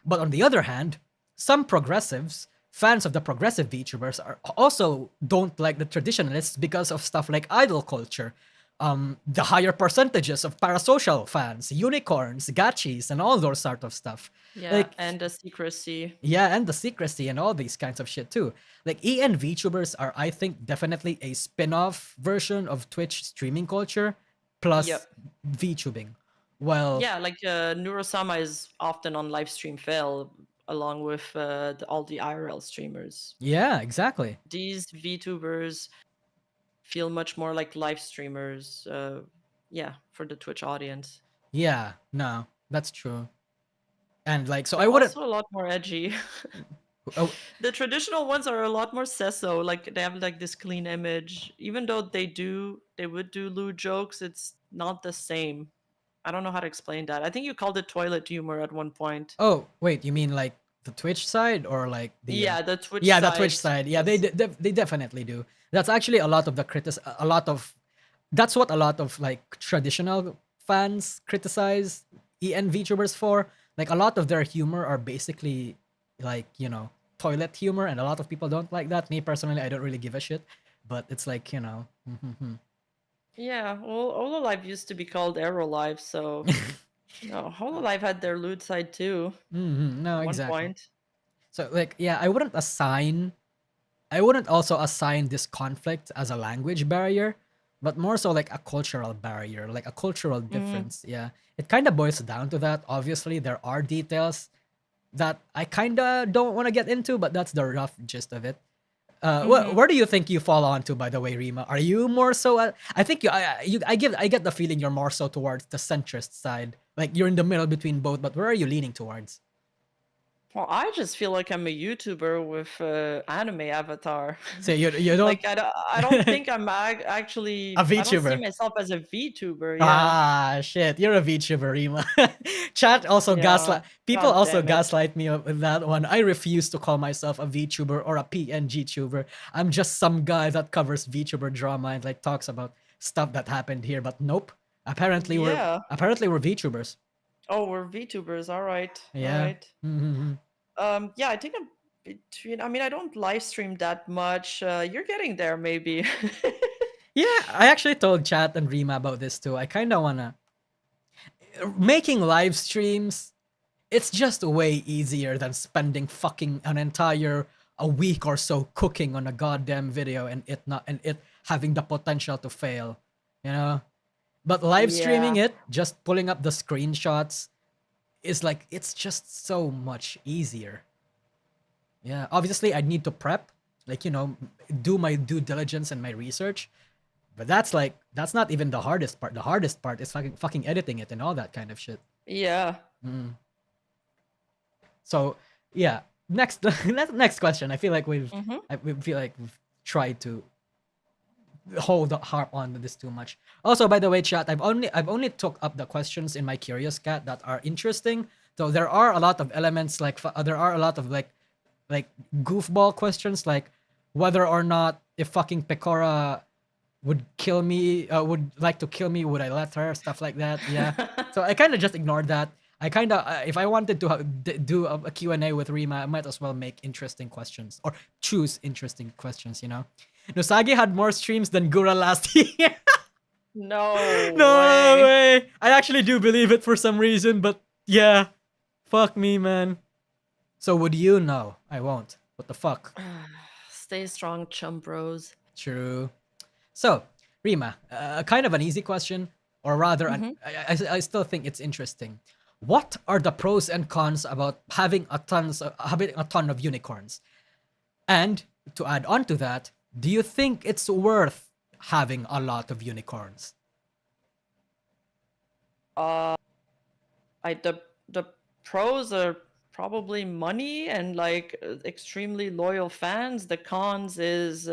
But on the other hand, some progressives, fans of the progressive VTubers, are also don't like the traditionalists because of stuff like idol culture, the higher percentages of parasocial fans, unicorns, gachis, and all those sort of stuff. Yeah. Like, And the secrecy. yeah, and the secrecy and all these kinds of shit too. Like, EN VTubers are, I think, definitely a spin-off version of Twitch streaming culture plus Yep. VTubing. Well, Yeah, like Neurosama is often on live stream fail along with all the IRL streamers. yeah, exactly. These VTubers feel much more like live streamers. Yeah, for the Twitch audience. Yeah, no, that's true. And like, so But I wouldn't. also a lot more edgy. Oh, The traditional ones are a lot more sesso. Like they have like this clean image. Even though they would do lewd jokes, it's not the same. I don't know how to explain that. I think you called it toilet humor at one point. oh, wait, you mean like the Twitch side or like the? Yeah, the Twitch Yeah, side. the Twitch side. Yeah, Yes. they definitely do. That's actually a lot of a lot of. That's what a lot of like traditional fans criticize EN VTubers for. Like, a lot of their humor are basically like, toilet humor, and a lot of people don't like that. Me personally, I don't really give a shit, but it's like, Yeah, well, Hololive used to be called Aerolive, so no, Hololive had their lewd side too no, at one exactly. point. So, like, yeah, I wouldn't also assign this conflict as a language barrier, but more so like a cultural barrier, like a cultural difference. Yeah, it kind of boils down to that. Obviously, there are details that I kind of don't want to get into, but that's the rough gist of it. Where do you think you fall onto, by the way, Rima? Are you more so? I think I get the feeling you're more so towards the centrist side. Like, you're in the middle between both, but where are you leaning towards? Well, I just feel like I'm a YouTuber with anime avatar. So you don't Like I don't think I'm actually A I don't see VTuber. myself as a VTuber. Yeah. Ah, shit, you're a VTuber, Rima. Chat also Yeah. people God also damn it. gaslight me with that one. I refuse to call myself a VTuber or a PNG tuber. I'm just some guy that covers VTuber drama and like talks about stuff that happened here. But nope, Apparently Yeah. we're VTubers. Oh, we're VTubers. All right. All Yeah. right. Mm-hmm. Yeah, I think I'm between. I mean, I don't live stream that much. You're getting there, maybe. Yeah, I actually told Chat and Rima about this too. I kind of wanna making live streams. It's just way easier than spending fucking an entire a week or so cooking on a goddamn video and it having the potential to fail, you know. But live streaming Yeah. it, just pulling up the screenshots, is like it's just so much easier. Yeah, obviously I need to prep, like do my due diligence and my research. But that's not even the hardest part. The hardest part is fucking editing it and all that kind of shit. Yeah. So yeah, next next question. I feel like Mm-hmm. we feel like we've tried to harp on this too much. Also, by the way, chat, I've only took up the questions in my Curious Cat that are interesting. So there are a lot of elements like there are a lot of like goofball questions like whether or not if fucking Pecora would kill me, would like to kill me, would I let her, stuff like that. Yeah. So I kind of just ignored that. I kind of if I wanted to do a Q&A with Rima, I might as well make interesting questions or choose interesting questions, Nosagi had more streams than Gura last year. No. No way. way. I actually do believe it for some reason, but yeah. Fuck me, man. So would you? No, I won't. What the fuck? Stay strong, chum bros. True. So, Rima, kind of an easy question, or rather, I still think it's interesting. What are the pros and cons about having having a ton of unicorns? And to add on to that, do you think it's worth having a lot of unicorns? The pros are probably money and like extremely loyal fans. The cons is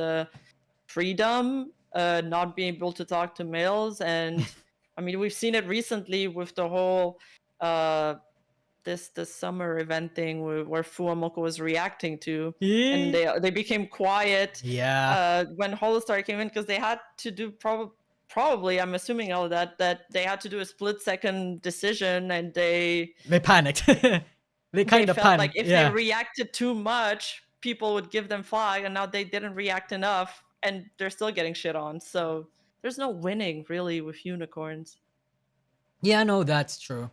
freedom, not being able to talk to males, and I mean we've seen it recently with the whole this summer event thing where Fuamoko was reacting to, and they became quiet. Yeah. When Holostar came in because they had to do probably I'm assuming all of that they had to do a split-second decision, and they panicked. They kind of felt panicked. like if yeah. they reacted too much, people would give them flag, and now they didn't react enough, and they're still getting shit on. So there's no winning really with unicorns. Yeah, no, that's true.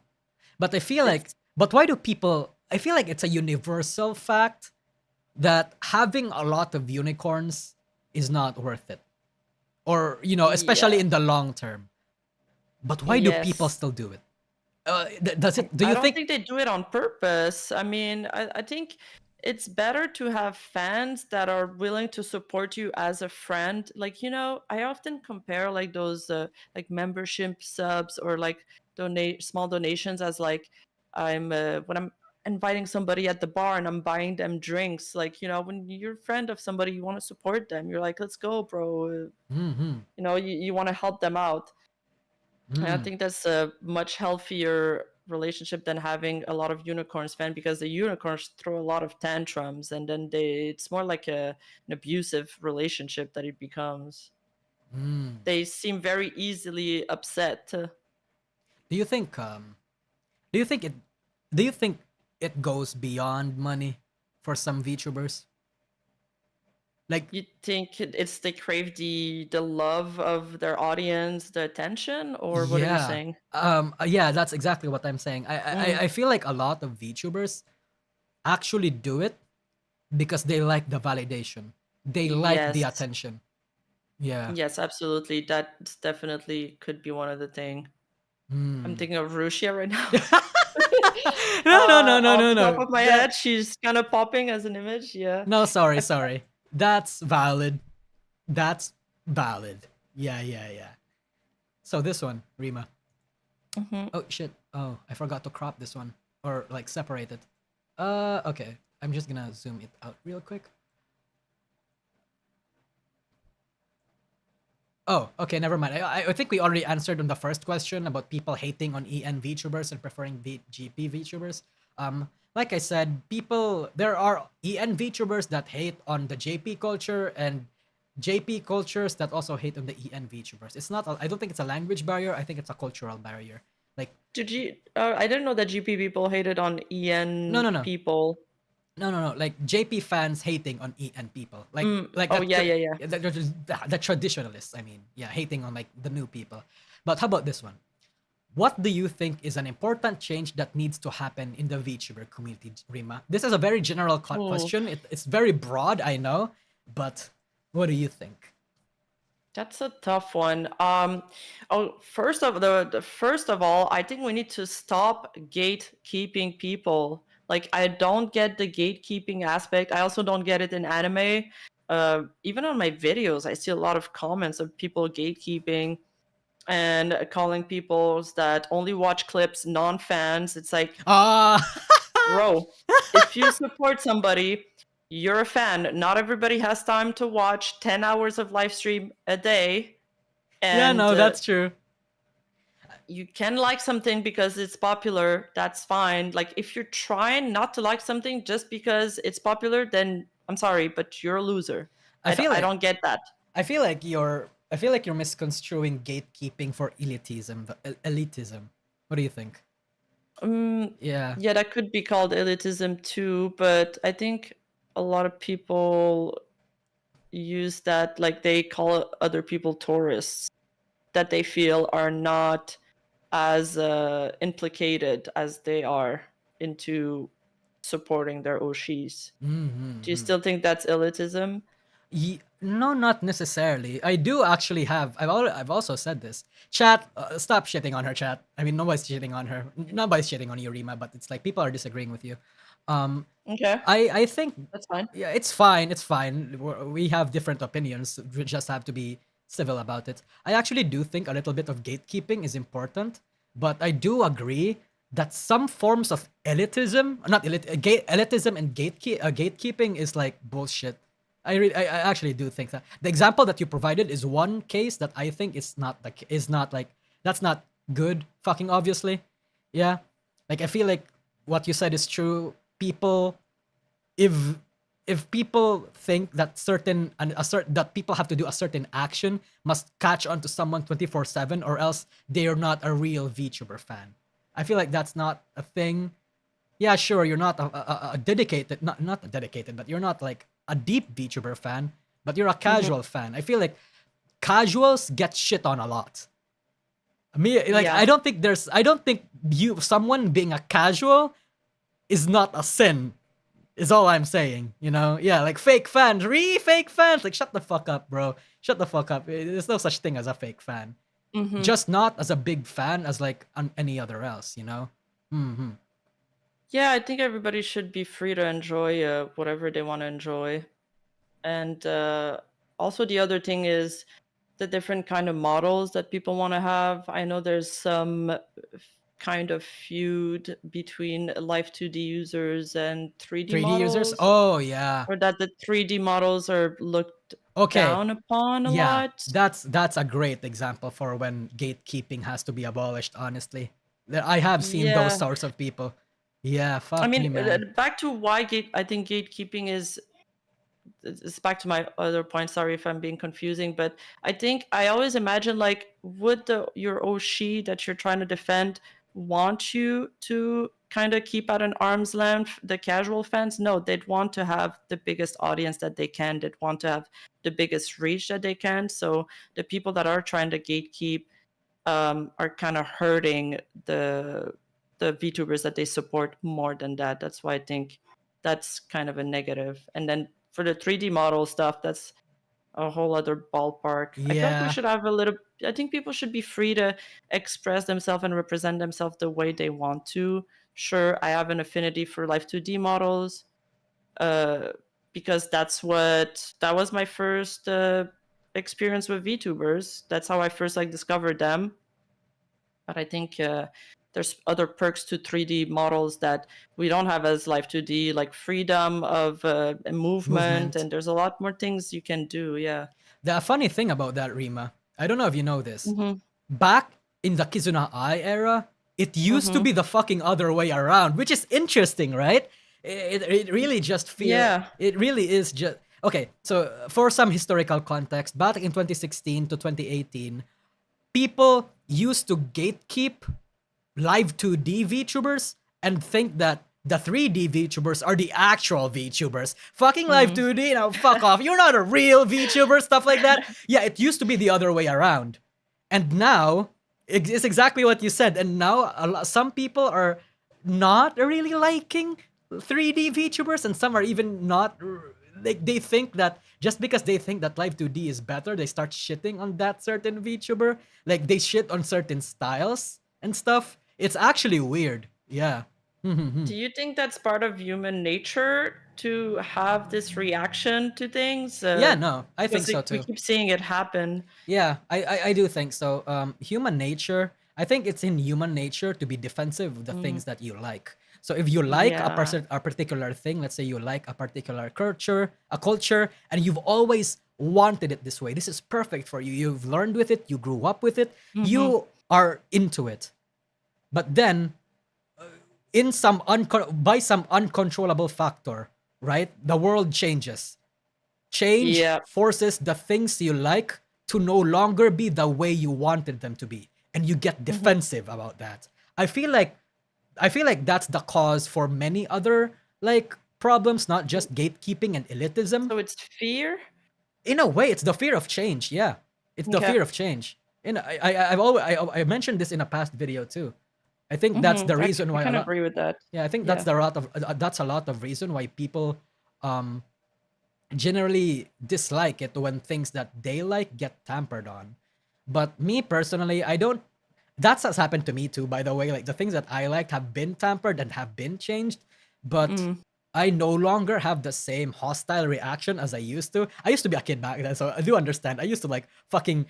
But I feel like, It's but why do people? I feel like it's a universal fact that having a lot of unicorns is not worth it, or especially yeah. in the long term. But why do people Yes. still do it? Does it? Do I you don't think? think they do it on purpose. I mean, I think it's better to have fans that are willing to support you as a friend. Like, I often compare like those like membership subs or like donate small donations as like I'm when I'm inviting somebody at the bar and I'm buying them drinks. Like, when you're a friend of somebody, you want to support them. You're like, let's go, bro. Mm-hmm. You want to help them out. And I Mm. think that's a much healthier relationship than having a lot of unicorns fan, because the unicorns throw a lot of tantrums, and then it's more like an abusive relationship that it becomes. Mm. They seem very easily upset. Do you think? Do you think it? Do you think it goes beyond money for some VTubers? Like, You think it's they crave the love of their audience, the attention, or what are you yeah, saying? yeah, that's exactly what I'm saying. I feel like a lot of VTubers actually do it because they like the validation. They like the Yes. attention. Yeah. Yes, absolutely. That definitely could be one of the thing. I'm thinking of Russia right now. No, Off the top no. of my head, she's kind of popping as an image. Yeah. No, I- sorry. That's valid. That's valid. Yeah. So this one, Rima. Mhm. Oh shit. Oh, I forgot to crop this one or like separate it. Okay. I'm just gonna zoom it out real quick. Oh, okay, never mind. I think we already answered on the first question about people hating on EN VTubers and preferring GP VTubers. Like I said, there are EN VTubers that hate on the JP culture, and JP cultures that also hate on the EN VTubers. It's not. I don't think it's a language barrier. I think it's a cultural barrier. Like Did you? I didn't know that GP people hated on EN no. people. No. Like JP fans hating on EN people. Like Oh yeah, yeah, yeah. the traditionalists. I mean, yeah, hating on like the new people. But how about this one? What do you think is an important change that needs to happen in the VTuber community, Rima? This is a very general question. It's very broad, I know, but what do you think? That's a tough one. First of all, I think we need to stop gatekeeping people. Like, I don't get the gatekeeping aspect. I also don't get it in anime. Even on my videos, I see a lot of comments of people gatekeeping and calling people that only watch clips non-fans. It's like, bro, if you support somebody, you're a fan. Not everybody has time to watch 10 hours of live stream a day. And yeah, no, that's true. You can like something because it's popular. That's fine. Like, if you're trying not to like something just because it's popular, then I'm sorry, but you're a loser. I don't get that. I feel like you're misconstruing gatekeeping for elitism. Elitism. What do you think? Yeah, that could be called elitism too, but I think a lot of people use that, like, they call other people tourists that they feel are not as implicated as they are into supporting their Oshis. Do you still think that's elitism? No, not necessarily. I do actually have. I've also said this. Chat, stop shitting on her. Chat. I mean, nobody's shitting on her. Nobody's shitting on you, Rima. But it's like people are disagreeing with you. Okay. I think That's fine. Yeah, it's fine. It's fine. We have different opinions. We just have to be civil about it. I actually do think a little bit of gatekeeping is important, but I do agree that some forms of elitism, not elitism and gatekeeping is like bullshit. I actually do think that the example that you provided is one case that I think is not that's not good. Fucking obviously, yeah. Like I feel like what you said is true. People, if people think that that people have to do a certain action must catch on to someone 24/7 or else they are not a real VTuber fan. I feel like that's not a thing. Yeah, sure, you're not a dedicated, not a dedicated, but you're not like a deep VTuber fan, but you're a casual fan. I feel like casuals get shit on a lot. I don't think someone being a casual is not a sin. Is all I'm saying, you know? Yeah, like fake fans, fake fans. Like, shut the fuck up, bro. Shut the fuck up. There's no such thing as a fake fan. Just not as a big fan as like any other else, you know? Yeah, I think everybody should be free to enjoy whatever they want to enjoy. And also the other thing is the different kind of models that people want to have. I know there's some kind of feud between live 2D users and 3D models. users? Oh, yeah. Or that the 3D models are looked down upon a lot. That's a great example for when gatekeeping has to be abolished, honestly. I have seen those sorts of people. Yeah, fuck me, man. Back to why I think gatekeeping is... It's back to my other point. Sorry if I'm being confusing, but I think I always imagine, like, would your Oshi that you're trying to defend want you to kind of keep at an arm's length the casual fans? No, they'd want to have the biggest audience that they can. They'd want to have the biggest reach that they can. So the people that are trying to gatekeep are kind of hurting the VTubers that they support more than that. That's why I think that's kind of a negative. And then for the 3D model stuff, that's a whole other ballpark. I feel like we should have I think people should be free to express themselves and represent themselves the way they want to. Sure, I have an affinity for live 2D models because that was my first experience with VTubers. That's how I first discovered them. But I think there's other perks to 3D models that we don't have as live 2D, like freedom of movement, and there's a lot more things you can do. Yeah. The funny thing about that, Rima, I don't know if you know this. Back in the Kizuna Ai era, it used to be the fucking other way around, which is interesting, right? It really just feels... Yeah. It really is just... Okay, so for some historical context, back in 2016 to 2018, people used to gatekeep live 2D VTubers and think that the 3D VTubers are the actual VTubers. Fucking live 2D, now fuck off. You're not a real VTuber, stuff like that. Yeah, it used to be the other way around. And now, it's exactly what you said. And now, some people are not really liking 3D VTubers, and some are even not. They think that just because they think that Live 2D is better, they start shitting on that certain VTuber. Like, they shit on certain styles and stuff. It's actually weird. Yeah. Do you think that's part of human nature to have this reaction to things? Yeah, no, I think so We too. keep seeing it happen. Yeah, I do think so. Human nature, I think it's in human nature to be defensive of the things that you like. So if you like Yeah. a particular thing, let's say you like a particular culture, and you've always wanted it this way, this is perfect for you. You've learned with it, you grew up with it, you are into it. But then, in by some uncontrollable factor, right? The world changes. Change Yep. forces the things you like to no longer be the way you wanted them to be, and you get defensive about that. I feel like that's the cause for many other like problems, not just gatekeeping and elitism. So it's fear? In a way, it's the fear of change. Yeah, it's the Okay. fear of change. And I mentioned this in a past video too. I think that's the reason why I a can lot, agree with that. yeah, I think that's Yeah. that's a lot of reason why people generally dislike it when things that they like get tampered on. But me personally, I don't. That's has happened to me too, by the way. Like the things that I liked have been tampered and have been changed, but I no longer have the same hostile reaction as I used to. I used to be a kid back then, so I do understand. I used to like fucking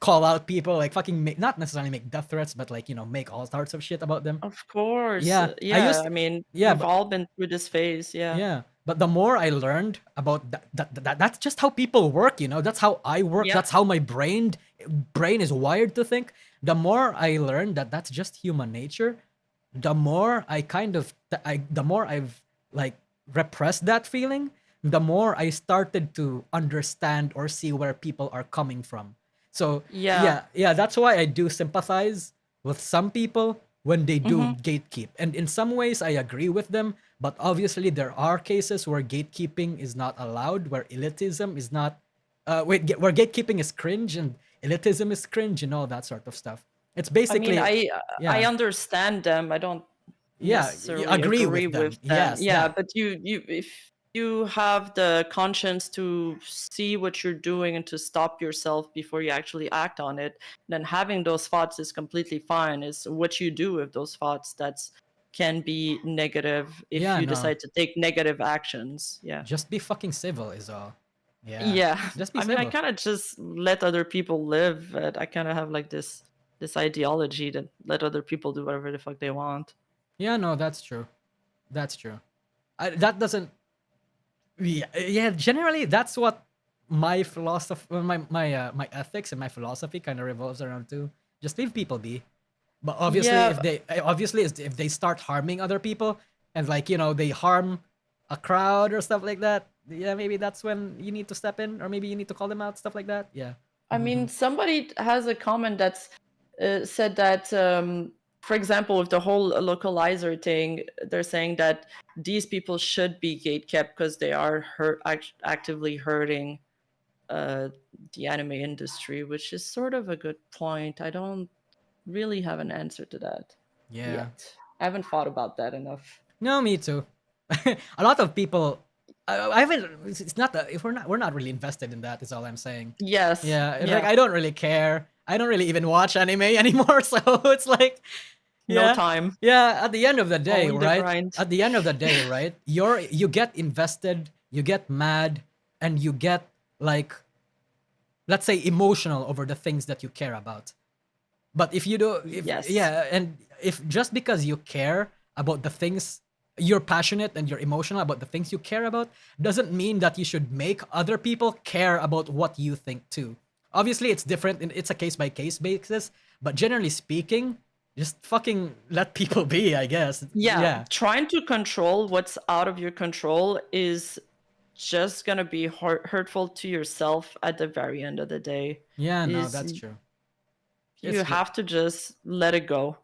call out people, like fucking not necessarily make death threats, but like make all sorts of shit about them. Of course. Yeah, Yeah. I mean, yeah, we've all been through this phase. Yeah. yeah, but the more I learned about that's just how people work, That's how I work. Yeah. That's how my brain is wired to think. The more I learned that that's just human nature, the more the more I've like repressed that feeling, the more I started to understand or see where people are coming from. So Yeah. yeah, that's why I do sympathize with some people when they do gatekeep. And in some ways I agree with them, but obviously there are cases where gatekeeping is not allowed, where elitism is not where gatekeeping is cringe and elitism is cringe and all that sort of stuff. It's I basically mean, I yeah. understand them. I don't Yeah, necessarily agree with them. Yes, Yeah, yeah. but if you have the conscience to see what you're doing and to stop yourself before you actually act on it, then having those thoughts is completely fine. Is what you do with those thoughts that's can be negative if Yeah, you no. decide to take negative actions. Yeah. Just be fucking civil is all. Yeah. Yeah. Just be I mean, I civil. kind of just let other people live. I kind of have like this ideology that let other people do whatever the fuck they want. Yeah, no, that's true. That's true. That doesn't. Yeah. Generally, that's what my philosophy, my ethics and my philosophy kind of revolves around too. Just leave people be. But obviously, Yeah. if they start harming other people and like they harm a crowd or stuff like that, yeah, maybe that's when you need to step in, or maybe you need to call them out, stuff like that. Yeah. I mean, somebody has a comment that's said that, for example, with the whole localizer thing, they're saying that these people should be gatekept because they are actively hurting the anime industry, which is sort of a good point. I don't really have an answer to that Yeah. yet. I haven't thought about that enough. No, me too. A lot of people. I haven't. It's not that if we're not really invested in that. Is all I'm saying. Yes. Yeah, it's like I don't really care. I don't really even watch anime anymore. So it's like, No yeah, time. yeah. At the end of the day, Only the right? grind. At the end of the day, right? You get invested, you get mad, and you get like, let's say, emotional over the things that you care about. But if you do, Yes. yeah, and if just because you care about the things you're passionate and you're emotional about the things you care about, doesn't mean that you should make other people care about what you think too. Obviously, it's different and it's a case by case basis, but generally speaking, just fucking let people be, I guess. Yeah. Yeah. Trying to control what's out of your control is just gonna be hurtful to yourself at the very end of the day. Yeah, no, Is that's true. you It's true. have to just let it go.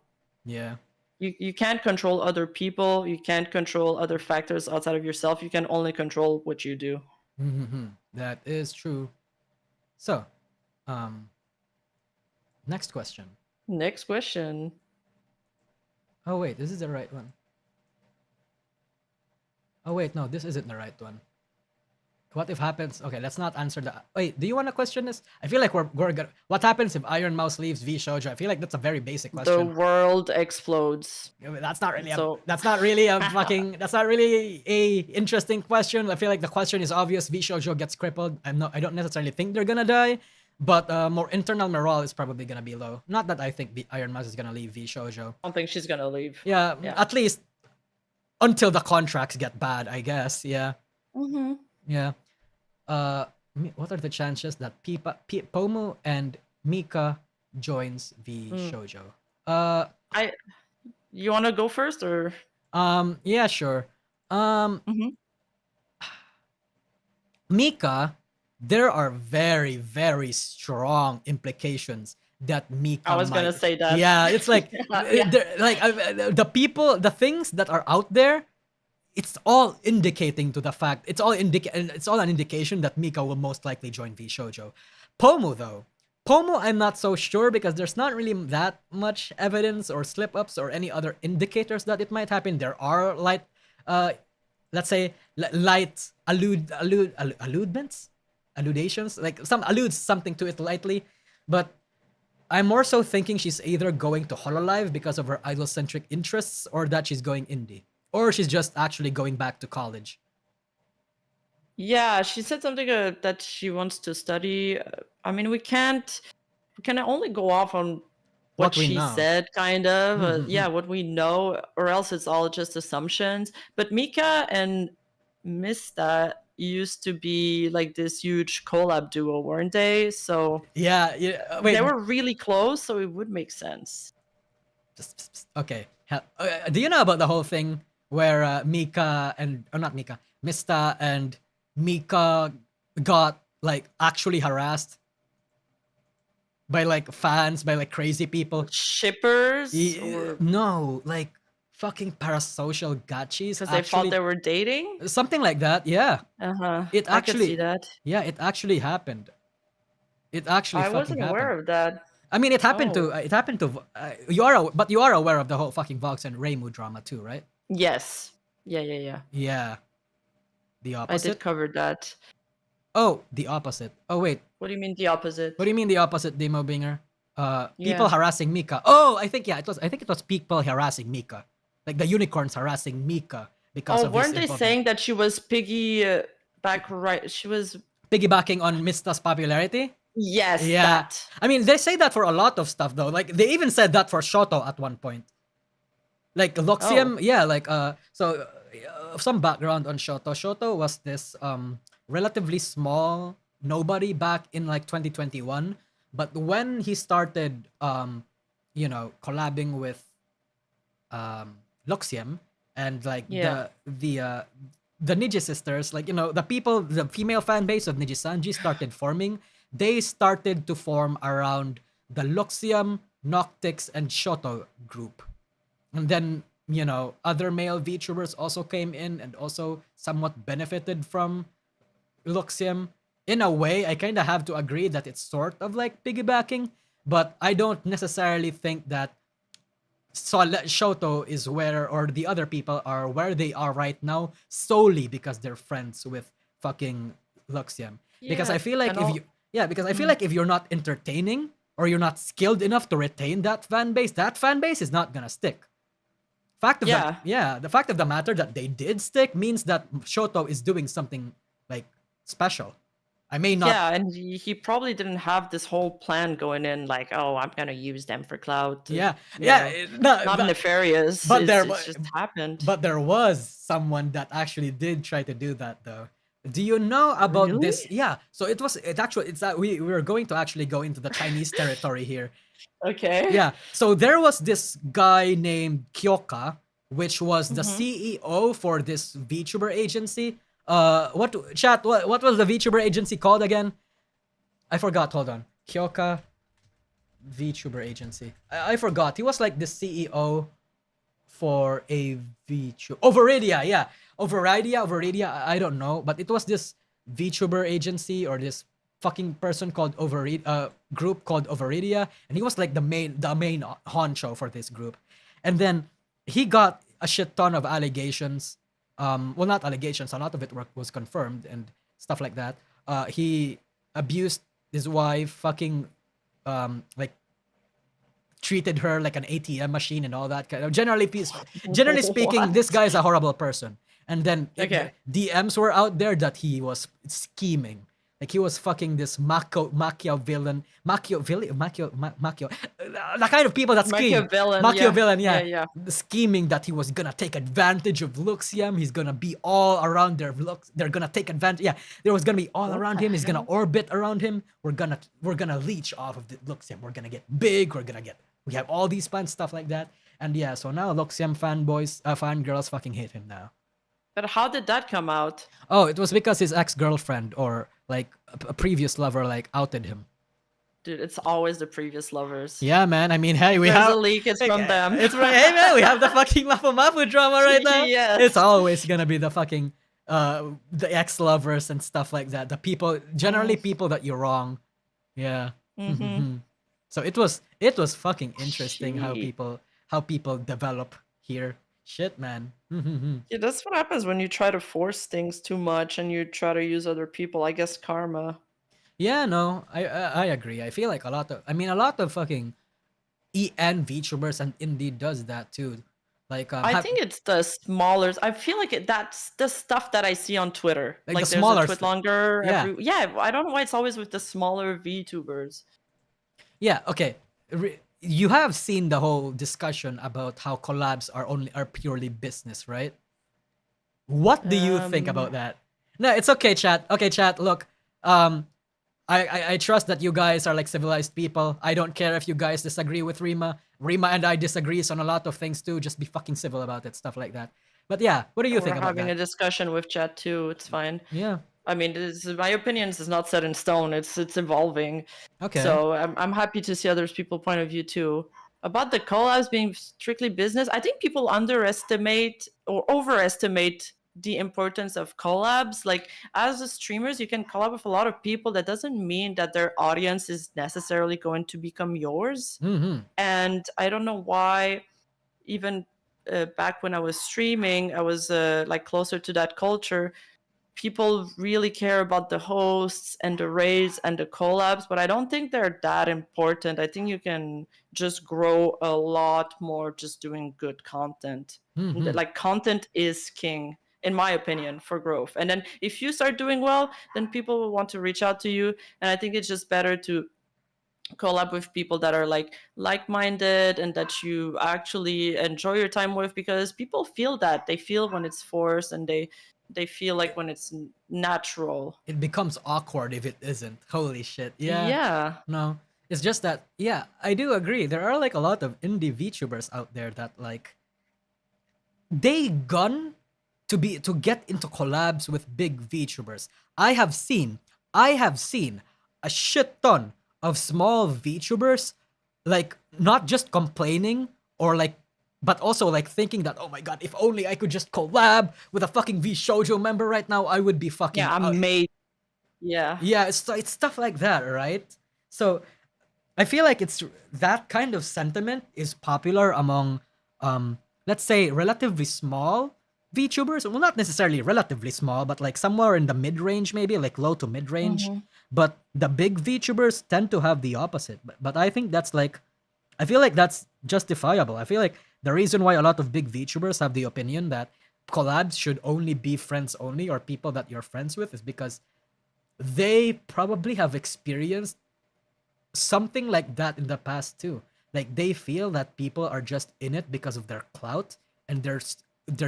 Yeah. You can't control other people. You can't control other factors outside of yourself. You can only control what you do. That is true. So, next question. Next question. Oh wait, this is the right one. Oh wait, no, this isn't the right one. What if happens? Okay, let's not answer that. Wait, do you want to question this? I feel like we're gonna. What happens if Iron Mouse leaves V Shoujo? I feel like that's a very basic The question. world explodes. Yeah, but that's not really. So- That's not really a fucking. That's not really a interesting question. I feel like the question is obvious. V Shoujo gets crippled. I don't necessarily think they're gonna die, but more internal morale is probably gonna be low. Not that I think Iron Mouse is gonna leave V Shoujo. I don't think she's gonna leave. Yeah, Yeah. at least until the contracts get bad, I guess. Yeah. Mm-hmm. Yeah. What are the chances that Pomu and Mika joins the shoujo? You want to go first or? Yeah, sure. Mhm. Mika, there are very, very strong implications that Mika. I was gonna say that. Yeah, it's like, Yeah. the people, the things that are out there. It's all indicating to the fact. It's all an indication that Mika will most likely join V Shoujo. Pomu though, I'm not so sure because there's not really that much evidence or slip-ups or any other indicators that it might happen. There are light, let's say light alludations, like some alludes something to it lightly, but I'm more so thinking she's either going to Hololive because of her idol-centric interests, or that she's going indie. Or she's just actually going back to college. Yeah, she said something that she wants to study. I mean, we can only go off on what we she know. said, kind of. Yeah, what we know, or else it's all just assumptions. But Mika and Mista used to be like this huge collab duo, weren't they? So yeah. Wait, they were really close, so it would make sense. Okay. Do you know about the whole thing where Mika and not Mika, Mista and Mika got like actually harassed by like fans, by like crazy people? Shippers? Or No, like fucking parasocial gachis. because they thought they were dating? Something like that. Yeah. It I could actually. see that. Yeah, it actually happened. It actually. I wasn't aware of that. I mean, it happened to. You are aware of the whole fucking Vox and Reimu drama too, right? Yes. Yeah. Yeah. The I opposite. did cover that. Oh, the opposite. Oh wait. What do you mean the opposite? What do you mean the opposite, Demo Binger? People Yeah. harassing Mika. Oh, I think it was people harassing Mika, like the unicorns harassing Mika because of. Weren't his they saying that she was she was piggybacking on Mista's popularity? Yes, Yeah. that. I mean, they say that for a lot of stuff though. Like they even said that for Shoto at one point. Like Luxium, yeah, like some background on Shoto. Shoto was this relatively small nobody back in like 2021, but when he started collabing with Luxium and like Yeah. the Niji sisters, like the female fan base of Niji Sanji started forming. They started to form around the Luxium, Noctix, and Shoto group. And then, other male VTubers also came in and also somewhat benefited from Luxium. In a way, I kind of have to agree that it's sort of like piggybacking, but I don't necessarily think that Shoto is or the other people are where they are right now solely because they're friends with fucking Luxium. Because Yeah, I feel like and if you're not entertaining or you're not skilled enough to retain that fan base is not gonna stick. The fact of the matter that they did stick means that Shoto is doing something like special. I may not. Yeah, and he probably didn't have this whole plan going in, like, oh, I'm gonna use them for clout. Yeah. Not nefarious. But it just happened. But there was someone that actually did try to do that, though. Do you know about this? Really? Yeah. So it's that we were going to actually go into the Chinese territory here. Okay. Yeah. So there was this guy named Kyoka, which was the CEO for this VTuber agency. What chat? What was the VTuber agency called again? I forgot. Hold on. Kyoka VTuber agency. I forgot. He was like the CEO for a VTuber. Overidia, yeah. Overidia. I don't know, but it was this VTuber agency or this fucking person called group called Overidia, and he was like the main honcho for this group. And then he got a shit ton of allegations. Well, not allegations. A lot of it was confirmed and stuff like that. He abused his wife, fucking like treated her like an ATM machine and all that kind of. Generally speaking, What? this guy is a horrible person. And then Okay. DMs were out there that he was scheming. Like he was fucking this Machiavellian, the kind of people that scheme. Machiavellian, yeah. yeah. Scheming that he was gonna take advantage of Luxium. He's gonna be all around their looks. They're gonna take advantage. Yeah, there was gonna be all around him. He's gonna orbit around him. We're gonna leech off of the Luxium. We're gonna get big. We have all these plans, stuff like that. And yeah, so now Luxium fangirls fucking hate him now. But how did that come out? Oh, it was because his ex-girlfriend or like a previous lover like outed him. Dude, it's always the previous lovers. Yeah, man. I mean, hey, we There's have a leak, it's from them. It's right. Hey, man, we have the fucking Mafumafu drama right now. Yes. It's always gonna be the fucking the ex-lovers and stuff like that. The people, generally people that you're wrong. Yeah. So it was fucking interesting how people develop here. Shit, man. Yeah, that's what happens when you try to force things too much and you try to use other people. I guess karma. Yeah, no, I agree. I feel like a lot of fucking EN VTubers and indie does that too. Like I think it's the smaller. I feel like that's the stuff that I see on Twitter. Like the there's smaller a Twitlonger. Yeah. Yeah, I don't know why it's always with the smaller VTubers. Yeah, okay. You have seen the whole discussion about how collabs are purely business, right? What do you think about that? No, it's okay, chat. Okay, chat. Look, I trust that you guys are like civilized people. I don't care if you guys disagree with Rima. Rima and I disagrees on a lot of things too. Just be fucking civil about it, stuff like that. But yeah, what do you think We're about having that? a discussion with chat too. It's fine. Yeah. I mean, my opinions is not set in stone. It's evolving. Okay. So I'm happy to see other people's point of view too. About the collabs being strictly business, I think people underestimate or overestimate the importance of collabs. Like as a streamers, you can collab with a lot of people. That doesn't mean that their audience is necessarily going to become yours. And I don't know why, even back when I was streaming, I was like closer to that culture. People really care about the hosts and the raids and the collabs, but I don't think they're that important. I think you can just grow a lot more just doing good content. Like content is king, in my opinion, for growth. And then if you start doing well, then people will want to reach out to you. And I think it's just better to collab with people that are like-minded and that you actually enjoy your time with, because people feel that. They feel when it's forced, and they feel like when it's natural. It becomes awkward if it isn't. Holy shit. Yeah. Yeah. No. It's just that, yeah, I do agree. There are like a lot of indie VTubers out there that like they gun to get into collabs with big VTubers. I have seen a shit ton of small VTubers like not just complaining or like, but also like thinking that, oh my god, if only I could just collab with a fucking V Shoujo member right now, I would be fucking Yeah, I'm made. Yeah. Yeah, it's stuff like that, right? So I feel like it's that kind of sentiment is popular among let's say relatively small VTubers. Well, not necessarily relatively small, but like somewhere in the mid-range, maybe like low to mid-range. But the big VTubers tend to have the opposite. But I think that's like, I feel like that's justifiable. I feel like the reason why a lot of big VTubers have the opinion that collabs should only be friends only or people that you're friends with is because they probably have experienced something like that in the past too. Like they feel that people are just in it because of their clout, and they're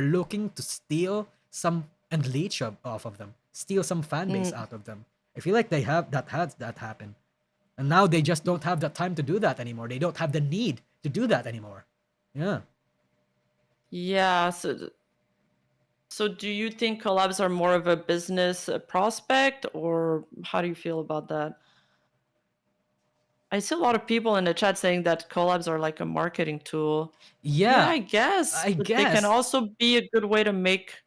looking to steal some and leech off of them, steal some fan base out of them. I feel like they have that happen, and now they just don't have the time to do that anymore. They don't have the need to do that anymore. Yeah. Yeah. So So do you think collabs are more of a business prospect, or how do you feel about that? I see a lot of people in the chat saying that collabs are like a marketing tool. Yeah, Yeah, I guess, I but they can guess. also be a good way to make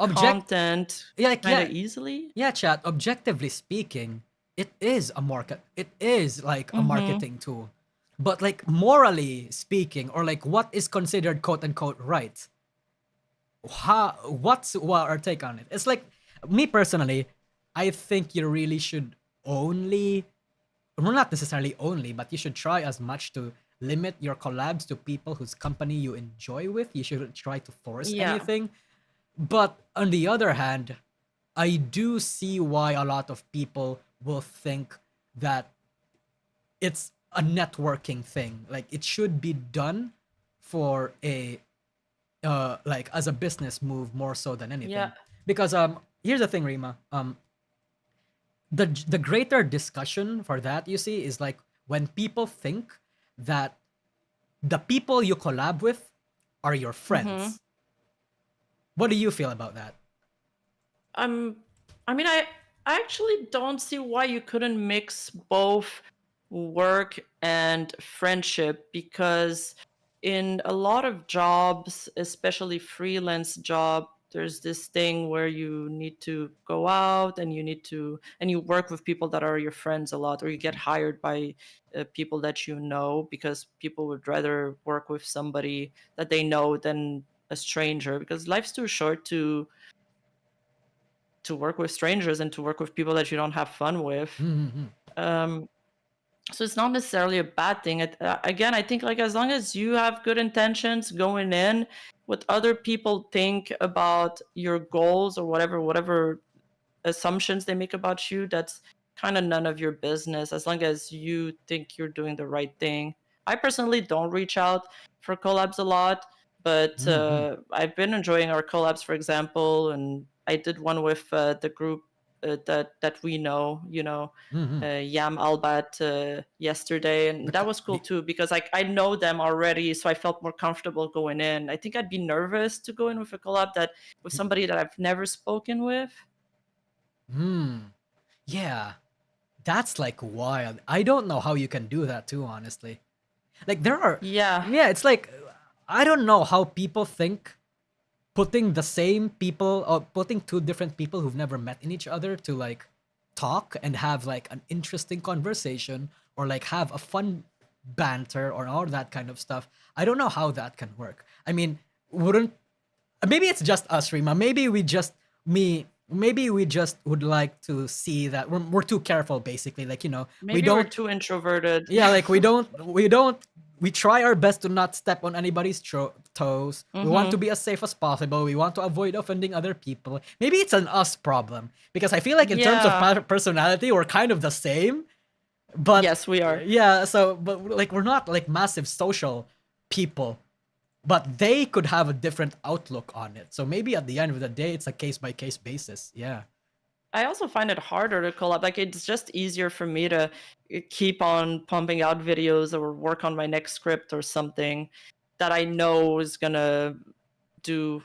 Object, content yeah, like, kind of yeah, easily. yeah, chat. Objectively speaking, it is a market. It is like a Mm-hmm. marketing tool, but like morally speaking, or like what is considered quote unquote right? What's what our take on it? It's like me personally, I think you really should only, well, not necessarily only, but you should try as much to limit your collabs to people whose company you enjoy with. You shouldn't try to force Yeah. anything. But on the other hand, I do see why a lot of people will think that it's a networking thing. Like it should be done for a like as a business move more so than Yeah. anything. Because here's the thing, Rima. The greater discussion for that, you see, is like when people think that the people you collab with are your Mm-hmm. friends. What do you feel about that? I mean, I actually don't see why you couldn't mix both work and friendship, because in a lot of jobs, especially freelance job, there's this thing where you need to go out and you work with people that are your friends a lot, or you get hired by people that you know, because people would rather work with somebody that they know than a stranger, because life's too short to work with strangers and to work with people that you don't have fun with. Mm-hmm. Um, so it's not necessarily a bad thing. Again, I think like as long as you have good intentions going in, what other people think about your goals or whatever assumptions they make about you, that's kind of none of your business, as long as you think you're doing the right thing. I personally don't reach out for collabs a lot, but Mm-hmm. I've been enjoying our collabs, for example, and I did one with the group that we know, Mm-hmm. Yam Albat yesterday, and that was cool too, because like I know them already, so I felt more comfortable going in. I think I'd be nervous to go in with a collab that with somebody that I've never spoken with. Yeah, that's like wild. I don't know how you can do that too, honestly. Like there are, Yeah. yeah, it's like I don't know how people think putting the same people or putting two different people who've never met in each other to like talk and have like an interesting conversation or like have a fun banter or all that kind of stuff. I don't know how that can work. I mean, wouldn't, maybe it's just us, Rima. Maybe we just would like to see that we're too careful, basically. Like, you know, we Maybe we're don't, too introverted. yeah, like we try our best to not step on anybody's toes. We want to Mm-hmm. be as safe as possible. We want to avoid offending other people. Maybe it's an us problem because I feel like in terms of Yeah. personality, we're kind of the same. But Yes, we are. yeah, so but like we're not like massive social people, but they could have a different outlook on it. So maybe at the end of the day, it's a case by case basis. Yeah. I also find it harder to collab. Like it's just easier for me to keep on pumping out videos or work on my next script or something that I know is gonna do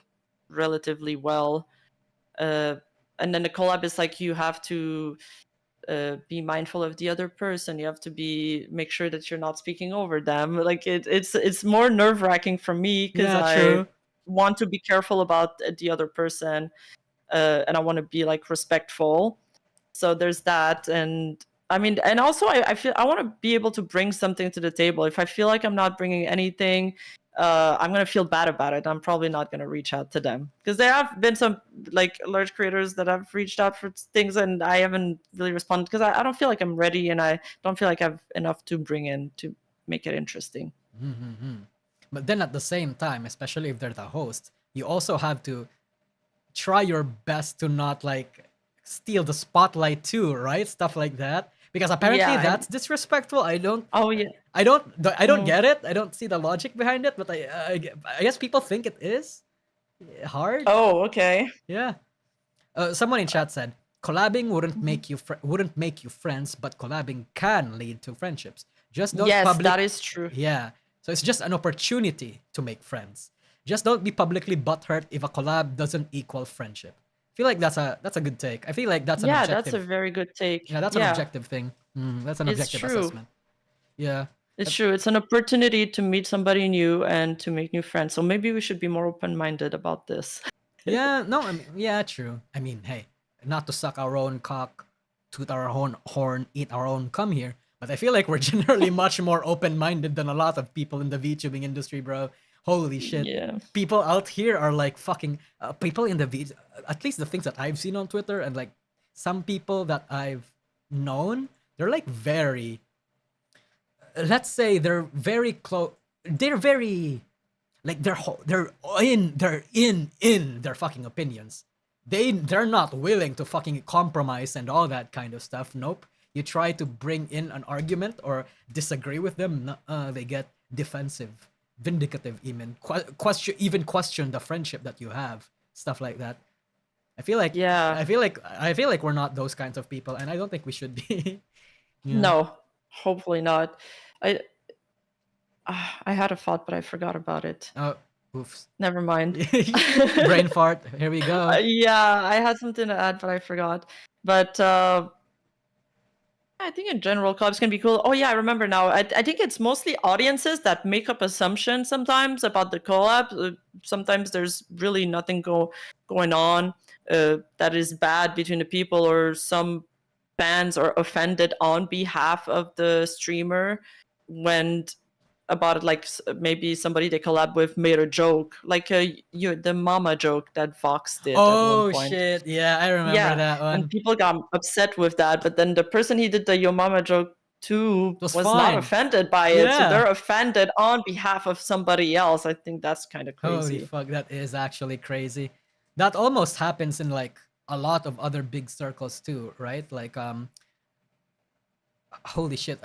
relatively well. Uh, and then the collab is like you have to be mindful of the other person. You have to make sure that you're not speaking over them. Like it's more nerve wracking for me because Yeah, I true. want to be careful about the other person, and I want to be like respectful. So there's that. And I mean, and also I feel I want to be able to bring something to the table. If I feel like I'm not bringing anything, I'm gonna feel bad about it. I'm probably not gonna reach out to them, because there have been some like large creators that have reached out for things and I haven't really responded because I don't feel like I'm ready, and I don't feel like I have enough to bring in to make it interesting. But then at the same time, especially if they're the host, you also have to try your best to not like steal the spotlight too, right? Stuff like that. Because apparently Yeah. that's disrespectful. Oh yeah. I don't get it. I don't see the logic behind it, but I guess people think it is hard. Oh, okay. Yeah. Someone in chat said collabing wouldn't make you friends, but collabing can lead to friendships. Just don't Yes, public. that is true. Yeah. So it's just an opportunity to make friends. Just don't be publicly butthurt if a collab doesn't equal friendship. I feel like that's a good take. I feel like that's an Yeah, objective. that's a very good take. Yeah, that's an objective thing. That's an It's objective true. assessment. Yeah. It's true. It's an opportunity to meet somebody new and to make new friends. So maybe we should be more open-minded about this. Yeah, no, I mean, yeah, true. I mean, hey, not to suck our own cock, toot our own horn, eat our own cum here, but I feel like we're generally much more open-minded than a lot of people in the VTubing industry, bro. Holy shit. Yeah. People out here are like fucking people in the at least the things that I've seen on Twitter and like some people that I've known, they're like very let's say they're very close. They're very like they're in their fucking opinions. They're not willing to fucking compromise and all that kind of stuff. Nope. You try to bring in an argument or disagree with them, they get defensive, vindicative, even question the friendship that you have, stuff like that. I feel like I feel like we're not those kinds of people, and I don't think we should be. Yeah. No, hopefully not. I had a thought, but I forgot about it. Oh, oops. Never mind. Brain fart. Here we go. Yeah, I had something to add, but I forgot. But I think in general, collabs can be cool. Oh yeah, I remember now. I think it's mostly audiences that make up assumptions sometimes about the collab. Sometimes there's really nothing going on that is bad between the people, or some fans are offended on behalf of the streamer when about it, like maybe somebody they collab with made a joke, like the mama joke that Vox did. Oh at one point. shit! Yeah, I remember that one. And people got upset with that, but then the person he did the yo mama joke to was not offended by it, so they're offended on behalf of somebody else. I think that's kind of crazy. Holy fuck, that is actually crazy. That almost happens in like a lot of other big circles too, right? Like holy shit,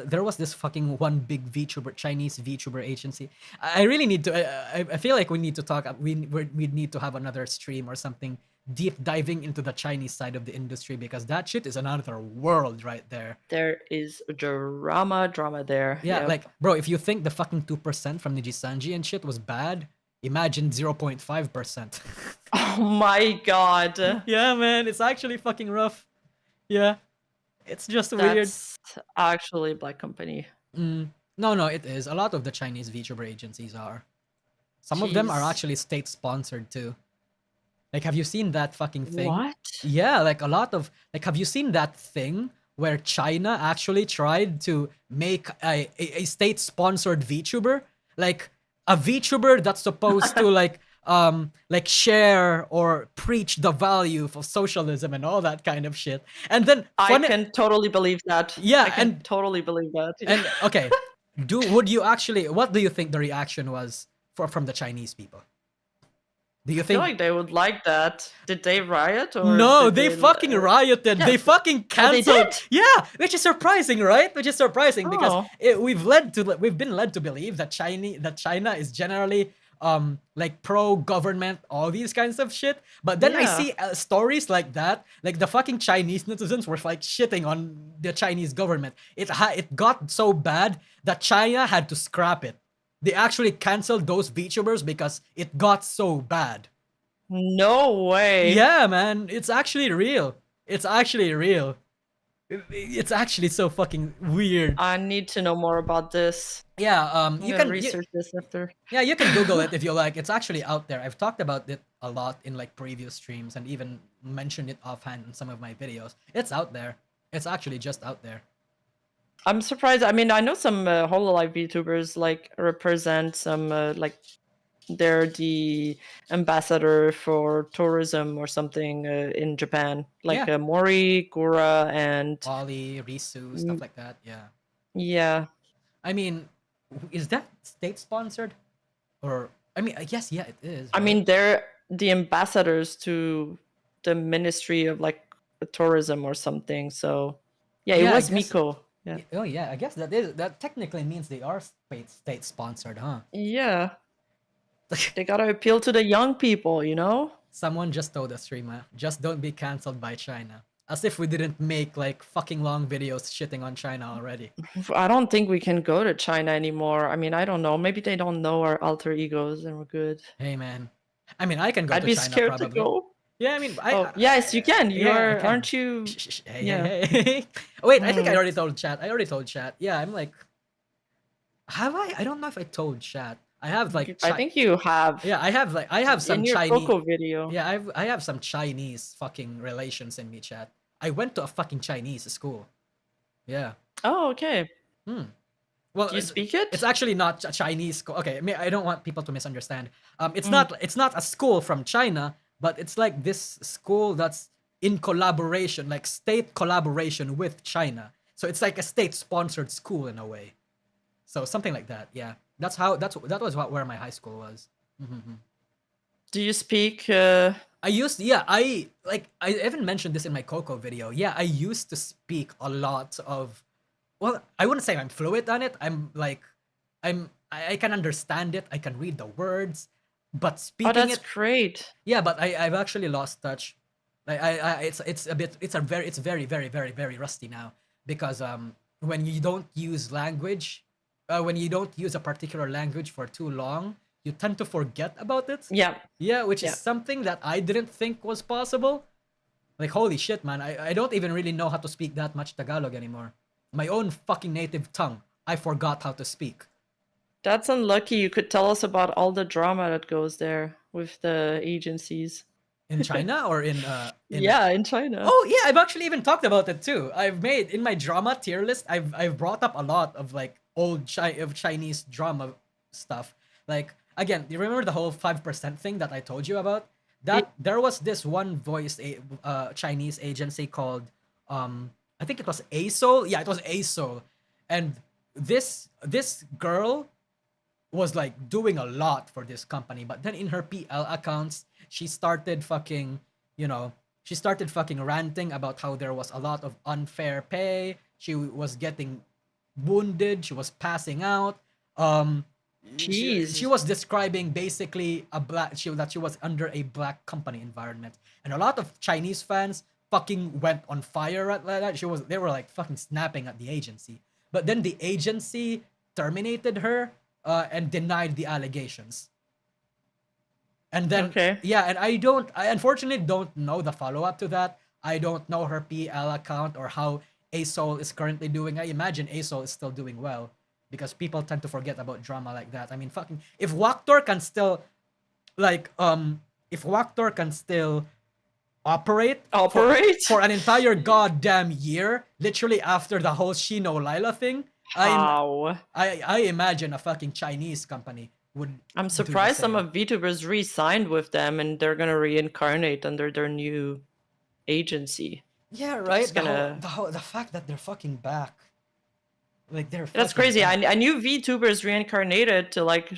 there was this fucking one big VTuber, Chinese VTuber agency. I really need to I feel like we need to talk, we need to have another stream or something deep diving into the Chinese side of the industry, because that shit is another world right there. There is drama there. Yeah, like bro, if you think the fucking 2% from Nijisanji and shit was bad, imagine 0.5%. Oh my god. Yeah, man, it's actually fucking rough. Yeah. It's just weird. That's actually Black Company. No, it is. A lot of the Chinese VTuber agencies are. Some of them are actually state-sponsored too. Like, have you seen that fucking thing? What? Yeah, like a lot of... Like, have you seen that thing where China actually tried to make a state-sponsored VTuber? Like, a VTuber that's supposed to, like share or preach the value of socialism and all that kind of shit. And then I can totally believe that. Yeah, I can totally believe that. And okay, what do you think the reaction was from the Chinese people? Do you think? I feel like they would like that? Did they riot or? No, they fucking rioted. Yeah. They fucking canceled. Yeah, which is surprising, right? Which is surprising because we've been led to believe that China is generally like pro-government, all these kinds of shit. But then I see stories like that, like the fucking Chinese netizens were like shitting on the Chinese government. It got so bad that China had to scrap it. They actually canceled those VTubers because it got so bad. No way. Yeah, man, it's actually real. It's actually real. It's actually so fucking weird. I need to know more about this. Yeah, you can research this after. Yeah, you can Google it if you like. It's actually out there. I've talked about it a lot in like previous streams and even mentioned it offhand in some of my videos. It's out there. It's actually just out there. I'm surprised. I mean, I know some Hololive VTubers like represent some like they're the ambassador for tourism or something in Japan, like Mori, Gura, and Wally, Risu, stuff like that. Yeah. Yeah. I mean, is that state sponsored? Or I mean, I guess it is. Right? I mean, they're the ambassadors to the Ministry of like tourism or something. So yeah, it was Miko. Yeah. Oh yeah, I guess that technically means they are state sponsored, huh? Yeah. They gotta appeal to the young people, you know? Someone just told us, Rima, just don't be cancelled by China. As if we didn't make like fucking long videos shitting on China already. I don't think we can go to China anymore. I mean, I don't know. Maybe they don't know our alter egos and we're good. Hey man, I mean I can go I'd to be China scared to probably. go. Yeah, I mean Oh, yes, you can. yeah, I You're, can. aren't you? Shh, shh, shh, hey, Yeah. hey, hey. Wait, I think I Mm. already told chat. I already told chat. Yeah, I'm like, have I? I don't know if I told chat. I have like, I think you have yeah, I have some in your Chinese. Coco video. Yeah, I have some Chinese fucking relations in me, chat. I went to a fucking Chinese school. Yeah. Oh, okay. Well, Do you speak it? it's actually not a Chinese school. Okay, I don't want people to misunderstand. It's Mm. not a school from China, but it's like this school that's in collaboration, like state collaboration with China. So it's like a state-sponsored school in a way. So something like that. Yeah, that was where my high school was. Do you speak? I even mentioned this in my Coco video. Yeah, I used to speak a lot of, well, I wouldn't say I'm fluent on it. I can understand it. I can read the words, but Oh, speaking that's it, great. yeah, but I've actually lost touch. Like it's very very rusty now because when you don't use language, when you don't use a particular language for too long, you tend to forget about it. Yeah. Yeah, which Yeah. is something that I didn't think was possible. Like, holy shit, man, I don't even really know how to speak that much Tagalog anymore. My own fucking native tongue, I forgot how to speak. That's unlucky. You could tell us about all the drama that goes there with the agencies. In China or in Yeah, in China. Oh yeah, I've actually even talked about it too. I've made in my drama tier list. I've brought up a lot of like old Chinese drama stuff. Like again, you remember the whole 5% thing that I told you about? That there was this one Chinese agency called I think it was ASOL. Yeah, it was ASOL, and this girl was like doing a lot for this company, but then in her PL accounts, she started fucking, she started fucking ranting about how there was a lot of unfair pay. She was getting wounded. She was passing out. She Jeez. was describing basically that she was under a black company environment, and a lot of Chinese fans fucking went on fire at that. They were like fucking snapping at the agency, but then the agency terminated her and denied the allegations. And then Okay. yeah, and I unfortunately don't know the follow up to that. I don't know her PL account or how ASOL is currently doing. I imagine ASOL is still doing well because people tend to forget about drama like that. I mean, fucking if Waktor can still like if Waktor can still operate for an entire goddamn year, literally after the whole Shino Lila thing, How? I imagine a fucking Chinese company would. I'm do the surprised some same. of VTubers re-signed with them and they're gonna reincarnate under their new agency. Yeah, right. It's gonna. The fact that they're fucking back, like they're. That's fucking crazy. back. I knew VTubers reincarnated to like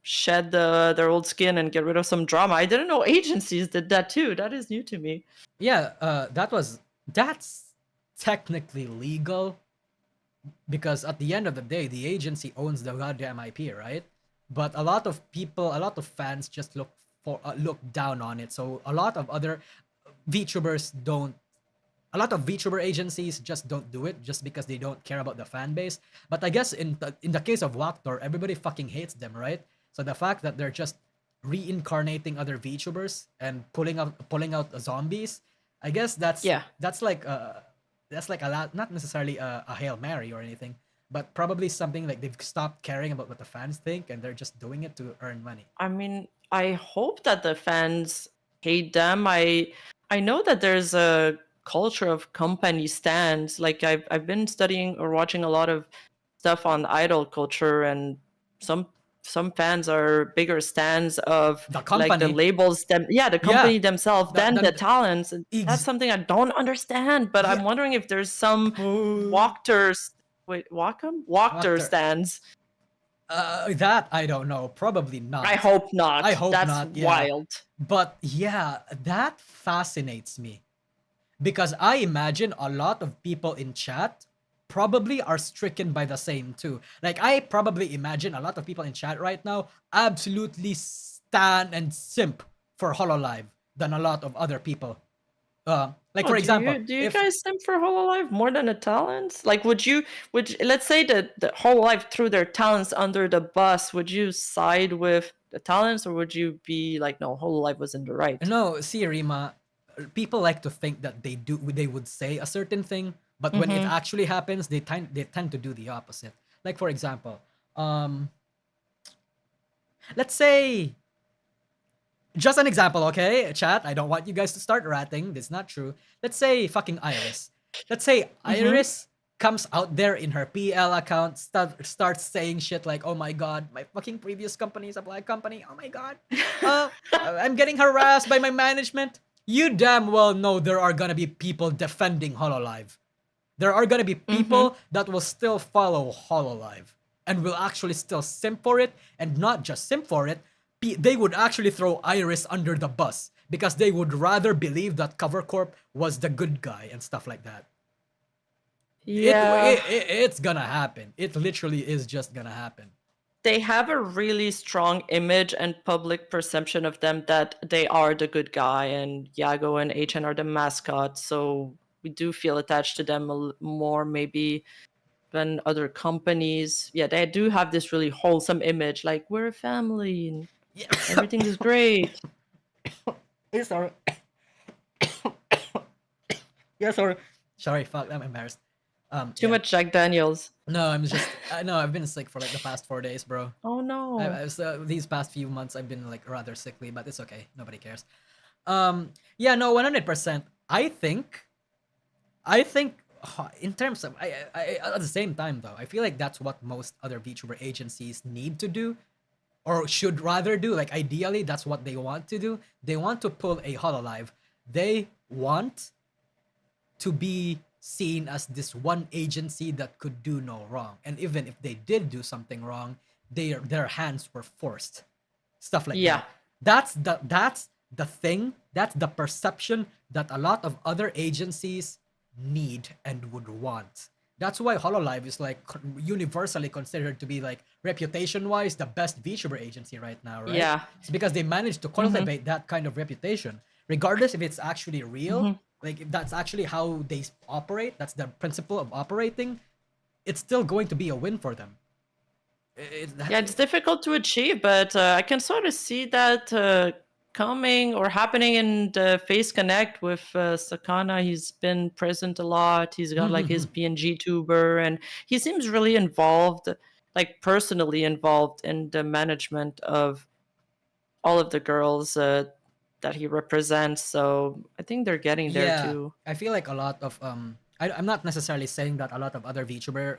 shed their old skin and get rid of some drama. I didn't know agencies did that too. That is new to me. Yeah, that's technically legal because at the end of the day, the agency owns the goddamn IP, right? But a lot of people, a lot of fans just look down on it. So a lot of other VTubers don't. A lot of VTuber agencies just don't do it just because they don't care about the fan base. But I guess in the case of Waktor, everybody fucking hates them, right? So the fact that they're just reincarnating other VTubers and pulling out zombies, I guess that's like a lot, not necessarily a Hail Mary or anything, but probably something like they've stopped caring about what the fans think and they're just doing it to earn money. I mean, I hope that the fans hate them. I know that there's a culture of company stands. Like I've been studying or watching a lot of stuff on idol culture, and some fans are bigger stands of The like the company. labels the company themselves than the talents. And that's something I don't understand. But I'm wondering if there's some Walker stands. That I don't know. Probably not. I hope not. I hope that's not. Yeah. wild. But yeah, that fascinates me because I imagine a lot of people in chat probably are stricken by the same too. Like I probably imagine a lot of people in chat right now absolutely stan and simp for HoloLive than a lot of other people. Like Oh, for example, do you if guys simp for Hololive more than the talents? Like, let's say that the Hololive threw their talents under the bus, would you side with the talents, or would you be like, no, Hololive was in the right? no, see Rima, people like to think that they would say a certain thing, but when it Mm-hmm. actually happens, they tend to do the opposite. Like for example, um, let's say just an example, okay, chat. I don't want you guys to start ratting. This is not true. Let's say fucking Iris. Let's say Mm-hmm. Iris comes out there in her PL account, starts saying shit like, "Oh my god, my fucking previous company is a black company. Oh my god, I'm getting harassed by my management." You damn well know there are gonna be people defending Hololive. There are gonna be Mm-hmm. people that will still follow Hololive and will actually still simp for it, and not just simp for it. They would actually throw Iris under the bus because they would rather believe that Cover Corp was the good guy and stuff like that. Yeah. It's gonna happen. It literally is just gonna happen. They have a really strong image and public perception of them that they are the good guy, and Yago and HN are the mascot. So we do feel attached to them more, maybe, than other companies. Yeah, they do have this really wholesome image, like we're a family and Yeah, everything is great. sorry. Yeah, sorry. Sorry, fuck. I'm embarrassed. Too Yeah. much Jack Daniels. No, I'm just. No, I've been sick for like the past 4 days, bro. Oh no. These past few months I've been like rather sickly, but it's okay. Nobody cares. Yeah, no, 100%. I think in terms of at the same time though, I feel like that's what most other VTuber agencies need to do, or should rather do. Like ideally, that's what they want to do. They want to pull a Hololive. They want to be seen as this one agency that could do no wrong. And even if they did do something wrong, their hands were forced. Stuff like Yeah. that. That's the thing. That's the perception that a lot of other agencies need and would want. That's why Hololive is like universally considered to be like reputation-wise the best VTuber agency right now, right? Yeah. It's because they managed to cultivate that kind of reputation, regardless if it's actually real. Mhm. Like if that's actually how they operate, that's the principle of operating. It's still going to be a win for them. Yeah, it's difficult to achieve, but I can sort of see that coming or happening in the Face Connect with Sakana. He's been present a lot. He's got like his PNG tuber, and he seems really involved, like personally involved in the management of all of the girls that he represents. So I think they're getting there Yeah, too. I feel like a lot of I'm not necessarily saying that a lot of other VTuber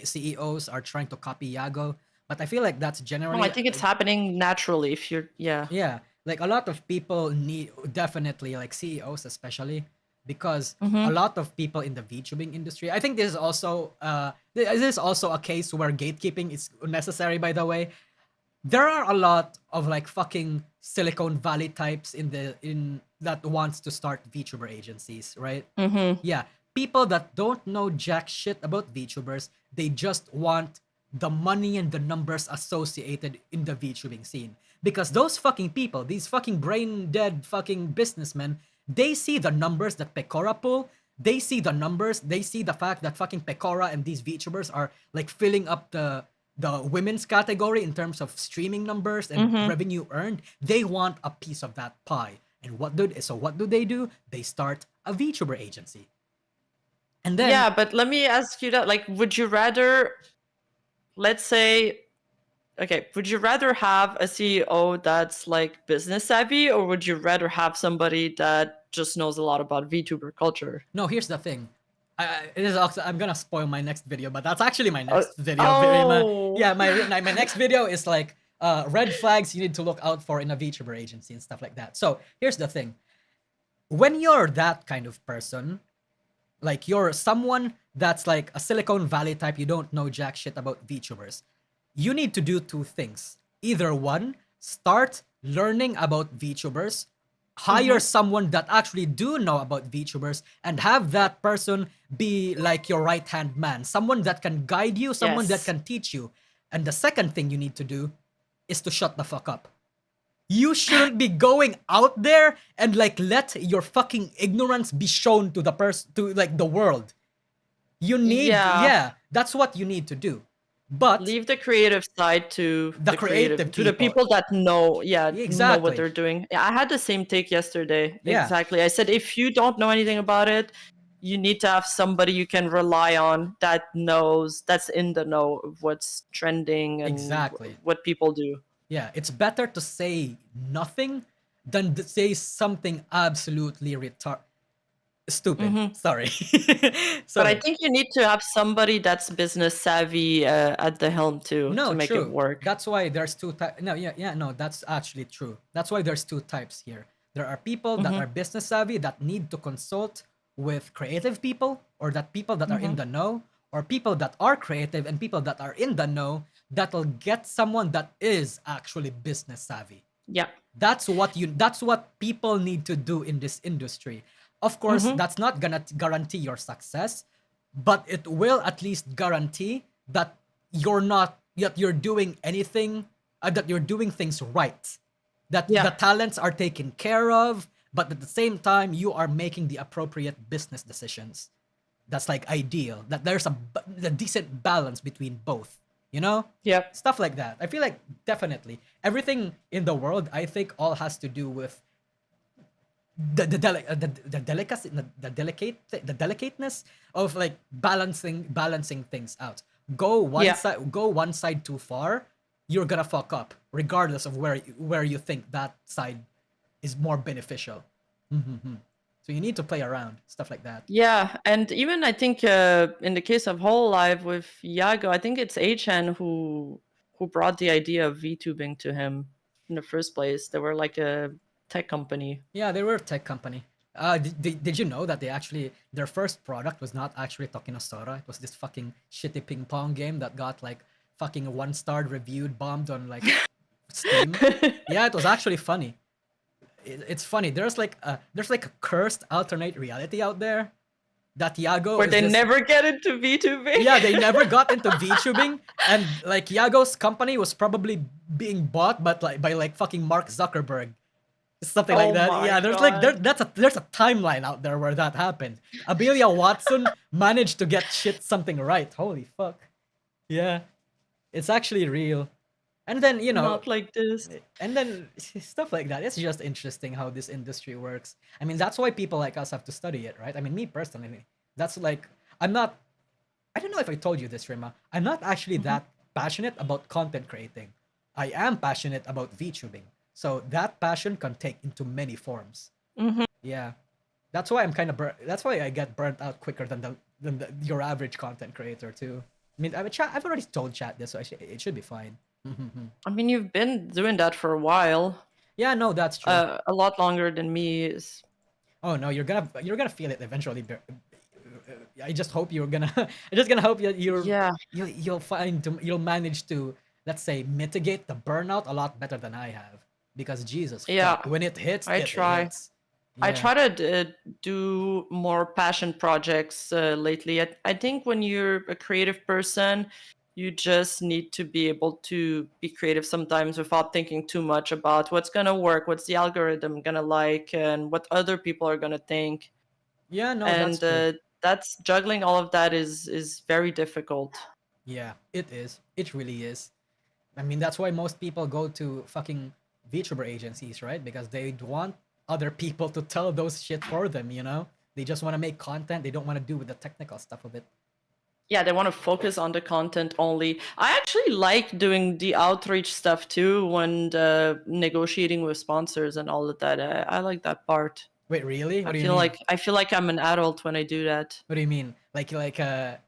CEOs are trying to copy Yago, but I feel like that's No, I generally think it's happening naturally. If you're, yeah. yeah, like a lot of people need, definitely like CEOs especially, because a Mm-hmm. lot of people in the VTubing industry. I think this is also a case where gatekeeping is necessary. By the way, there are a lot of like fucking Silicon Valley types in that wants to start VTuber agencies, right? Mm-hmm. Yeah, people that don't know jack shit about VTubers, they just want the money and the numbers associated in the VTubing scene. Because those fucking people, these fucking brain dead fucking businessmen, they see the numbers that Pecora pull. They see the numbers. They see the fact that fucking Pecora and these VTubers are like filling up the women's category in terms of streaming numbers and Mm-hmm. revenue earned. They want a piece of that pie. And what do they do? They start a VTuber agency. And then Yeah, but let me ask you that. Like, would you rather, let's say, okay, would you rather have a CEO that's like business savvy, or would you rather have somebody that just knows a lot about VTuber culture? no, here's the thing. It is also, I'm gonna spoil my next video, but that's actually my Uh, next video. Rima. oh, Yeah, my next video is like red flags you need to look out for in a VTuber agency and stuff like that. So here's the thing. When you're that kind of person, like you're someone that's like a Silicon Valley type, you don't know jack shit about VTubers, you need to do two things. Either one, start learning about VTubers, hire mm-hmm. someone that actually do know about VTubers, and have that person be like your right hand man, someone that can guide you, someone that Yes. can teach you. And the second thing you need to do is to shut the fuck up. You shouldn't be going out there and like let your fucking ignorance be shown to the person, to like the world. You need, Yeah. that's what you need to do. But Leave the creative side to the creative to the people. people that know, know what Exactly. they're doing. Yeah, I had the same take yesterday. Yeah. Exactly. I said, if you don't know anything about it, you need to have somebody you can rely on that knows, that's in the know of what's trending and Exactly. what people do. Yeah, it's better to say nothing than to say something absolutely stupid. Sorry. But I Sorry. think you need to have somebody that's business savvy at the helm too, No, to make true. it work. That's why there's two types. No, no, that's actually true. That's why there's two types here. There are people that are business savvy that need to consult with creative people, or that people that are in the know, or people that are creative and people that are in the know that'll get someone that is actually business savvy. Yeah. That's what people need to do in this industry. Of course, that's not gonna guarantee your success, but it will at least guarantee that you're doing anything, that you're doing things right, that the talents are taken care of, but at the same time you are making the appropriate business decisions. That's like ideal, that there's a decent balance between both, you know? Yep. Stuff like that. I feel like definitely everything in the world, I think, all has to do with the delicacy, the delicateness of like balancing things out. Go one side too far, you're gonna fuck up, regardless of where you think that side is more beneficial. So you need to play around, stuff like that. Yeah, and even I think in the case of Whole Live with Iago, I think it's Achan who brought the idea of VTubing to him in the first place. They were like a tech company. Yeah, they were a tech company. Did you know that their first product was not actually Tokinosora? It was this fucking shitty ping pong game that got like fucking 1-star reviewed, bombed on like Steam. Yeah, it was actually funny. It's funny. There's like a cursed alternate reality out there that Iago where they never get into VTubing. Yeah, they never got into VTubing, and like Iago's company was probably being bought, but like by like fucking Mark Zuckerberg, something like that. Yeah, there's God. like there's a timeline out there where that happened. Abelia Watson managed to get something right. Holy fuck. Yeah, it's actually real. And then, not like this. And then stuff like that. It's just interesting how this industry works. I mean, that's why people like us have to study it, right? I mean, me personally, that's like, I don't know if I told you this, Rima. I'm not actually that passionate about content creating. I am passionate about VTubing. So that passion can take into many forms. Yeah. That's why I'm kind of that's why I get burnt out quicker than your average content creator too. I mean, I've already told chat this, so it should be fine. I mean, you've been doing that for a while. Yeah, no, that's true. A lot longer than me is. Oh no, you're gonna feel it eventually. I just hope you're gonna. I just gonna hope you'll you'll manage to, let's say, mitigate the burnout a lot better than I have, because Jesus, fuck, when it hits, I try. Hits. Yeah. I try to do more passion projects lately. I think when you're a creative person, you just need to be able to be creative sometimes without thinking too much about what's gonna work, what's the algorithm gonna like, and what other people are gonna think. Yeah, no, and that's true. That's juggling all of that is very difficult. Yeah, it is. It really is. I mean, that's why most people go to fucking VTuber agencies, right? Because they want other people to tell those shit for them, you know? They just want to make content. They don't want to do with the technical stuff of it. Yeah, they want to focus on the content only. I actually like doing the outreach stuff too, when negotiating with sponsors and all of that. I like that part. Wait, really? What do you mean? I feel like I'm an adult when I do that. What do you mean? Like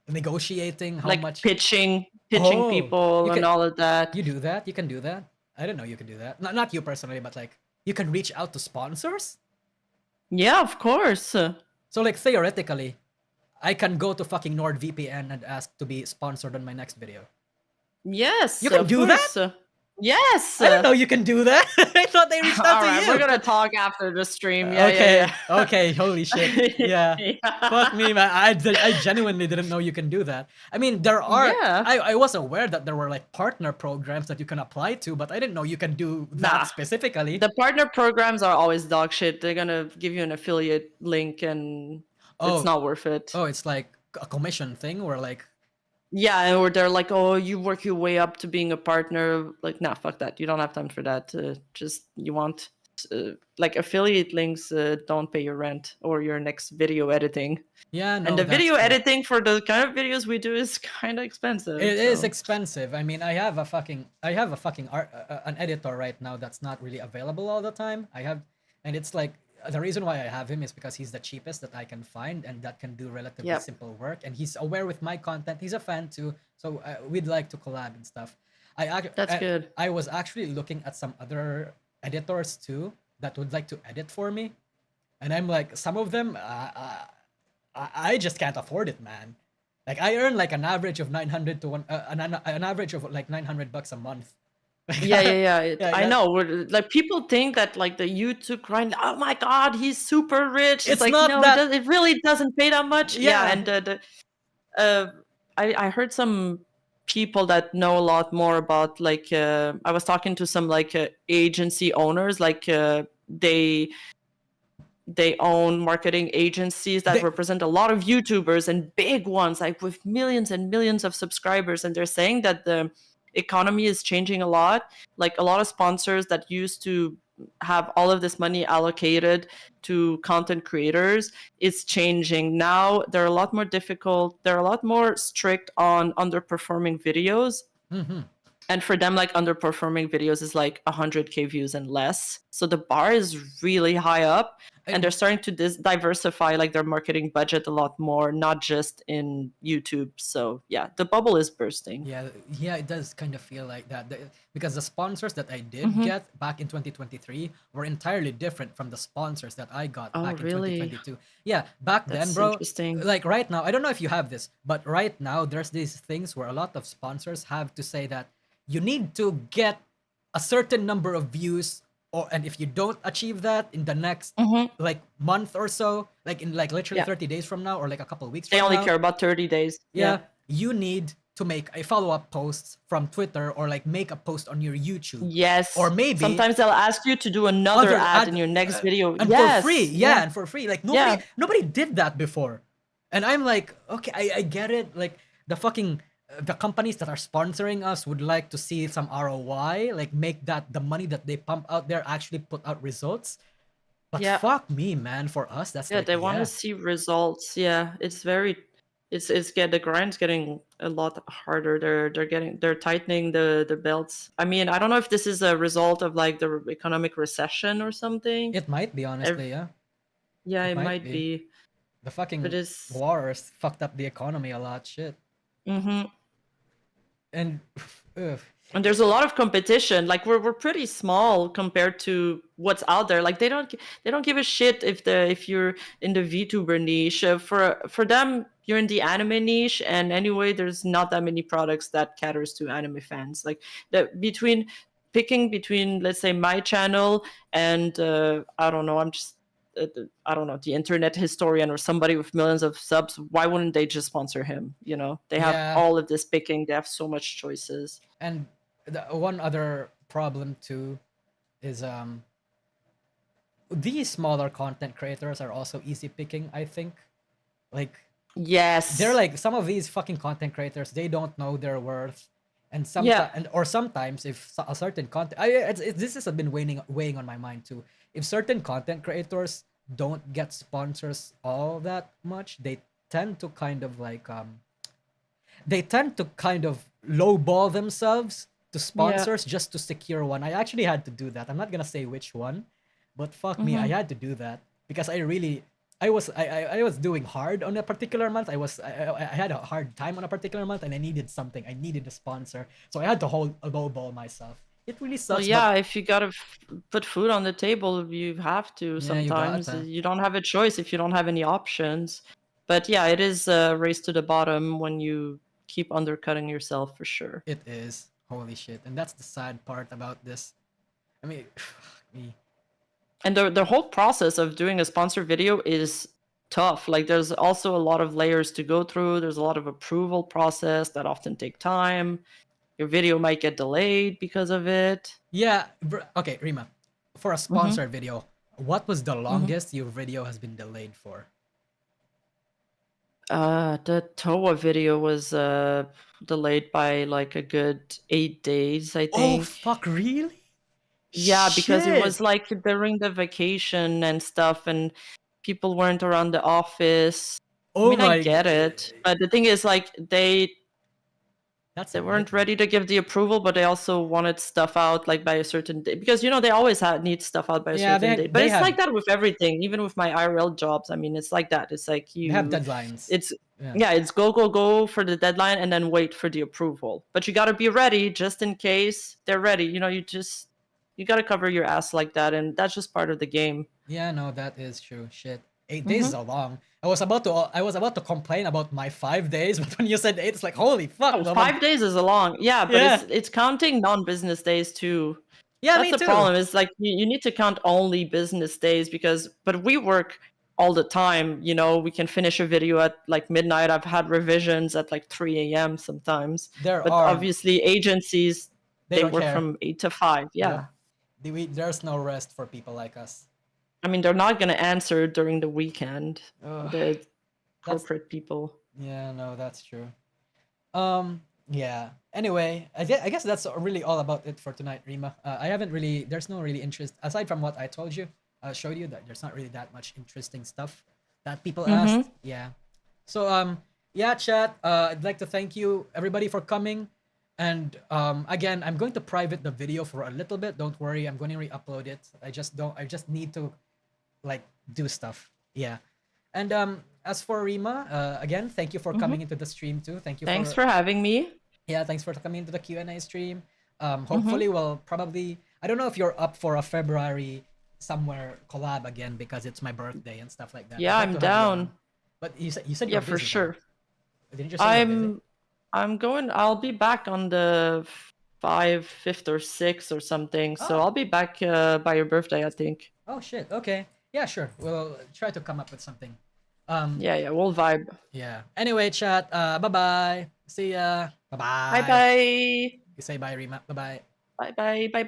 negotiating how like much? pitching people and all of that. You do that? You can do that? I didn't know you could do that. Not you personally, but like you can reach out to sponsors? Yeah, of course. So like theoretically, I can go to fucking NordVPN and ask to be sponsored on my next video. Yes. You can do that? Yes. I didn't know you can do that. I thought they reached out All to right, you. we're gonna talk after the stream. Okay, Yeah. okay, holy shit. Yeah. Fuck me, man. I genuinely didn't know you can do that. I mean, there are. Yeah. I was aware that there were like partner programs that you can apply to, but I didn't know you can do that Nah. specifically. The partner programs are always dog shit. They're gonna give you an affiliate link, and it's Oh, not worth it. oh, it's like a commission thing where like, Yeah, or they're like, oh, you work your way up to being a partner. Like, nah, fuck that. You don't have time for that. Just you want like affiliate links don't pay your rent or your next video editing. yeah, no, And the that's video true. editing for the kind of videos we do is kind of expensive. It is so. expensive. I mean, I have a fucking art, an editor right now that's not really available all the time. And it's like the reason why I have him is because he's the cheapest that I can find, and that can do relatively Yep. simple work. And he's aware with my content. He's a fan too, so we'd like to collab and stuff. That's good. I was actually looking at some other editors too that would like to edit for me, and I'm like, some of them, I just can't afford it, man. Like I earn like an average of 900 to an average of like $900 a month. Yeah. Yeah, I know. Like people think that like the YouTube grind. Oh my god, he's super rich. It's like not no, that- it really doesn't pay that much. Yeah. And I heard some people that know a lot more about like I was talking to some like agency owners, like they own marketing agencies that represent a lot of YouTubers and big ones, like with millions and millions of subscribers. And they're saying that the economy is changing a lot. Like a lot of sponsors that used to have all of this money allocated to content creators is changing. Now they're a lot more difficult. They're a lot more strict on underperforming videos. Mm-hmm. And for them, like underperforming videos is like 100K views and less. So the bar is really high up, and they're starting to diversify like their marketing budget a lot more, not just in YouTube. So yeah, the bubble is bursting. Yeah, it does kind of feel like that. Because the sponsors that I did get back in 2023 were entirely different from the sponsors that I got back in really? 2022. Yeah, back then, That's bro. interesting. Like right now, I don't know if you have this, but right now there's these things where a lot of sponsors have to say that you need to get a certain number of views, and if you don't achieve that in the next like month or so, like in like literally 30 days from now or like a couple of weeks They from only now, care about 30 days. yeah, you need to make a follow-up post from Twitter or like make a post on your YouTube. Yes. Or maybe sometimes they'll ask you to do another ad in your next video. and Yes. for free. Yeah, and for free. Like nobody did that before. And I'm like, okay, I get it. Like the fucking the companies that are sponsoring us would like to see some ROI, like make that the money that they pump out there actually put out results. But fuck me, man. For us, that's like, they want to see results. Yeah, it's very, the grind's getting a lot harder. They're tightening the belts. I mean, I don't know if this is a result of like the economic recession or something. It might be, honestly. Yeah, it might be. The fucking But it's wars fucked up the economy a lot. Shit. And and there's a lot of competition. Like we're pretty small compared to what's out there. Like they don't give a shit if you're in the VTuber niche. For them, you're in the anime niche, and anyway, there's not that many products that caters to anime fans. Like picking between, let's say, my channel and I don't know, I don't know, the internet historian or somebody with millions of subs, why wouldn't they just sponsor him? You know, they have all of this picking. They have so much choices. And one other problem too is these smaller content creators are also easy picking, I think. Like, yes, they're like, some of these fucking content creators, they don't know their worth. And sometimes if a certain content, this has been weighing on my mind too. If certain content creators don't get sponsors all that much, they tend to kind of like lowball themselves to sponsors just to secure one. I actually had to do that. I'm not gonna say which one, but fuck me, I had to do that because I was doing hard on a particular month. I had a hard time on a particular month, and I needed something. I needed a sponsor, so I had to lowball myself. It really sucks. Well, if you gotta put food on the table, you have to. Sometimes you don't have a choice if you don't have any options. But yeah, it is a race to the bottom when you keep undercutting yourself, for sure. It is. Holy shit! And that's the sad part about this. I mean, me. And the whole process of doing a sponsored video is tough. Like there's also a lot of layers to go through. There's a lot of approval process that often take time. Your video might get delayed because of it. Yeah. Okay, Rima. For a Mm-hmm. sponsored video, what was the longest your video has been delayed for? The Toa video was delayed by like a good 8 days, I Oh think. fuck! Really? Yeah, because it was Shit. like during the vacation and stuff, and people weren't around the office. I Oh mean, I my. get it, but the thing is, like, they That's they a weren't nightmare. ready to give the approval, but they also wanted stuff out like by a certain date because they always need stuff out by a Yeah, certain date. But they it's have like that with everything, even with my IRL jobs. I mean, it's like that. It's like they have deadlines. it's Yeah. yeah, it's go for the deadline and then wait for the approval. But you got to be ready just in case they're ready. You got to cover your ass like that, and that's just part of the game. Yeah, no, that is true. Shit. 8 days is a long. I was about to complain about my 5 days, but when you said 8, it's like holy fuck. Oh, no, 5 days is a long, yeah, but Yeah. it's counting non-business days too. Yeah, That's me the too. problem. Is like you need to count only business days but we work all the time. We can finish a video at like midnight. I've had revisions at like 3 a.m. sometimes. There But are obviously agencies they they don't work care. from 8 to 5. Yeah. Yep. There's no rest for people like us. I mean, they're not gonna answer during the weekend. Ugh, The corporate people. yeah, no, that's true. Yeah. Anyway, I guess that's really all about it for tonight, Rima. I haven't really. There's no really interest aside from what I told you, showed you that there's not really that much interesting stuff that people asked. Yeah. So yeah, chat. I'd like to thank you everybody for coming, and again, I'm going to private the video for a little bit. Don't worry, I'm going to re-upload it. I just need to like do stuff. Yeah. And as for Rima, again, thank you for coming into the stream too. Thanks for having me. Yeah, thanks for coming to the Q&A stream. Hopefully we'll probably, I don't know if you're up for a February somewhere collab again because it's my birthday and stuff like that. Yeah, I'd like I'm to have you on. down. But you said Yeah, you're for busy, sure. though. Didn't you say you're busy? I'll be back on the 5th or 6th or something. So Oh. I'll be back by your birthday, I think. Oh shit. Okay. Yeah, sure. We'll try to come up with something. Yeah, we'll vibe. Yeah. Anyway, chat. Bye-bye. See ya. Bye-bye. Bye bye. You say bye, Rima. Bye-bye. Bye bye. Bye.